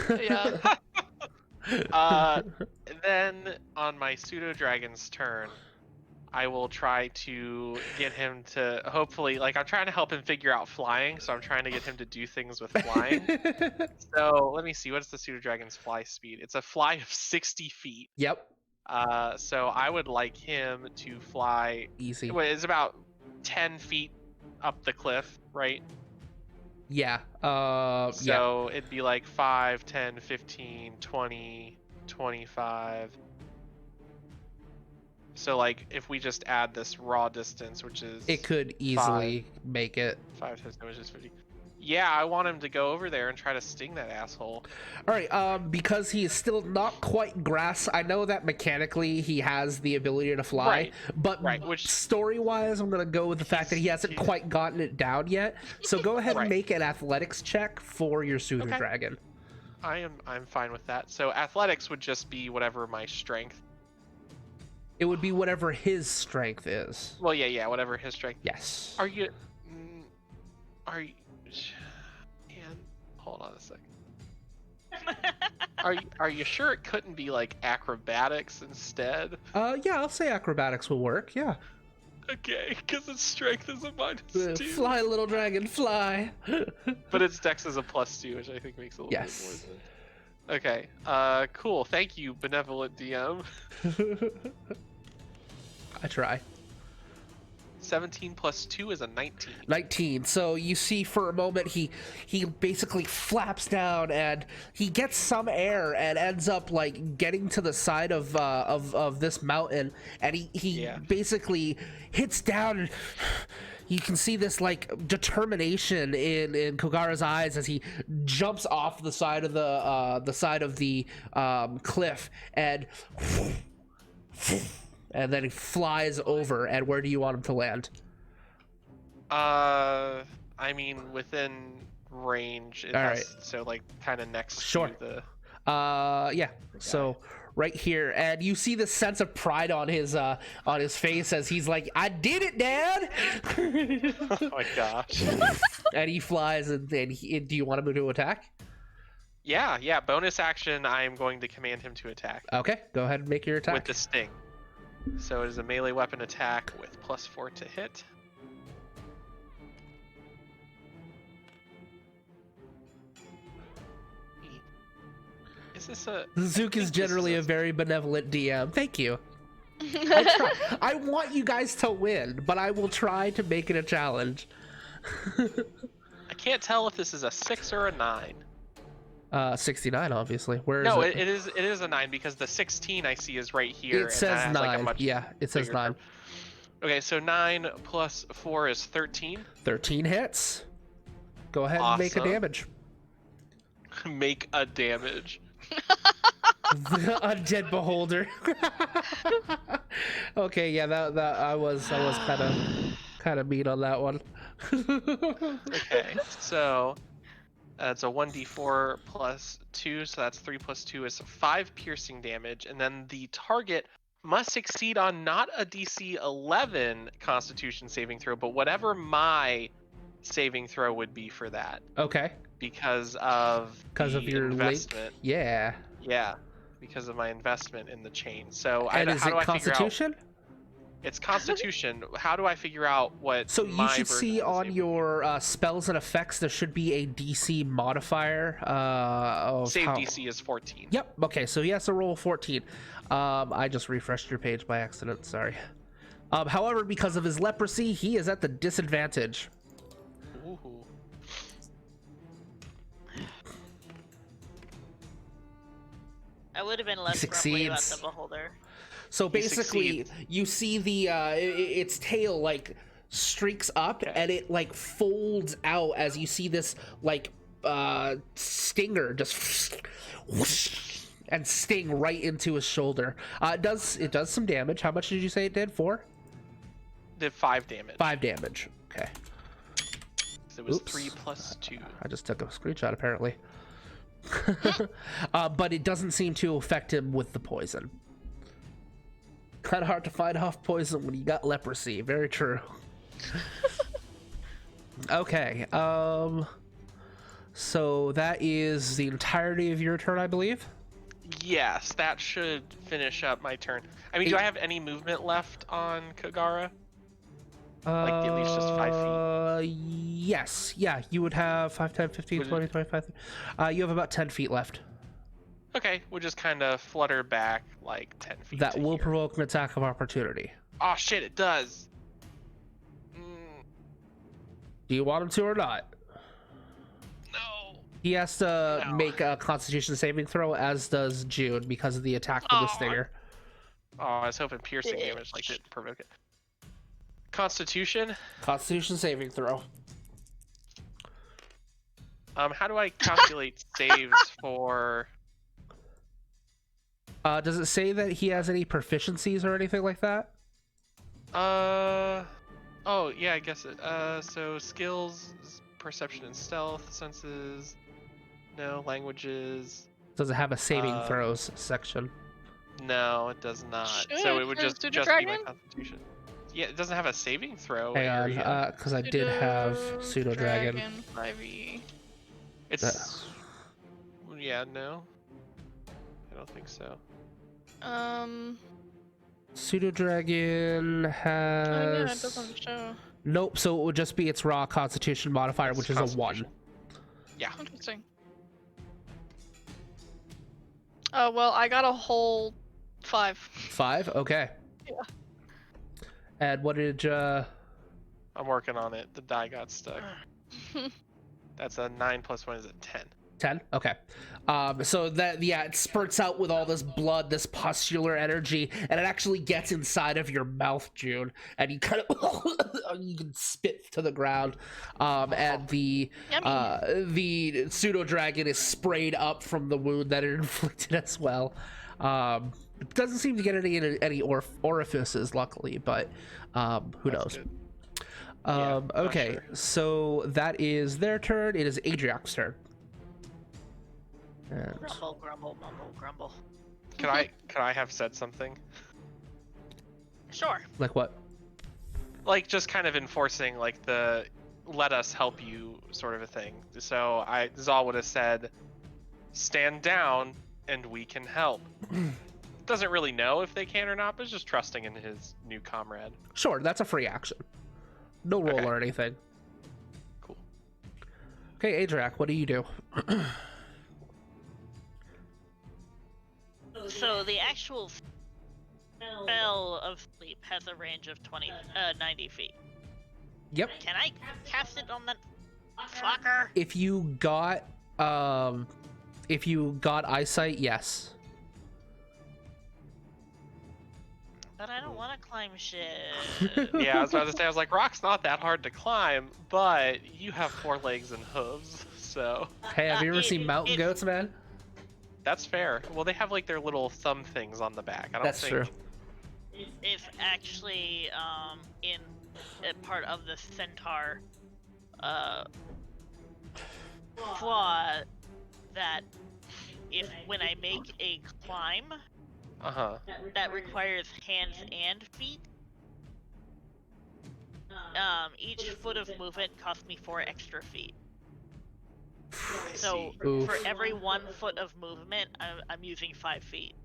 Then on my pseudo dragon's turn, I will try to get him to hopefully, like, I'm trying to help him figure out flying, so I'm trying to get him to do things with flying. So let me see, what's the pseudo dragon's fly speed? It's a fly of 60 feet. Yep. So I would like him to fly. Easy. It's about 10 feet up the cliff, right? Yeah. So it'd be like 5, 10, 15, 20, 25. So like if we just add this raw distance, which is it could easily make it. 5 times damage is 50. Yeah, I want him to go over there and try to sting that asshole. All right, because he is still not quite grass. I know that mechanically he has the ability to fly, but which story-wise, I'm gonna go with the fact that he hasn't quite gotten it down yet. So go ahead and make an athletics check for your pseudo dragon. I'm fine with that. So athletics would just be whatever my strength. It would be whatever his strength is. Well, yeah, whatever his strength. Yes. Are you? Man, hold on a second. Are you sure it couldn't be like acrobatics instead? Yeah, I'll say acrobatics will work. Yeah. Okay, because its strength is a -2. Fly, little dragon, fly. But its dex is a +2, which I think makes a little bit more sense. Okay. Cool. Thank you, benevolent DM. I try. 17 + 2 is a 19. 19. So you see for a moment he basically flaps down and he gets some air and ends up like getting to the side of this mountain, and he basically hits down, and you can see this like determination in Kogara's eyes as he jumps off the side of the cliff and then he flies over. And where do you want him to land? I mean within range. It has, so like kind of next to the. Yeah. So right here, and you see the sense of pride on his face as he's like, "I did it, Dad!" Oh my gosh! And he flies, and do you want him to attack? Yeah. Bonus action. I am going to command him to attack. Okay, go ahead and make your attack with the sting. So it is a melee weapon attack with +4 to hit. Is this a... Zook is generally a very benevolent DM. Thank you. I want you guys to win, but I will try to make it a challenge. I can't tell if this is a 6 or a 9. 69, obviously. Where is it? No, it? it is a 9 because the 16 I see is right here. It says 9. Like a much it says 9. Okay, so 9 + 4 is 13. 13 hits. Go ahead and make a damage. Make a damage. The undead beholder. Okay, yeah, that I was kind of mean on that one. Okay, so It's a 1d4 plus 2, so that's 3 plus 2 is 5 piercing damage, and then the target must succeed on not a DC 11 Constitution saving throw, but whatever my saving throw would be for that. Okay. Because of your investment. link. Yeah. Yeah, because of my investment in the chain. So And how is do it I figure out? Constitution? It's Constitution. How do I figure out what? So you my should version see of the on saving- your spells and effects there should be a DC modifier. Of save how... DC is 14. Yep. Okay. So he has to roll 14. I just refreshed your page by accident. Sorry. However, because of his leprosy, he is at the disadvantage. Ooh. I would have been less grumbly about the beholder. So He basically, succeeds. you see the its tail like streaks up and it like folds out as you see this like stinger just and sting right into his shoulder. It does some damage. How much did you say it did? 4? Did 5 damage. 5 damage. Okay. So it was Oops. 3 plus 2. I just took a screenshot apparently. But it doesn't seem to affect him with the poison. Kind of hard to fight off poison when you got leprosy. Very true. Okay. So that is the entirety of your turn, I believe. Yes, that should finish up my turn. I mean, do I have any movement left on Kagara? Like at least just 5 feet? Yes. Yeah, you would have 5, 10, 15, Would 20, 25. You have about 10 feet left. Okay, we'll just kind of flutter back like 10 feet. That to will here. provoke an attack of opportunity. Oh shit, it does. Do you want him to or not? No. He has to No. make a Constitution saving throw, as does June, because of the attack from the Oh, stinger. Oh, I was hoping piercing damage like didn't provoke it. Constitution. Constitution saving throw. How do I calculate saves for? Does it say that he has any proficiencies or anything like that? Oh yeah, I guess it. So skills, perception and stealth, senses. No, languages. Does it have a saving throws section? No, it does not. Should So it would for just Pseudo be my Dragon? Constitution. Yeah, it doesn't have a saving throw Hang area. on, because I did have Pseudo Dragon. 5e. It's yeah, no. I don't think so. Pseudo Dragon Oh has. yeah, it doesn't show. Nope. So it would just be its raw Constitution modifier, It's which is a 1. Constitution. Yeah. Interesting. Oh well, I got a whole 5. 5. Okay. Yeah. And what did I'm working on it. The die got stuck. That's a 9 plus 1 is a 10. 10? Okay. So that, yeah, it spurts out with all this blood, this pustular energy, and it actually gets inside of your mouth, June, and you kind of you can spit to the ground. And the pseudo dragon is sprayed up from the wound that it inflicted as well. It doesn't seem to get any orifices, luckily, but who knows? Good. Yeah, not Okay, sure. so that is their turn. It is Adriac's turn. And Grumble, grumble, mumble, grumble. Could I have said something? Sure. like what? Like just kind of enforcing like the let us help you sort of a thing. So Zal would have said, stand down and we can help. Doesn't really know if they can or not, but is just trusting in his new comrade. Sure, that's a free action. No roll Okay. or anything. Cool. Okay, Adriac, what do you do? So the actual spell of sleep has a range of 90 feet. Yep. Can I cast it on that fucker? If you got eyesight, yes. But I don't want to climb shit. Yeah, I was about to say, I was like, rock's not that hard to climb, but you have 4 legs and hooves, so Hey, have you ever It- seen mountain it- goats, man? that's fair. Well, they have like their little thumb things on the back. I don't That's think. true. It's actually in a part of the centaur flaw that when I make a climb that requires hands and feet, each foot of movement costs me 4 extra feet. So Oof. for every 1 foot of movement, I'm using 5 feet.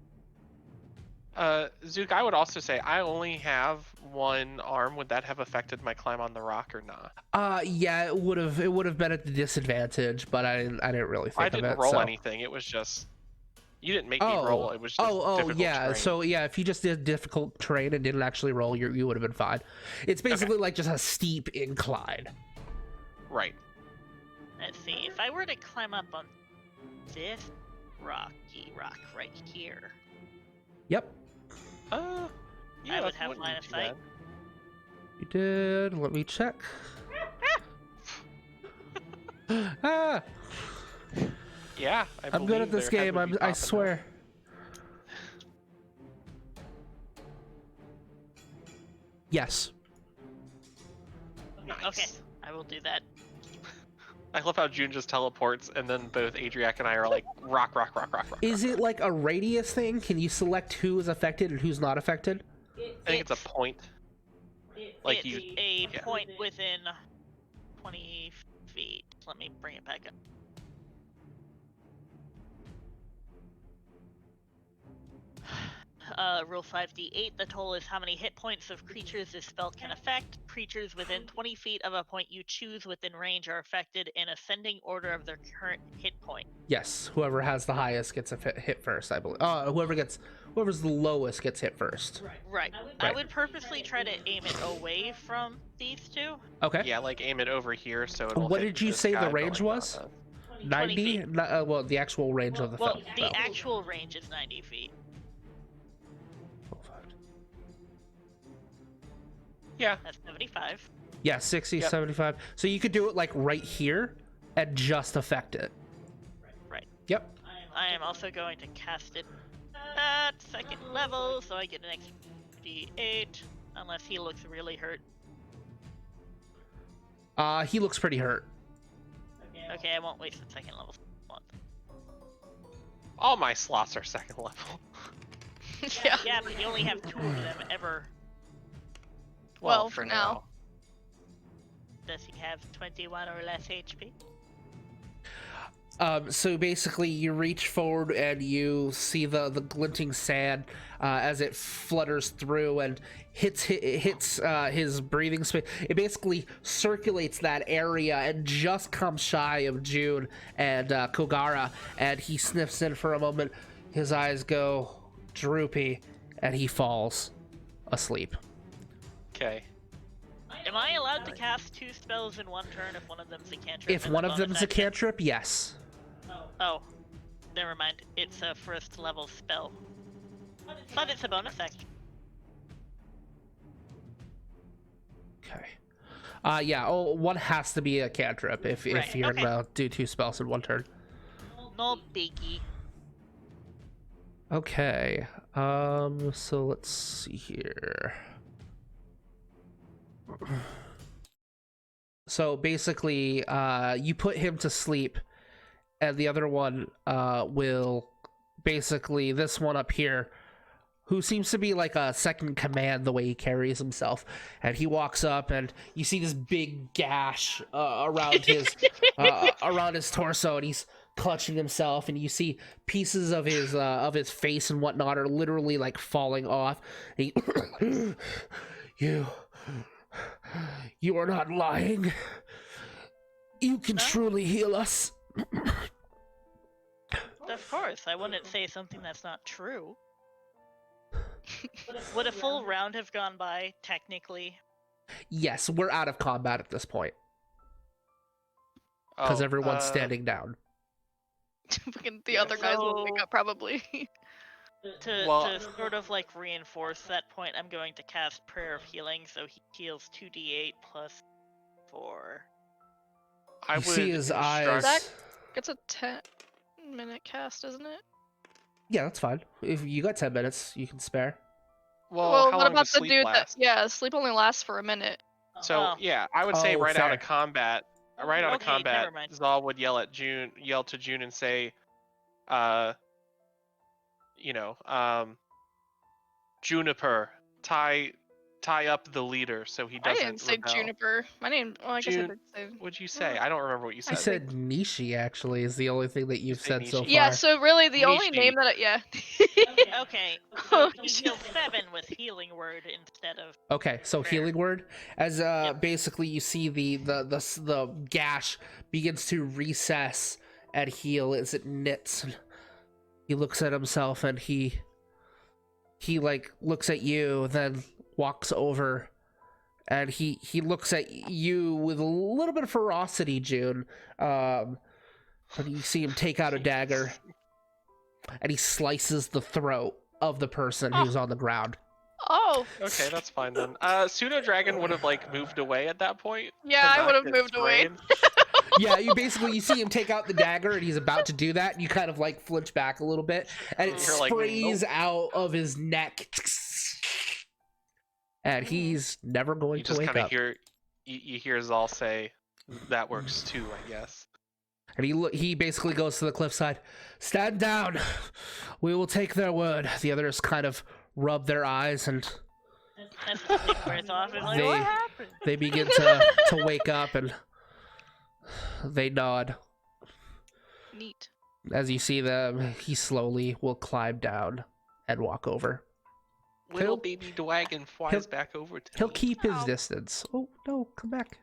Zook, I would also say I only have 1 arm. Would that have affected my climb on the rock or not? Yeah, it would have been at the disadvantage, but I didn't really think I of didn't it. roll so. anything. It was just you didn't make me roll. It was just difficult yeah. terrain. So yeah, if you just did difficult terrain and didn't actually roll, you would have been fine. It's basically like just a steep incline. Right. Let's see, if I were to climb up on this rocky rock right here, Yep. Yeah, I would that have wouldn't line be of too sight. bad. You did. Let me check. Ah, Yeah, I'm good at this game. I swear. Yes. Nice. Okay, I will do that. I love how June just teleports, and then both Adriac and I are like, rock. Is it like a radius thing? Can you select who is affected and who's not affected? I think it's a point. Like it's you. a yeah. point within 20 feet. Let me bring it back up. Roll 5d8. The total is how many hit points of creatures this spell can affect. Creatures within 20 feet of a point you choose within range are affected in ascending order of their current hit point. Yes. Whoever has the highest gets a hit first, I believe. Whoever's the lowest gets hit first. Right. I would purposely try to aim it away from these two. Okay. Yeah, like aim it over here so it'll What hit did you this say the guy, range but, like, was? not 20 90? feet. Well, the actual range of the Well, spell. the actual range is 90 feet. Yeah. That's 75. Yeah, 60, Yep. 75. So you could do it like right here and just affect it. Right. Yep. I am also going to cast it at 2nd level, so I get an extra d8, unless he looks really hurt. He looks pretty hurt. Okay, I won't waste the 2nd level slot. All my slots are 2nd level. Yeah. Yeah, but you only have 2 of them ever. Well, for now. Does he have 21 or less HP? So basically you reach forward and you see the glinting sand as it flutters through and hits his breathing space. It basically circulates that area and just comes shy of June and Kogara, and he sniffs in for a moment. His eyes go droopy and he falls asleep. Okay. Am I allowed to cast 2 spells in one turn if one of them's a cantrip? If and one the of bonus them's a action? cantrip, yes. Oh, never mind. It's a 1st level spell. But it's a bonus action. Okay. Yeah, one has to be a cantrip if Right, you're okay. gonna do 2 spells in one turn. No biggie. Okay. So let's see here. So basically, you put him to sleep, and the other one will basically, this one up here, who seems to be like a second command the way he carries himself, and he walks up and you see this big gash around his torso, and he's clutching himself, and you see pieces of his face and whatnot are literally like falling off. He you are not lying. You can truly heal us. Of course, I wouldn't say something that's not true. Would a full round have gone by, technically? Yes, we're out of combat at this point because everyone's standing down. The other guys will wake up probably. To sort of like reinforce that point, I'm going to cast Prayer of Healing, so he heals 2d8 plus 4. I You would see his eyes. instruct- It's a 10-minute cast, isn't it? Yeah, that's fine. If you got 10 minutes, you can spare. Well, Well, how what long about does the sleep dude last? that? Yeah, sleep only lasts for a minute. So Oh. yeah, I would say right out fair. of combat, right out of Okay, combat, never mind. Zal would yell to June and say, you know, Juniper, tie up the leader so he I doesn't didn't say rebel. Juniper. My name. Well, I guess I June- did say. What'd you say? I don't remember what you I said. You said Nishi, actually, is the only thing that you've say said so Nishi? far. Yeah. So really, the only Nishi. name that yeah. Okay, Oh, so he heals 7 with healing word instead of. Okay, so Fair. healing word, as Yep. basically you see the gash begins to recess and heal as it knits. He looks at himself and he like looks at you, then walks over, and he looks at you with a little bit of ferocity, June. And you see him take out a dagger, and he slices the throat of the person who's on the ground. Oh. Okay, that's fine then. Pseudo Dragon would have like moved away at that point. Yeah, to I not would have get moved away. sprayed. Yeah, you see him take out the dagger, and he's about to do that, and you kind of like flinch back a little bit, and it You're like, sprays out of his neck, and he's never going You to just wake kind of up. hear, you hear Zal say, "That works too, I guess." And he basically goes to the cliffside. Stand down. We will take their word. The others kind of rub their eyes, and And the sleep wears off. And like, They- what happened? they begin to wake up, and they nod. Neat. As you see them, he slowly will climb down and walk over. Little He'll- baby dragon flies he'll- back over to He'll me. keep his Ow. distance. Oh, no, come back.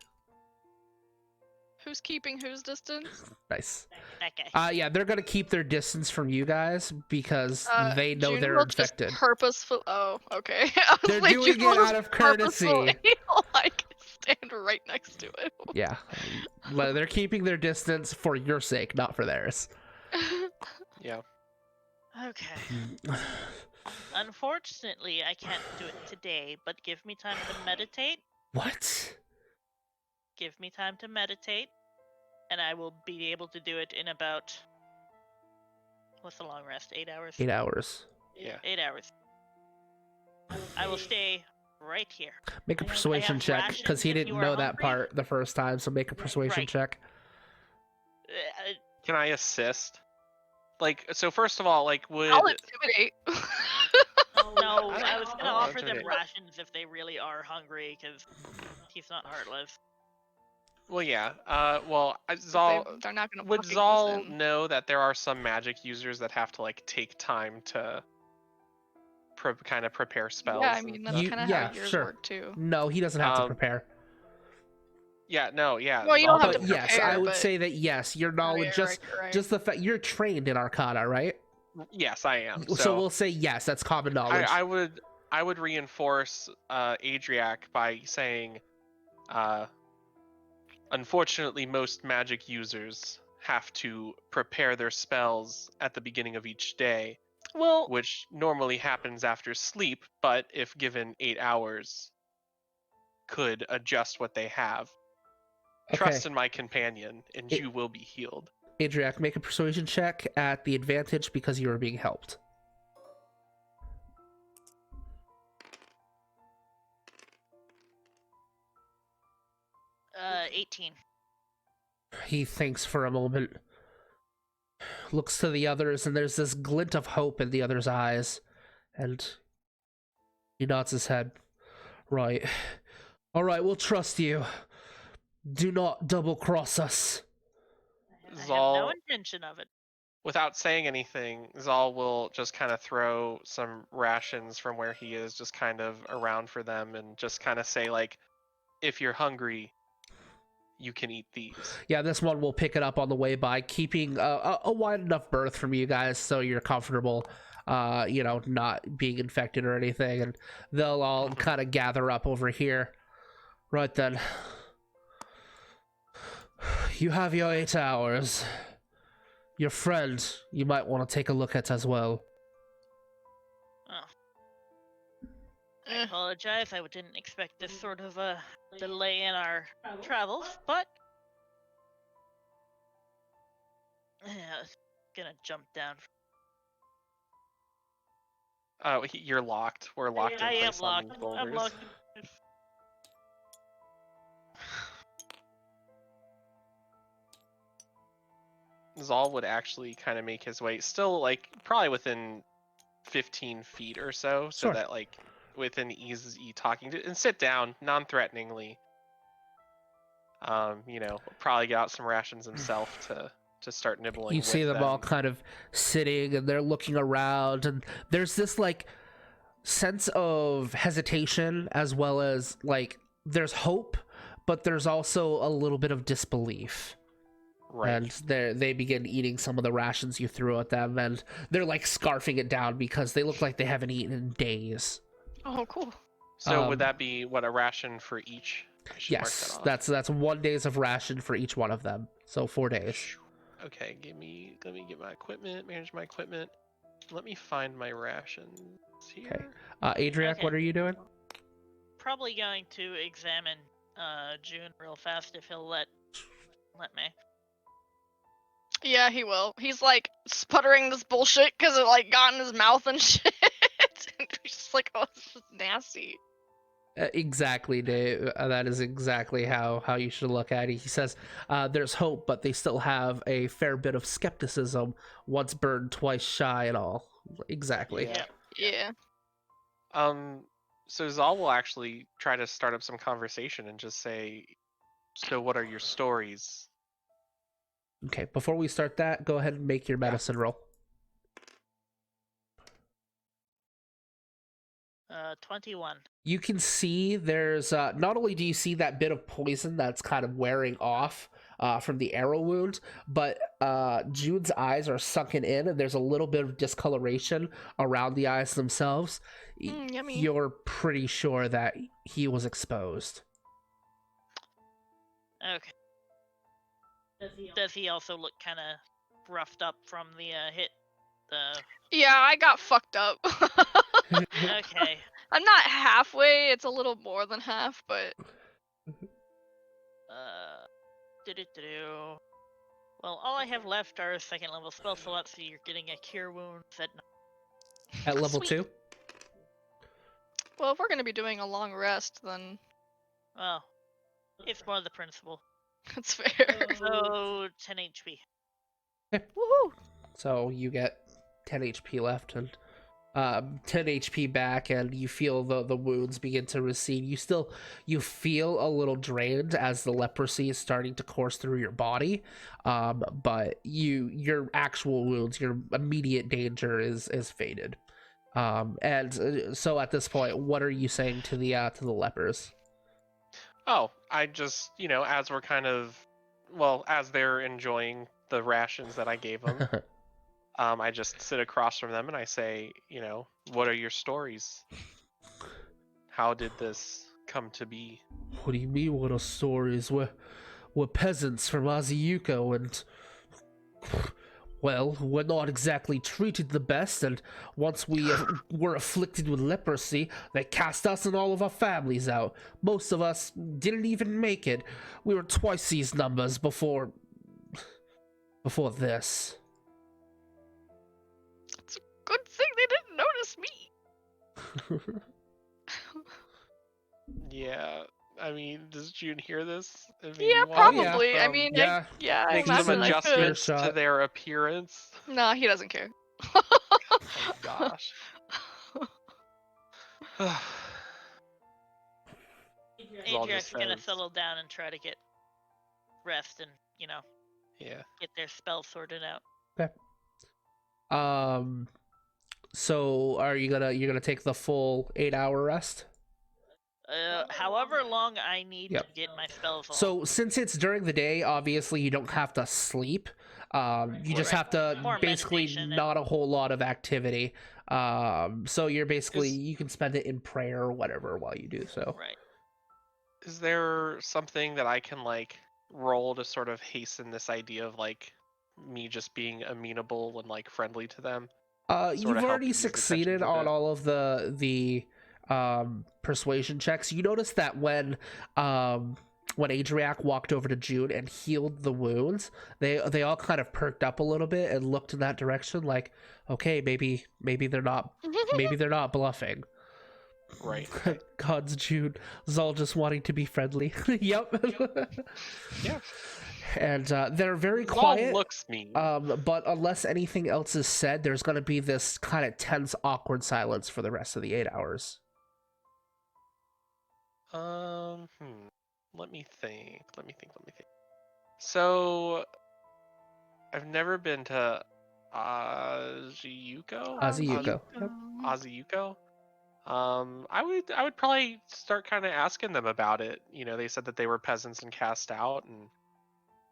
Who's keeping whose distance? Nice. That guy. Yeah, they're gonna keep their distance from you guys because they know June they're will infected. Just purposeful. Oh, okay. I was They're like, doing June will it just out of courtesy. purposefully, like stand right next to him. Yeah, but they're keeping their distance for your sake, not for theirs. Yeah. Okay. Unfortunately, I can't do it today, but give me time to meditate. What? Give me time to meditate, and I will be able to do it in about. What's the long rest? 8 hours? 8 hours. Yeah. 8 hours. I will stay right here. Make a persuasion have check rations because he if you didn't are know that hungry. part the first time. So make a persuasion Right. check. Can I assist? Like, so first of all, like, would I'll intimidate. No, I don't- I was I gonna don't offer know, them Tony. rations if they really are hungry, because he's not heartless. well, yeah. Well, Zal They're not gonna. would fucking Zal listen. know that there are some magic users that have to like take time to kind of prepare spells. Yeah, I and mean that's You- kind of yeah, how yours sure. work too. No, he doesn't have to Um, prepare. Yeah, no, yeah. Well, you don't Zal have But to does. yes, I prepare, would but- say that yes, your knowledge Oh, yeah, you're right. just the fact you're trained in Arcana, right? Yes, I am. So we'll say yes. That's common knowledge. I would reinforce Adriac by saying, unfortunately, most magic users have to prepare their spells at the beginning of each day, Well, which normally happens after sleep, but if given 8 hours, could adjust what they have. Okay. Trust in my companion, and It- you will be healed. Adriac, make a persuasion check at the advantage because you are being helped. 18. He thinks for a moment, looks to the others, and there's this glint of hope in the other's eyes, and he nods his head. Right. All right, we'll trust you. Do not double cross us. I have Zal, no intention of it. without saying anything, Zal will just kind of throw some rations from where he is just kind of around for them and just kind of say, like, if you're hungry, you can eat these. Yeah, this one will pick it up on the way by, keeping a wide enough berth from you guys so you're comfortable, not being infected or anything, and they'll all kind of gather up over here. Right then. You have your 8 hours. Your friend, you might want to take a look at as well. I apologize. I didn't expect this sort of a delay in our travels, but gonna jump down. Oh, you're locked. We're locked in I am place on locked. these I'm boulders. locked. Zal would actually kind of make his way, still like probably within 15 feet or so, so Sure. that like within easy talking to, and sit down non-threateningly. Probably get out some rations himself to start nibbling. You see with them all kind of sitting and they're looking around, and there's this like sense of hesitation as well as like there's hope, but there's also a little bit of disbelief. Right. And they begin eating some of the rations you threw at them, and they're like scarfing it down because they look like they haven't eaten in days. Oh, cool. So would that be what, a ration for each? I should mark Yes, that off. that's 1 day's of ration for each one of them. So 4 days. Okay, let me get my equipment, manage my equipment. Let me find my rations here. Okay. Adriac, Okay. what are you doing? Probably going to examine June real fast if he'll let me. Yeah, he will. He's like sputtering this bullshit because it like got in his mouth and shit. And he's just like, oh, this is nasty. Exactly, Dave. That is exactly how you should look at it. He says, there's hope, but they still have a fair bit of skepticism. Once burned, twice shy and all. Exactly. Yeah. Yeah. So Zal will actually try to start up some conversation and just say, so what are your stories? Okay, before we start that, go ahead and make your medicine roll. 21. You can see there's not only do you see that bit of poison that's kind of wearing off from the arrow wound, but Jude's eyes are sunken in, and there's a little bit of discoloration around the eyes themselves. Yummy. You're pretty sure that he was exposed. Okay. Does he also look kind of roughed up from the hit? Yeah, I got fucked up. Okay. I'm not halfway. It's a little more than half, but Do-do-do-do. Well, all I have left are second level spell slots, so you're getting a cure wound At level Sweet. 2? well, if we're gonna be doing a long rest, then Well, it's more the principle. it's fair. So 10 HP. Woohoo! So you get 10 HP left and 10 HP back, and you feel the wounds begin to recede. You feel a little drained as the leprosy is starting to course through your body, but your actual wounds, your immediate danger is faded. So at this point, what are you saying to the lepers? Oh, I just, as we're kind of, as they're enjoying the rations that I gave them, I just sit across from them and I say, what are your stories? How did this come to be? What do you mean, what are stories? We're peasants from Aziyuko, and well, we're not exactly treated the best, and once we were afflicted with leprosy, they cast us and all of our families out. Most of us didn't even make it. We were twice these numbers before this. It's a good thing they didn't notice me. Yeah, I mean, does June hear this? I mean, Yeah, walking probably. I from mean, yeah. I making some imagine I could. adjustments to Shot. their appearance. No, he doesn't care. Oh my gosh. Zal just Adriac's gonna says- settle down and try to get rest and, Yeah. get their spell sorted out. So are you're gonna take the full 8-hour rest? However long I need Yep. to get my spells off. So since it's during the day, obviously you don't have to sleep. You just Right. have to More basically meditation and- not a whole lot of activity. So you're basically you can spend it in prayer or whatever while you do so. Right. Is there something that I can roll to sort of hasten this idea of me just being amenable and friendly to them? You've help already ease the tensions succeeded a on bit. all of the persuasion checks. You notice that when Adriac walked over to June and healed the wounds, they all kind of perked up a little bit and looked in that direction, like, okay, maybe they're not bluffing. Right. God's June, Zal just wanting to be friendly. Yep. Yeah. And they're very Zal quiet. looks mean. But unless anything else is said, there's going to be this kind of tense, awkward silence for the rest of the 8 hours. Let me think. So, I've never been to Azuyuko. Azuyuko. Yep. Azuyuko. I would probably start kind of asking them about it. You know, they said that they were peasants and cast out, and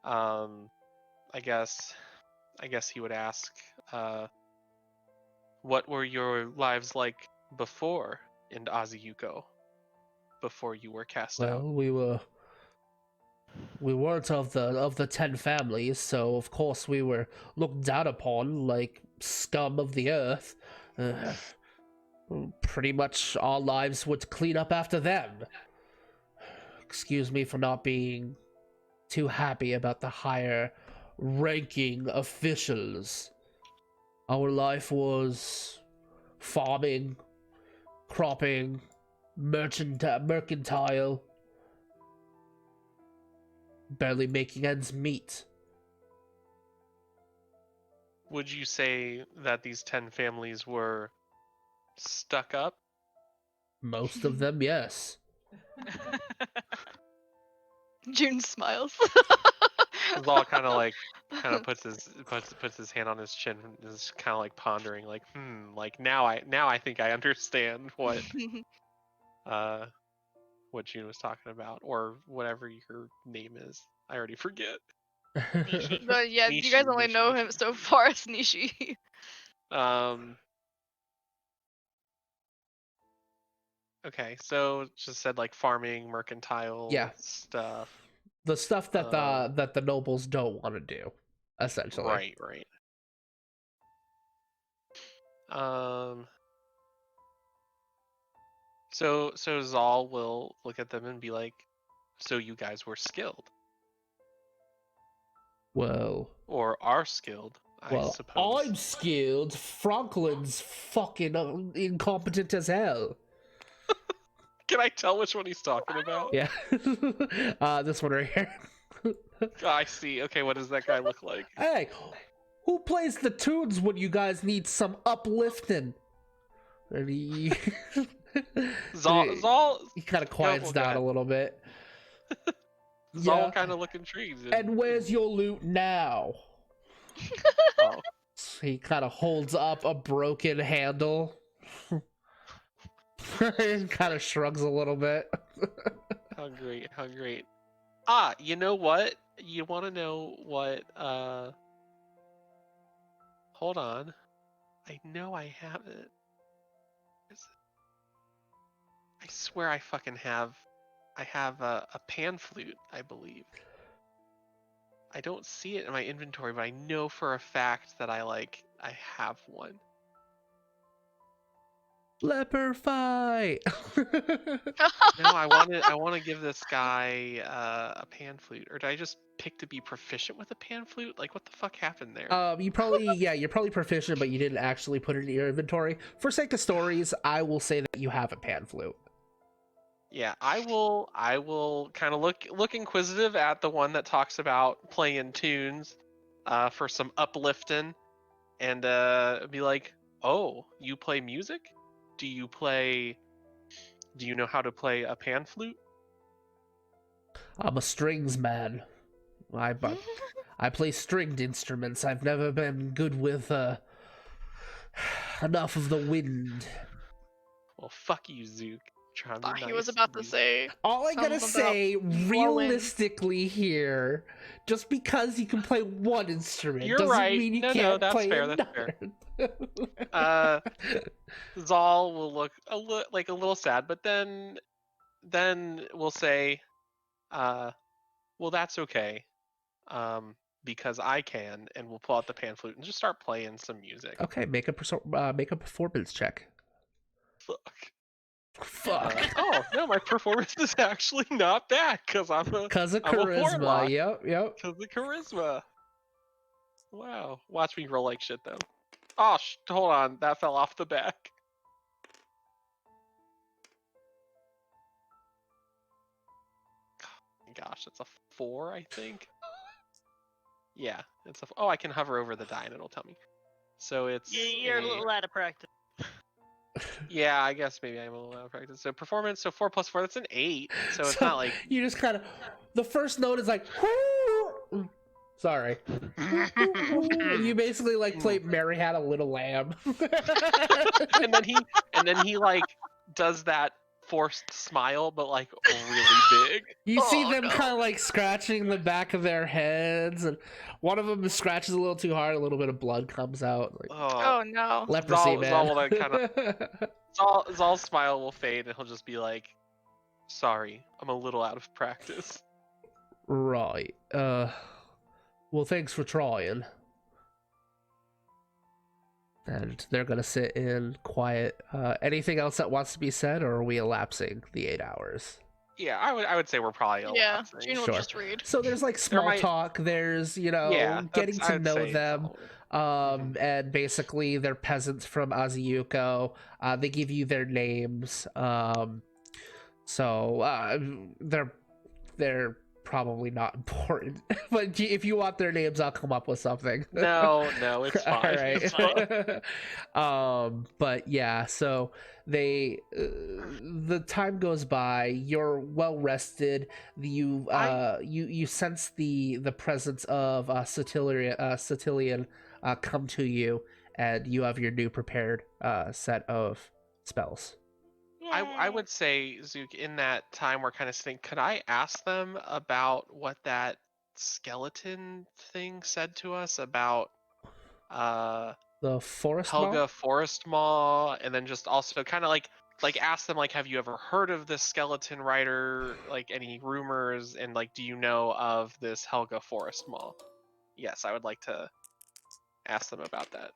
I guess he would ask, what were your lives like before in Azuyuko? Before you were cast out? Well, we weren't of the 10 families, so of course we were looked down upon like scum of the earth. Pretty much our lives would clean up after them. Excuse me for not being too happy about the higher ranking officials. Our life was farming, cropping, mercantile, barely making ends meet. Would you say that these 10 families were stuck up? Most of them, yes. June smiles. Zal kind of puts his hand on his chin and is kind of like pondering, like, like now I think I understand what June was talking about, or whatever your name is. I already forget. Nishi. But yeah, you guys only know him so far as Nishi. Okay, so just said like farming, mercantile stuff. The stuff that the nobles don't want to do, essentially. Right. So Zal will look at them and be like, "So you guys were skilled?" Well, or are skilled, I suppose. I'm skilled. Franklin's fucking incompetent as hell. Can I tell which one he's talking about? Yeah. This one right here. I see. Okay, what does that guy look like? Hey, who plays the tunes when you guys need some uplifting? And he Zal he kind of quiets down a little bit. Zal kind of look intrigued. And where's your loot now? Oh. He kind of holds up a broken handle. And kind of shrugs a little bit. How great. Ah, you know what? You want to know what, hold on. I know I have it. I swear I fucking have. I have a pan flute, I believe. I don't see it in my inventory, but I know for a fact that I have one. Leper fight. No, I want to give this guy a pan flute, or did I just pick to be proficient with a pan flute? Like, what the fuck happened there? You're probably proficient, but you didn't actually put it in your inventory. For sake of stories, I will say that you have a pan flute. Yeah, I will kind of look inquisitive at the one that talks about playing tunes, for some uplifting, and be like, oh, you play music? Do you know how to play a pan flute? I'm a strings man. I play stringed instruments. I've never been good with enough of the wind. Well, fuck you, Zook. He was about to say. All I gotta say, realistically here, just because you can play one instrument doesn't mean you can't play another. Zal will look a little sad, but then we'll say, well, that's okay, because I can, and we'll pull out the pan flute and just start playing some music. Okay, make a performance check. Fuck. Oh no, my performance is actually not bad because I'm a charisma. Yep. Because of charisma. Wow. Watch me roll like shit though. Oh, hold on, that fell off the back. Gosh, that's a 4, I think. Yeah, oh, I can hover over the die and it'll tell me. So it's You're a little out of practice. Yeah, I guess maybe I'm a little out of practice. So performance, so 4 + 4, that's an 8. So it's So not like you just kind of, the first note is like, sorry. You basically like play Mary Had a Little Lamb. and then he like does that forced smile, but like really big. You see Oh, them no. kind of like scratching the back of their heads, and one of them scratches a little too hard. A little bit of blood comes out. Like, Oh no. leprosy, man. Zal will then kind of Zal's smile will fade, and he'll just be like, "Sorry, I'm a little out of practice." Right. Well, thanks for trying. And they're gonna sit in quiet. Anything else that wants to be said, or are we elapsing the 8 hours? Yeah, I would say we're probably Yeah, elapsing. June will Sure. just read. So there's like small might- talk. There's Yeah, getting to I'd know say them. all- And basically they're peasants from Azuyuko. They give you their names. So they're probably not important. But if you want their names, I'll come up with something. No, it's fine. All right. It's fine. But yeah, so they the time goes by. You're well rested. You sense the presence of Cetilian come to you, and you have your new prepared set of spells. I would say, Zook, in that time we're kind of sitting, could I ask them about what that skeleton thing said to us about The forest Helga Maw? Forest Maw, and then just also kind of like ask them, like, have you ever heard of this Skeleton Rider, like any rumors, and like, do you know of this Helga Forest Maw? Yes, I would like to ask them about that.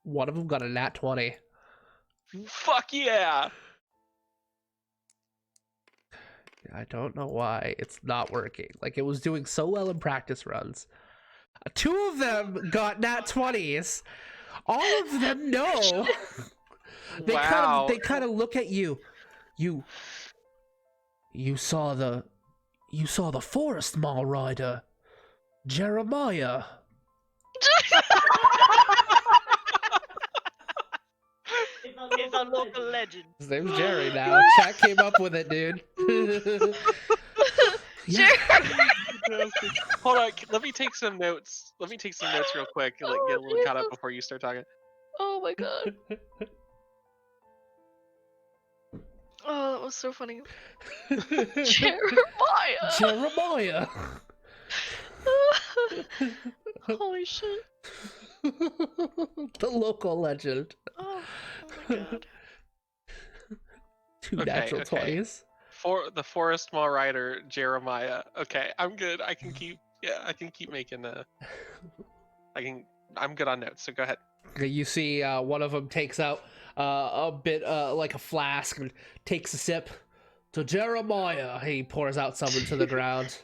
One of them got a nat 20. Fuck yeah! I don't know why it's not working. Like, it was doing so well in practice runs. 2 of them got nat 20s. All of them know. Wow. They kind of look at you. You saw the forest mall rider, Jeremiah. It's a local legend. His name's Jerry now. Chat came up with it, dude. Yeah. Hold on, let me take some notes. Let me take some notes real quick and like, get a little caught up before you start talking. Oh my god. Oh, that was so funny. Jeremiah. Jeremiah. Holy shit. The local legend. Oh my god. 2 Okay, natural okay. 20s. For the Forest Mall Rider, Jeremiah. Okay, I'm good. I can keep making I'm good on notes, so go ahead. You see one of them takes out a bit like a flask and takes a sip. To Jeremiah, he pours out some into the ground.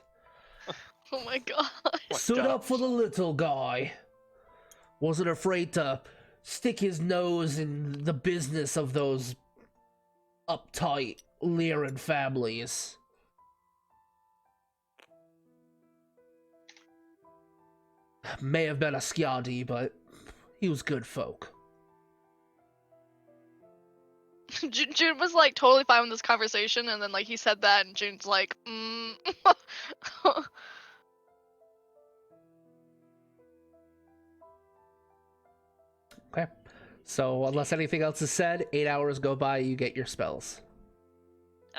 Oh my god. Stood up for the little guy. Wasn't afraid to stick his nose in the business of those uptight Lyran families. May have been a Skadi, but he was good folk. June was like totally fine with this conversation, and then like he said that, and June's like, Okay. So unless anything else is said, 8 hours go by, you get your spells.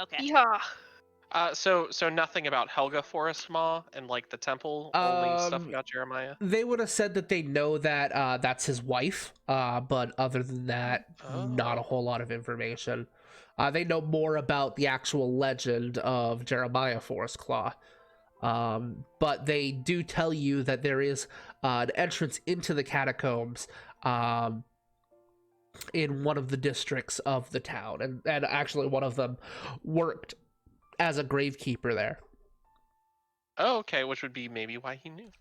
Okay. yeah. So nothing about Helga Forest Maw and like the temple. Only stuff about Jeremiah. They would have said that they know that that's his wife, but other than that, not a whole lot of information. They know more about the actual legend of Jeremiah Forestclaw. But they do tell you that there is an entrance into the catacombs in one of the districts of the town, and actually one of them worked as a gravekeeper there. Oh, okay, which would be maybe why he knew.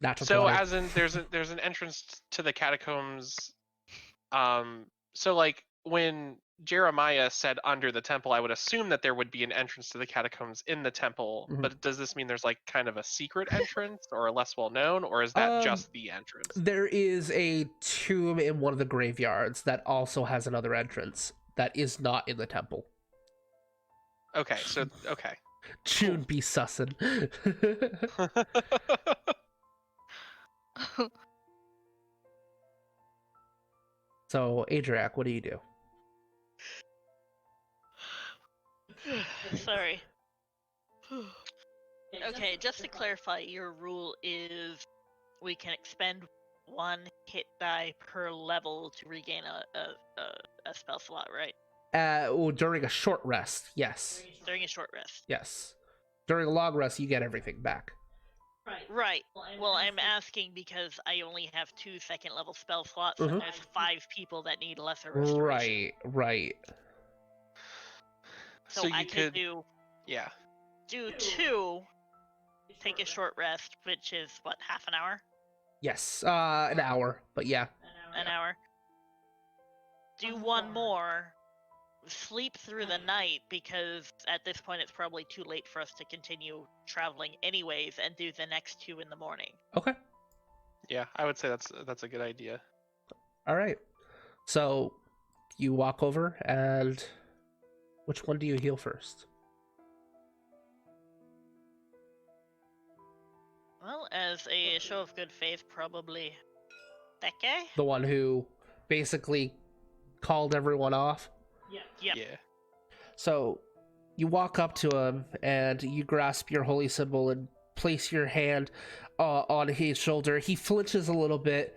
Natural So 20. as in there's an entrance to the catacombs. So like when Jeremiah said under the temple, I would assume that there would be an entrance to the catacombs in the temple. Mhm. But does this mean there's like kind of a secret entrance or a less well known, or is that just the entrance? There is a tomb in one of the graveyards that also has another entrance that is not in the temple. Okay, so okay. June be sussin'. So, Adriac, what do you do? Sorry. Okay, just to clarify, your rule is we can expend 1 hit die per level to regain a spell slot, right? Well, during a short rest, yes. During a short rest. Yes. During a long rest, you get everything back. Right. Well, I'm asking because I only have 2 second level spell slots, Mhm. and there's 5 people that need lesser restoration. Right. So I you could do yeah. 2, take a short rest, which is what, half an hour? Yes, an hour, but yeah. An hour. Do 1 more, sleep through the night, because at this point it's probably too late for us to continue traveling anyways, and do the next 2 in the morning. Okay. Yeah, I would say that's a good idea. All right. So, you walk over, and which one do you heal first? Well, as a show of good faith, probably that guy? The one who basically called everyone off? Yep. Yeah. So, you walk up to him, and you grasp your holy symbol and place your hand on his shoulder. He flinches a little bit,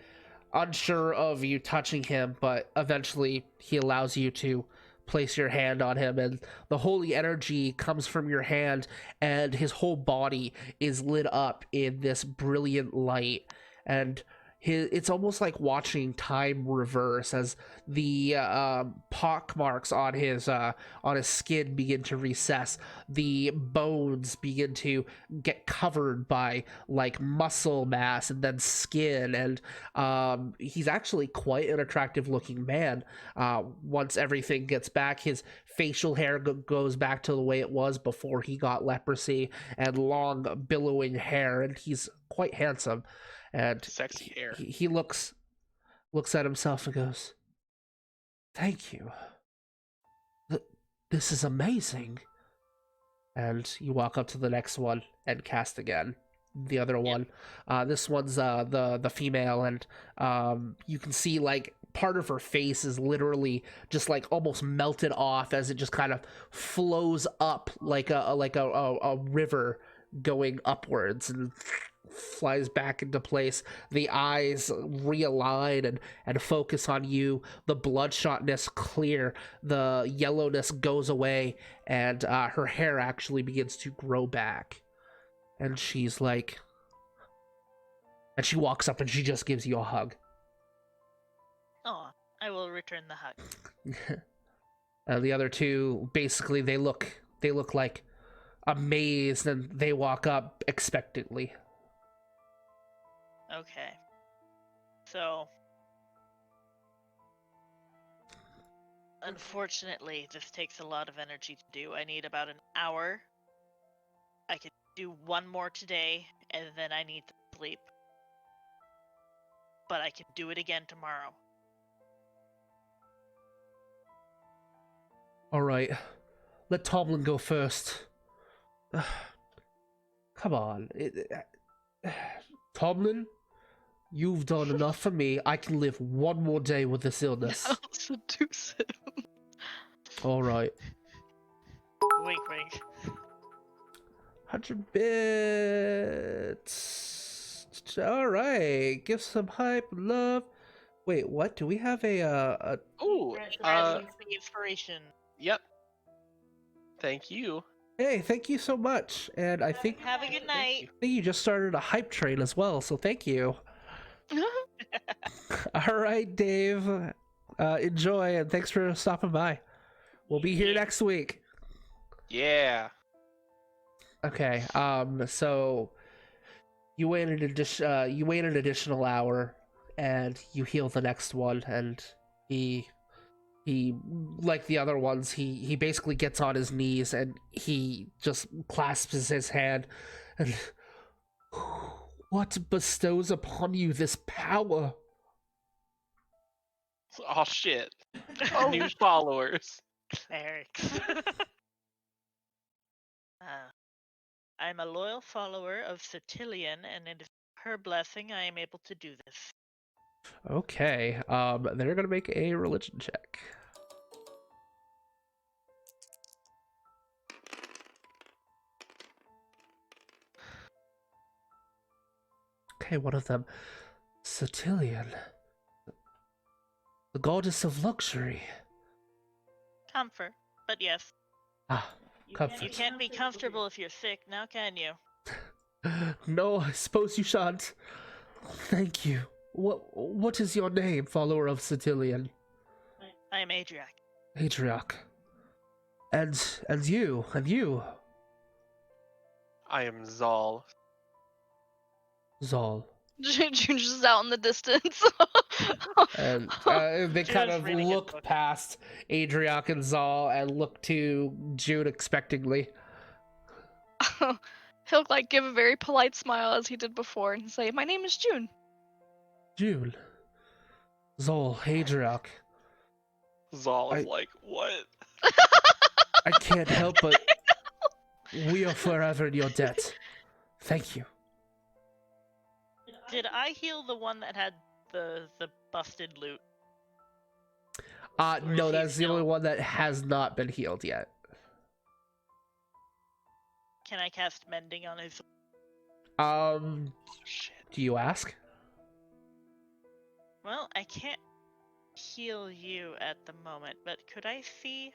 unsure of you touching him, but eventually he allows you to place your hand on him, and the holy energy comes from your hand, and his whole body is lit up in this brilliant light, and it's almost like watching time reverse as the pock marks on his skin begin to recess, the bones begin to get covered by like muscle mass and then skin, and he's actually quite an attractive looking man. Once everything gets back, his facial hair goes back to the way it was before he got leprosy, and long billowing hair, and he's quite handsome. And Sexy hair. he looks at himself and goes, "Thank you. This is amazing." And you walk up to the next one and cast again. The other one, this one's the female, and you can see like part of her face is literally just like almost melted off as it just kind of flows up like a river going upwards and flies back into place. The eyes realign and focus on you. The bloodshotness clear. The yellowness goes away, and her hair actually begins to grow back. And she's like, and she walks up and she just gives you a hug. Oh, I will return the hug. The other two, basically, they look like amazed, and they walk up expectantly. Okay. So, unfortunately, this takes a lot of energy to do. I need about an hour. I could do 1 more today, and then I need to sleep. But I can do it again tomorrow. All right, let Tomlin go first. Come on, Tomlin, you've done enough for me. I can live 1 more day with this illness. I'll seduce him. All right. Wink, wink. 100 bits. All right, give some hype, love. Wait, what? Do we have a Ooh. The inspiration. Yep. Thank you. Hey, thank you so much. And I think Have a good night. you just started a hype train as well, so thank you. All right, Dave. Enjoy, and thanks for stopping by. We'll be here next week. Yeah. Okay. So you wait an additional hour, and you heal the next one, and he he, like the other ones, he basically gets on his knees and he just clasps his hand and, what bestows upon you this power? Oh shit. Oh. New followers. Clerics. I'm a loyal follower of Cetilian, and it is her blessing I am able to do this. Okay, they're gonna make a religion check. Okay, one of them, Cetilian, the goddess of luxury. Comfort, but yes. Ah, comfort. You can't be comfortable if you're sick, now can you? No, I suppose you shan't. Thank you. What is your name, follower of Cetilian? I am Adriac. Adriac. And you. I am Zal. Zal. June just out in the distance. And they kind Just of reading his look book. past Adriac and Zal and look to June expectingly. He'll like give a very polite smile as he did before and say, "My name is June." June. Zal, Adriac. Zal is I- like, what? I can't help but we are forever in your debt. Thank you. Did I heal the one that had the busted loot? Or No, is he that's the only still- one that has not been healed yet. Can I cast mending on his? Shit. Do you ask? Well, I can't heal you at the moment, but could I see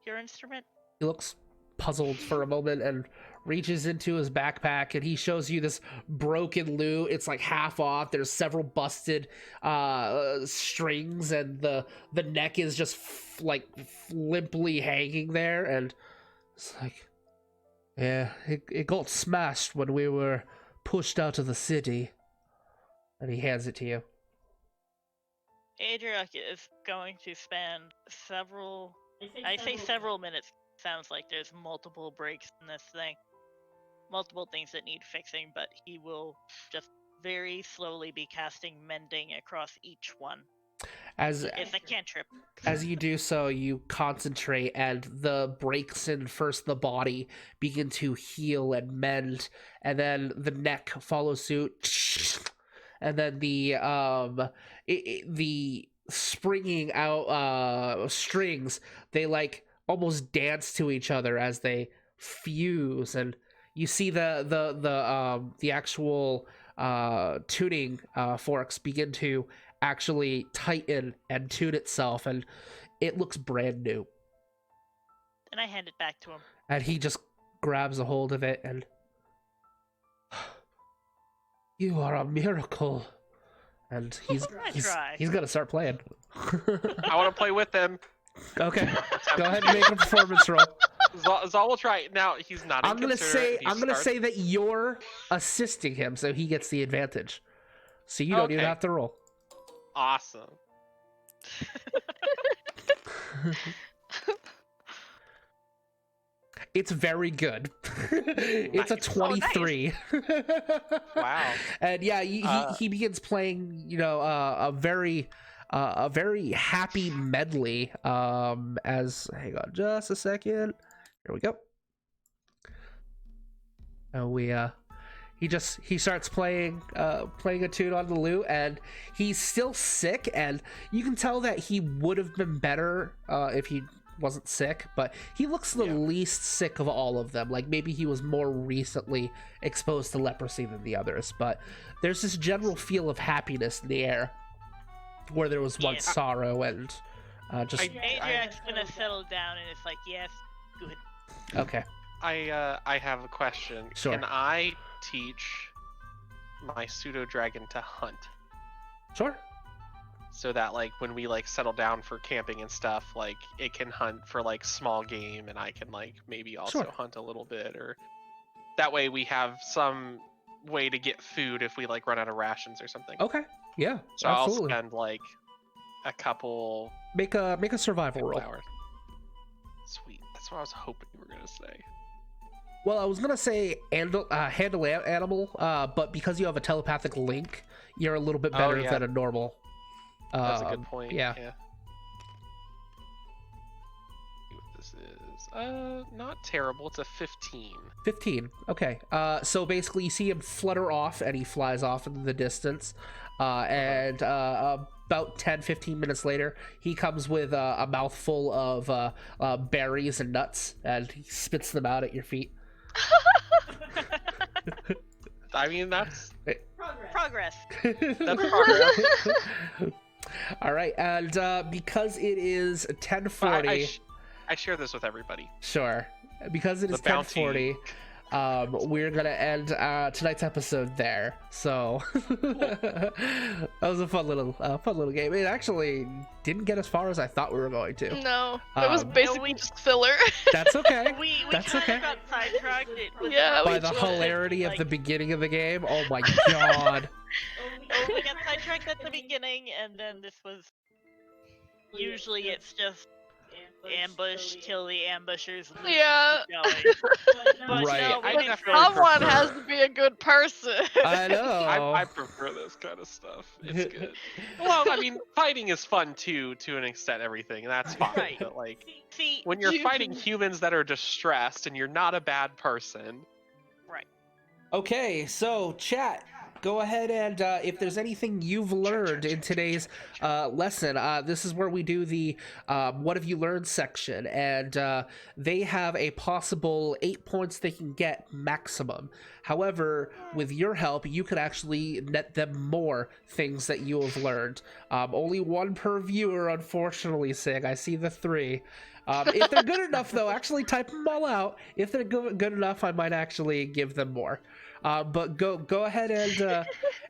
your instrument? He looks puzzled for a moment and reaches into his backpack and he shows you this broken lute. It's like half off. There's several busted strings and the neck is just limply hanging there, and it's like, yeah, it got smashed when we were pushed out of the city. And he hands it to you. Adriac is going to spend several. I say several minutes. Sounds like there's multiple breaks in this thing. Multiple things that need fixing, but he will just very slowly be casting mending across each one. As It's a cantrip. As you do so, you concentrate, and the breaks in first the body begin to heal and mend, and then the neck follows suit, and then the springing out strings, they like almost dance to each other as they fuse, and you see the actual tuning forks begin to actually tighten and tune itself, and it looks brand new. And I hand it back to him. And he just grabs a hold of it and, you are a miracle. And he's try. gonna start playing. I want to play with them. Okay, go ahead and make a performance roll. Zal will try. Now he's not. I'm gonna say that you're assisting him, so he gets the advantage. So you don't even Okay. have to roll. Awesome. It's very good. It's a Nice. 23. Wow. And yeah, he begins playing, a very happy medley. As hang on just a second. Here we go. He starts playing a tune on the lute, and he's still sick, and you can tell that he would have been better if he wasn't sick, but he looks the least sick of all of them. Like maybe he was more recently exposed to leprosy than the others, but there's this general feel of happiness in the air where there was once sorrow and just Adriac's gonna settle down, and it's like, yes, good. okay. I have a question. Sure. Can I teach my pseudo dragon to hunt? Sure. So that like when we like settle down for camping and stuff, like it can hunt for like small game, and I can like maybe also Sure. hunt a little bit, or that way we have some way to get food if we like run out of rations or something. Okay. Yeah. So absolutely. I'll spend like a couple Make a survival roll. hours. Sweet. That's what I was hoping you were gonna say. Well, I was gonna say handle animal, but because you have a telepathic link, you're a little bit better yeah. than a normal. That's a good point. Yeah. See what this is. Not terrible. It's a 15. 15. Okay. So basically, you see him flutter off, and he flies off into the distance. And about 10-15 minutes later, he comes with a mouthful of berries and nuts, and he spits them out at your feet. I mean, that's Progress. that's progress. All right, and because it is 10:40, I share this with everybody. sure. Because it is The bounty. 10:40, we're gonna end tonight's episode there. So that was a fun little game. It actually didn't get as far as I thought we were going to. No, it was Um, basically just filler. That's okay. We That's kind okay. of got sidetracked. It was Yeah, By we the did. hilarity of like- the beginning of the game, oh my god. we got sidetracked at the beginning, and then this was. Usually it's just ambush, kill the ambushers. And Yeah. keep going. But Right. no, we I didn't definitely Someone prefer- has to be a good person. I know. I prefer this kind of stuff. It's good. Well, I mean, fighting is fun too, to an extent. Everything that's fine. Right. But like, See, when you're fighting humans that are distressed and you're not a bad person, Okay, so chat, go ahead and if there's anything you've learned in today's lesson, this is where we do the what have you learned section, and they have a possible 8 points they can get maximum. However, with your help, you could actually net them more things that you have learned. Only one per viewer, unfortunately, Sig. I see the 3. If they're good enough, though, actually type them all out. If they're good enough, I might actually give them more. But go ahead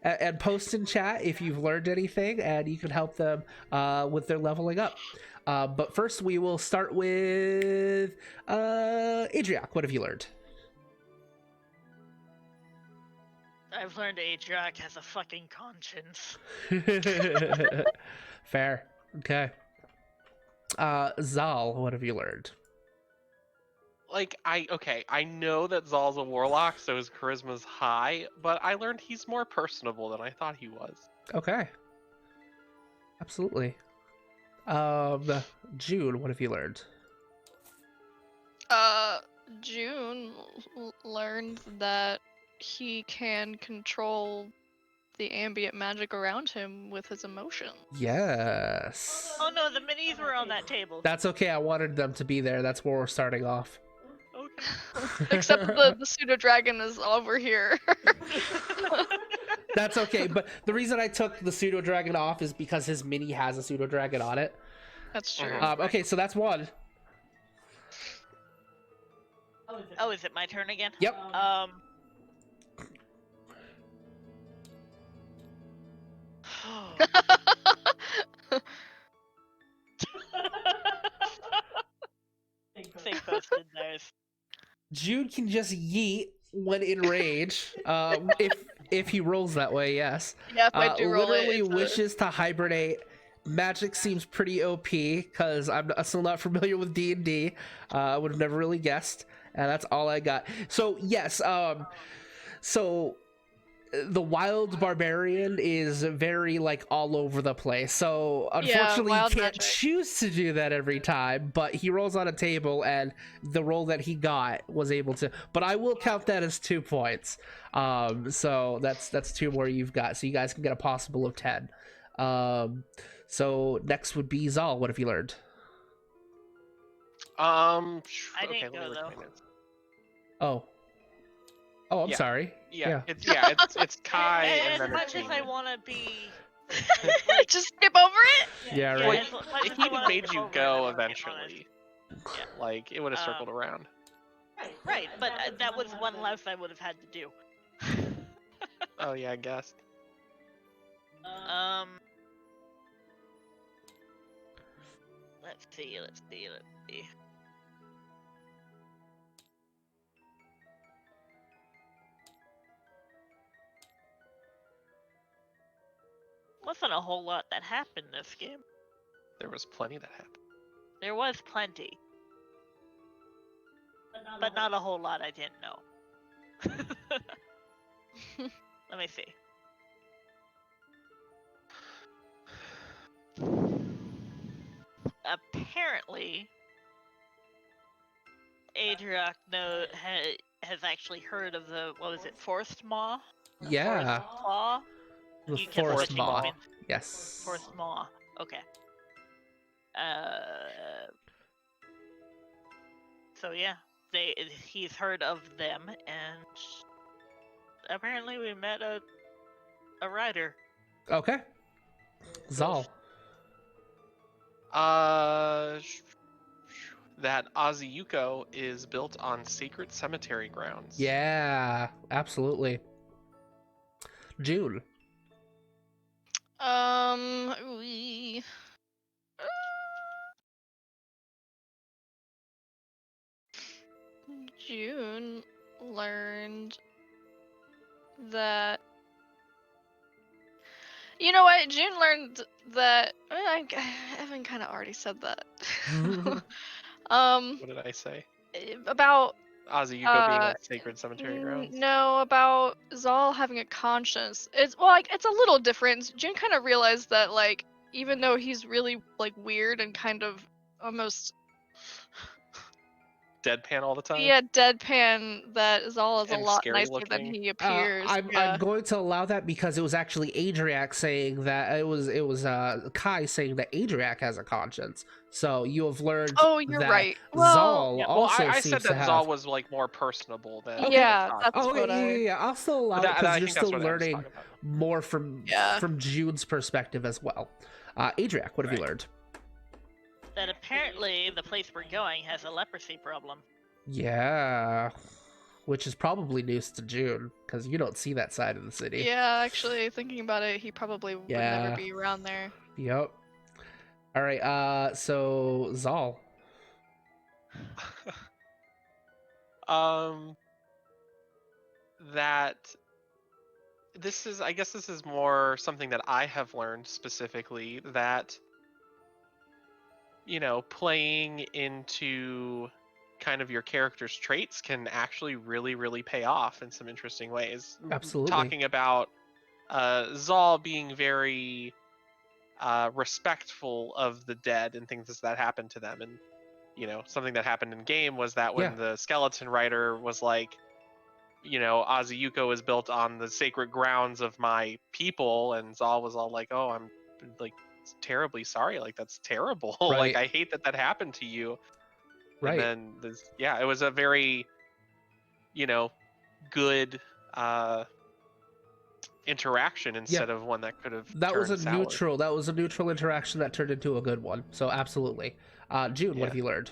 and post in chat if you've learned anything, and you can help them with their leveling up. But first, we will start with Adriac. What have you learned? I've learned Adriac has a fucking conscience. Fair. Okay. Zal, what have you learned? like I know that Zal's a warlock, so his charisma's high, but I learned he's more personable than I thought he was. Okay. Absolutely. June, what have you learned? June learned that he can control the ambient magic around him with his emotions. Yes. Oh no, the minis were on that table. That's okay. I wanted them to be there. That's where we're starting off. Okay. Except the pseudo dragon is over here. That's okay. But the reason I took the pseudo dragon off is because his mini has a pseudo dragon on it. That's true. Okay, so that's one. Oh, is it my turn again? Yep. They posted theirs. Jude can just yeet when in rage. If he rolls that way, yes. Yeah, if I do roll Literally it, it's wishes to hibernate. Magic seems pretty OP because I'm still not familiar with D&D. I would have never really guessed, and that's all I got. So yes, so the wild barbarian is very like all over the place. So unfortunately, wild he can't magic. choose to do that every time. But he rolls on a table, and the roll that he got was able to. But I will count that as 2 points. So that's 2 more you've got. So you guys can get a possible of 10. So next would be Zal. What have you learned? I Okay, didn't let me go, look at though. my notes. Oh, I'm Yeah. sorry. Yeah, Yeah. it's Kai And and as then much it's as I me. want to be, Just skip over it? Yeah, Well, right. as much If as he I had wanna made skip you over it, go I'm gonna be honest. eventually, like it would have circled around. Right, but that was one less I would have had to do. Oh yeah, I guess. Let's see. Wasn't a whole lot that happened this game. There was plenty that happened. There was plenty. But not a whole lot I didn't know. Let me see. Apparently, Adriak has actually heard of the, what was it, Forest Maw? Yeah, Forest Claw? the You kept forest switching maw. between Yes. Forest Maw. Okay. So yeah, he's heard of them, and apparently we met a rider. Okay. Zal. That Azuyuko is built on sacred cemetery grounds. Yeah, absolutely. June. We. June learned that. You know what? June learned that. Evan kind of already said that. What did I say? About Azuyuko being on sacred cemetery grounds? no, about Zal having a conscience. It's a little different. June kind of realized that like even though he's really like weird and kind of almost Deadpan all the time? deadpan, that Zal is a And lot scary nicer than looking? he appears. I'm going to allow that because it was actually Adriak saying that it was Kai saying that Adriak has a conscience. So you have learned. Oh, you're that right. Well, Zal Well, also I seems said to that have. Zal was like more personable than Okay. Yeah, Todd. that's Oh, what yeah. I'll still allow But it because I you're think that's still what I was learning talking about. more from June's perspective as well. Adriak, what have you learned? That apparently the place we're going has a leprosy problem. Yeah, which is probably news to June because you don't see that side of the city. Yeah, actually, thinking about it, he probably would never be around there. Yep. All right. So Zal. That I guess this is more something that I have learned specifically, that playing into kind of your character's traits can actually really, really pay off in some interesting ways. Absolutely. Talking about Zal being very respectful of the dead and things that happened to them, and something that happened in game was that when the Skeleton Rider was like, Azuyuko is built on the sacred grounds of my people, and Zal was all like, oh, I'm like terribly sorry, like that's terrible. Like I hate that happened to you. Right. And then it was a very good interaction instead of one that could have turned sour. That was a neutral interaction that turned into a good one. So absolutely. June, what have you learned?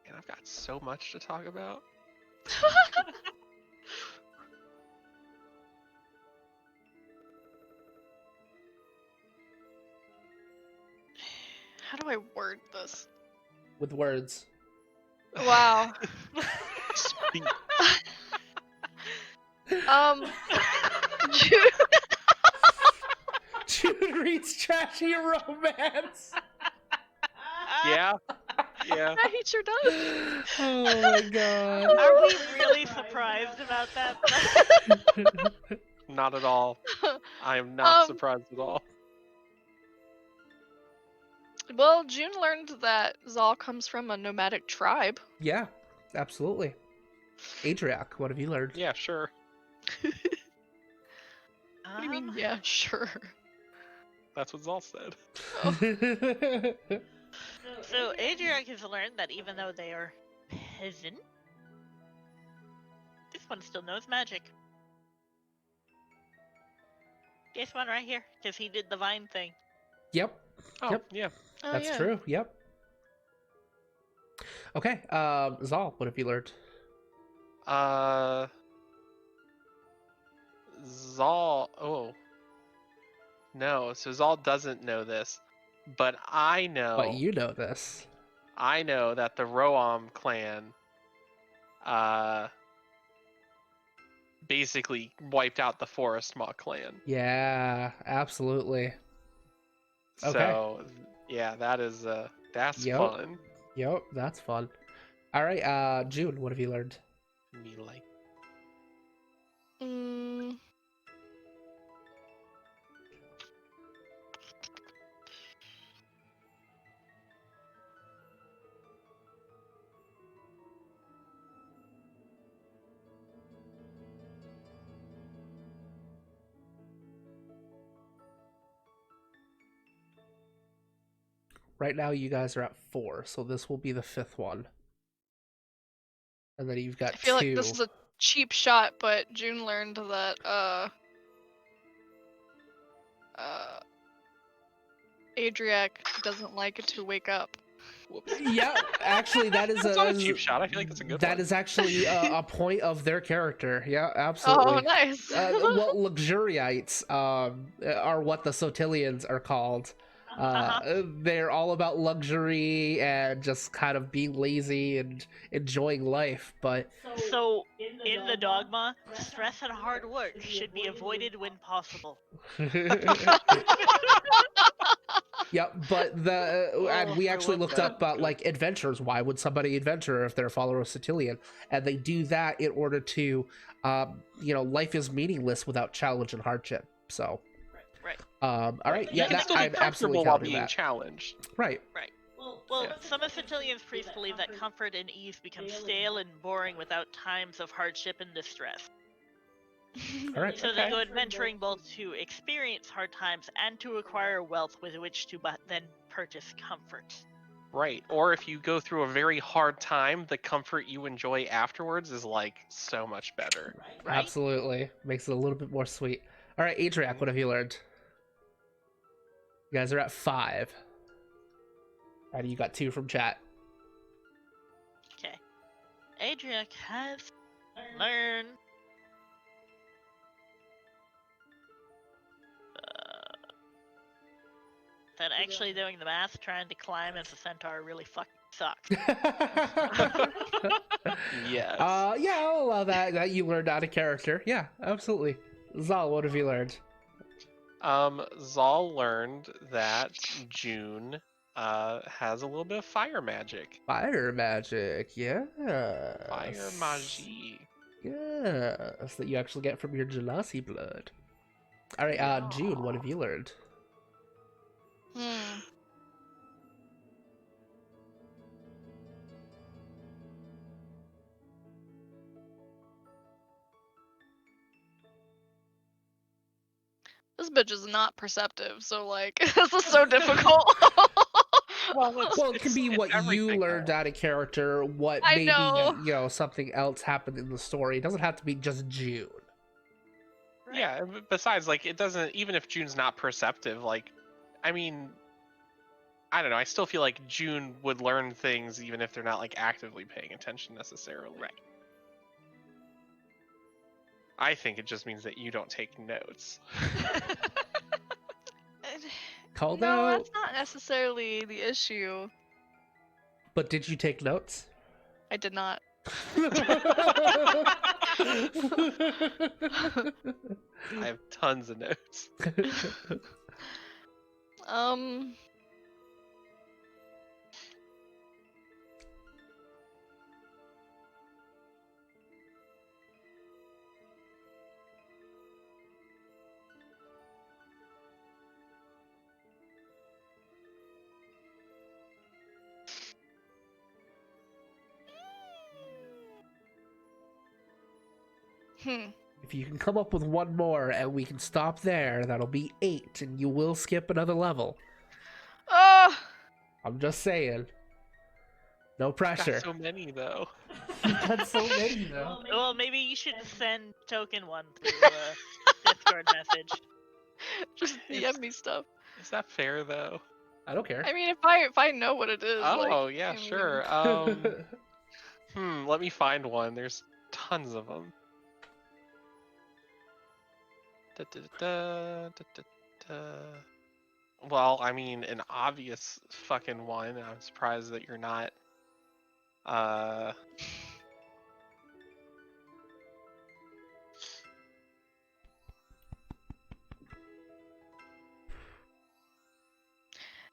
And I've got so much to talk about. How do I word this? With words. Wow. June reads trashy romance. Yeah. Yeah, he sure does. Oh my god. Are we really surprised about that? Not at all. I am not surprised at all. Well, June learned that Zal comes from a nomadic tribe. Yeah, absolutely. Adriak, what have you learned? Yeah, sure. What do you mean, yeah, sure? That's what Zal said. So Adriak has learned that even though they are peasant, this one still knows magic. This one right here, because he did the vine thing. Yep. Oh, yep. Yeah. That's true. Yep. Okay. Zal, what have you learned? Zal. Oh. No, so Zal doesn't know this, but I know. But you know this. I know that the Roam clan basically wiped out the Forest Maw clan. Yeah, absolutely. Okay. So yeah, that's Yep. fun. Yep, that's fun. All right, June, what have you learned? Me like. Mm, Right now, you guys are at 4, so this will be the 5th one. And then you've got I feel 2. like this is a cheap shot, but June learned that Adriac doesn't like it to wake up. Whoops. Yeah, actually, that is That's not a cheap shot. I feel like that's a good one. That is actually a point of their character. Yeah, absolutely. Oh, nice. Well, luxuriites are what the Sotilians are called. They're all about luxury and just kind of being lazy and enjoying life. But So, in the dogma, stress and hard work should be avoided when possible. yeah, but and we I actually love looked that. up like adventures. Why would somebody adventure if they're a follower of Sotilian? And they do that in order to, life is meaningless without challenge and hardship. So, Right. all right, You yeah, can that, still be I'm absolutely comfortable while counting being that. challenged. Right. Well, Yeah. some of Sotilian's priests believe that comfort and ease become stale and boring without times of hardship and distress. All right. So Okay. they go adventuring both to experience hard times and to acquire wealth with which to then purchase comfort. Right. Or if you go through a very hard time, the comfort you enjoy afterwards is like so much better. Right? Absolutely. Makes it a little bit more sweet. All right, Adriac, what have you learned? You guys are at 5. And you got 2 from chat. Okay. Adriac has learned that actually doing the math trying to climb as a centaur really fucking sucks. Yes. Yeah, I'll allow that you learned out of character. Yeah, absolutely. Zal, what have you learned? Zal learned that June has a little bit of fire magic. Fire magic, yeah. Fire magie. Yes, that you actually get from your Genasi blood. All right, June, what have you learned? This bitch is not perceptive, so like this is so difficult. Well, it can be it's what you everything, learned though. out of character, what I maybe, know. something else happened in the story. It doesn't have to be just June. Right. Yeah, besides, like, it doesn't, even if June's not perceptive, like, I mean, I don't know, I still feel like June would learn things even if they're not, like, actively paying attention necessarily. Right. I think it just means that you don't take notes. Called No, out. that's not necessarily the issue. But did you take notes? I did not. I have tons of notes. If you can come up with one more and we can stop there, that'll be 8, and you will skip another level. I'm just saying. No pressure. Got so many, though. You've got so many, though. Well, maybe you should send token one through Discord message. Just DM me stuff. Is that fair, though? I don't care. I mean, if I know what it is. Oh, like, yeah, I mean, sure. Let me find one. There's tons of them. Well, I mean, an obvious fucking one. I'm surprised that you're not.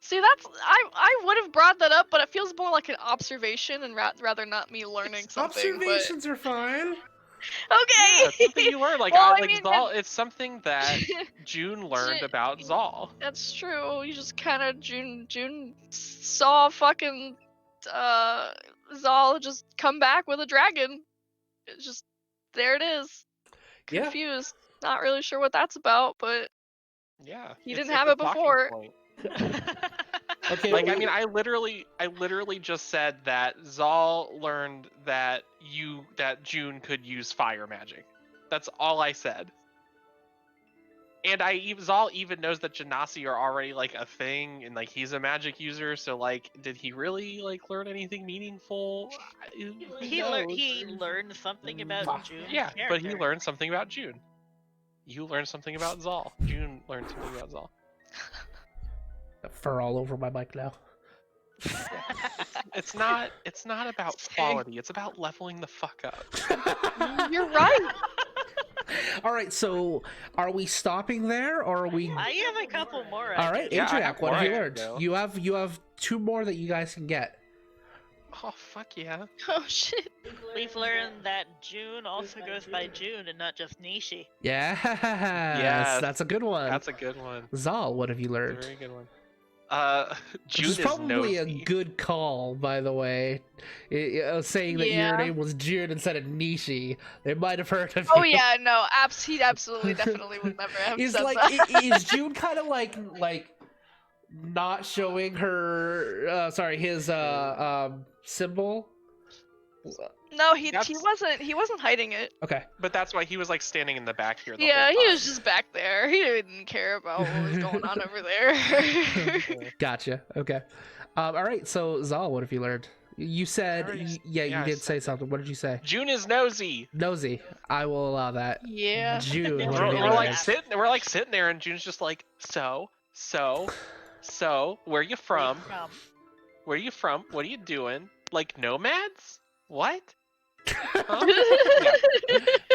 See, that's I would have brought that up, but it feels more like an observation and rather not me learning something. Observations are fine. But... okay. Yeah, it's something you learned. Like, Well, I like mean, Zal, it's something that June learned Ju- about Zal. That's true. You just kind of June saw fucking Zal just come back with a dragon. It's just there it is. Yeah. Confused. Not really sure what that's about, but Yeah. he it's didn't have a it talking before. point. Okay. Like, I mean, I literally just said that Zal learned that June could use fire magic. That's all I said. And Zal even knows that Genasi are already like a thing, and like he's a magic user. So like, did he really like learn anything meaningful? He learned something about June. Yeah, but he learned something about June. You learned something about Zal. June learned something about Zal. Fur all over my mic now. It's not about quality. It's about leveling the fuck up. You're right. All right, so are we stopping there, or are we? I have a couple more. All right, Yeah, I have Adriac, what have more you I learned? know. You have 2 more that you guys can get. Oh fuck yeah! Oh shit. We've learned that June also goes by June and not just Nishi. Yes, Yes, that's a good one. That's a good one. Zal, what have you That's learned? a very good one. Which June is probably a nosy. good call, by the way. Saying that your Yeah. name was June instead of Nishi, they might have heard of Oh you. yeah, no, he absolutely, definitely would never have Is said like that. is June kind of like not showing her his symbol? No, he That's- wasn't hiding it. Okay. But that's why he was like standing in the back here. The Yeah, whole he time. was just back there. He didn't care about what was going on over there. Gotcha. Okay. All right. So Zal, what have you learned? You said already- you I did say said it. something. What did you say? June is nosy. Nosy. I will allow that. Yeah. June. We're- What have you We're learned? like sitting there, and June's just like, so, where you from? Where you from? What are you doing? Like nomads? What? Huh?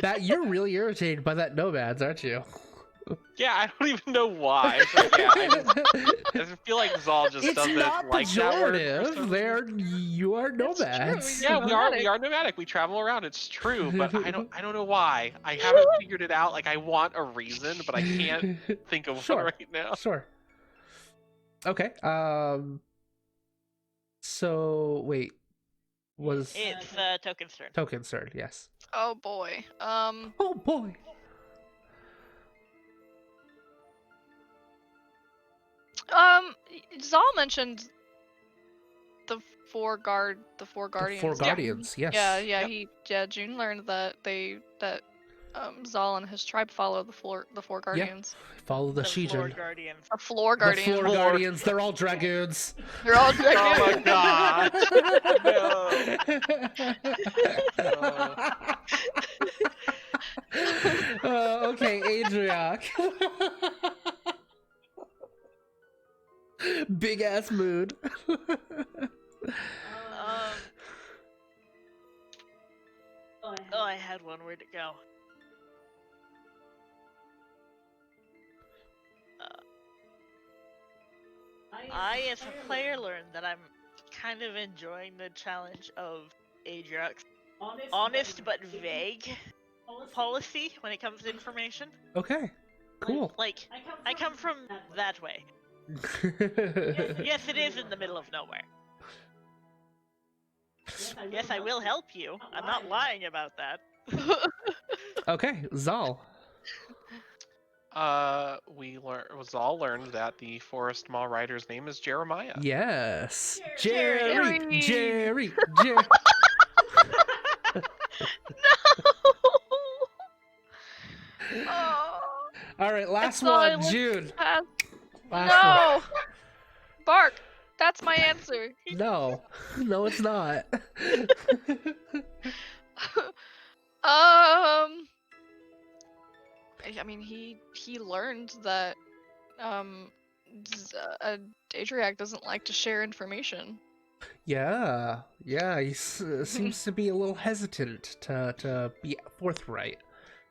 That you're really irritated by that nomads, aren't you? Yeah, I don't even know why. But yeah, I just feel like Zal just It's doesn't not like that word. for pejorative. some You are It's true, nomads. yeah. Yeah, we are nomadic. We travel around. It's true, but I don't know why. I haven't figured it out. Like I want a reason, but I can't think of Sure. one right now. Sure. Okay. So wait, was It's Token's turn. Token's turn? Yes. Oh boy. Oh boy. Zal mentioned the four guardians. The 4 guardians. Yes. Yeah, June learned that Zal and his tribe follow the four guardians. Follow the Floor Shijin. Guardians. Or floor The guardians. floor guardians. They're all dragoons. They're all Oh my dragons. god. Okay, Adriac. Big ass mood. Oh, I had one. Where'd it go? I, as a player, learned that I'm kind of enjoying the challenge of Adriac's honest but vague policy when it comes to information. Okay. Cool. Like, I come from that way. Yes, it is in the middle of nowhere. Yes, I will help you. I'm not lying about that. Okay, Zal. Zal learned that the Forest Mall Rider's name is Jeremiah. Yes. Jerry. Jerry. Oh, All right, last all I one, look June. past- Last no! Bark! That's my answer. one. No. No, it's not. I mean, he learned that Adriac doesn't like to share information. Yeah, he seems to be a little hesitant to be forthright.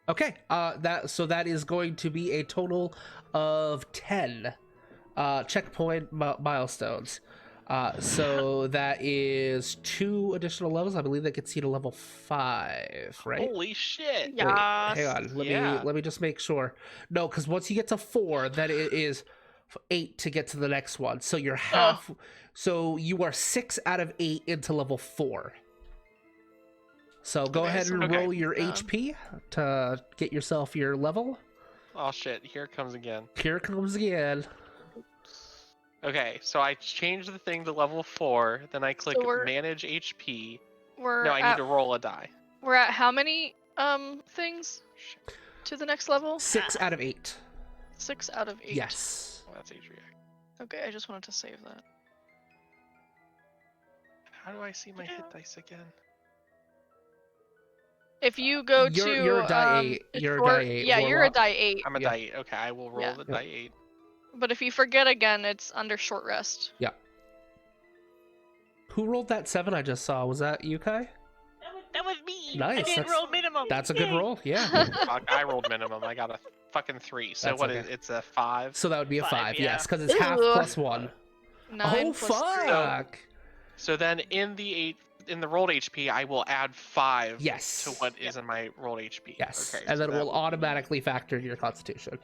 Okay, that is going to be a total of 10 checkpoint milestones. So that is 2 additional levels. I believe that gets you to level 5, right? Holy shit! Wait, hang Yes. on. Yeah. Let me just make sure. No, because once you get to 4, then it is 8 to get to the next one. So you're half. So you are 6 out of 8 into level 4. So go Okay, ahead so and okay. roll your HP to get yourself your level. Oh shit! Here it comes again. Here it comes again. Okay, so I changed the thing to level 4. Then I click we're- manage HP. We're No, I need at to roll a die. we're at how many things to the next level? 6 out of 8. 6 out of 8. Yes. Oh, that's Adriac. Okay, I just wanted to save that. How do I see my hit dice again? If you go You're to a die 8. You're a die 8. Yeah, you're a Warlock. die 8. I'm a Yeah. die 8. Okay, I will roll Yeah. the Yep. die 8. But if you forget again, it's under short rest. Who rolled that 7 I just saw? Was that you, Kai? That was me. Nice, I did that's- roll minimum. That's a good Yay. roll. Yeah. Fuck, I rolled minimum. I got a fucking 3. So That's what okay. is it's a 5? So that would be a 5, 5. yeah. Yes, because it's half Ew. plus 1. 9 Oh plus 3. fuck! So then in the rolled HP, I will add 5 Yes. to what is in my rolled HP. Yes, Okay, and so then it that will would be- automatically factor into your Constitution.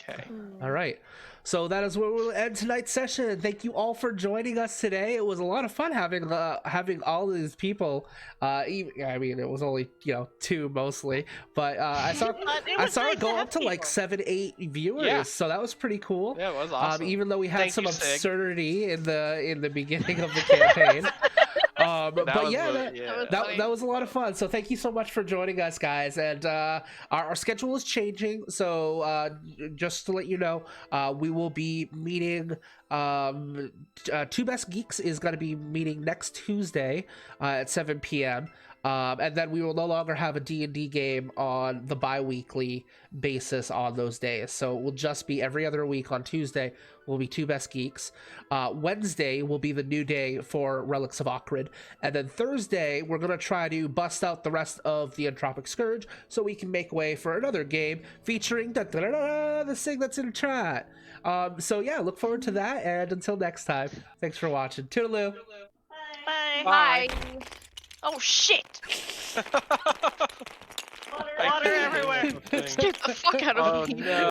Okay. All right. So that is where we'll end tonight's session. Thank you all for joining us today. It was a lot of fun having all of these people. I mean, it was only 2 mostly, but I saw But it I was saw nice it go to up have to like people. 7, 8 viewers. Yeah. So that was pretty cool. Yeah, it was awesome. Even though we had Thank some you, Sig. absurdity in the beginning of the campaign. But was yeah, the- that was a lot of fun. So thank you so much for joining us, guys. And our schedule is changing. So just to let you know, we will be meeting. 2 Best Geeks is going to be meeting next Tuesday at 7 p.m. And then we will no longer have a D&D game on the bi-weekly basis on those days. So it will just be every other week on Tuesday will be 2 Best Geeks. Wednesday will be the new day for Relics of Ochrid. And then Thursday, we're going to try to bust out the rest of the Entropic Scourge so we can make way for another game featuring the thing that's in chat. So yeah, look forward to that. And until next time, thanks for watching. Toodaloo. Bye. Bye. Oh shit! Water everywhere. Get the fuck out of Oh me. no.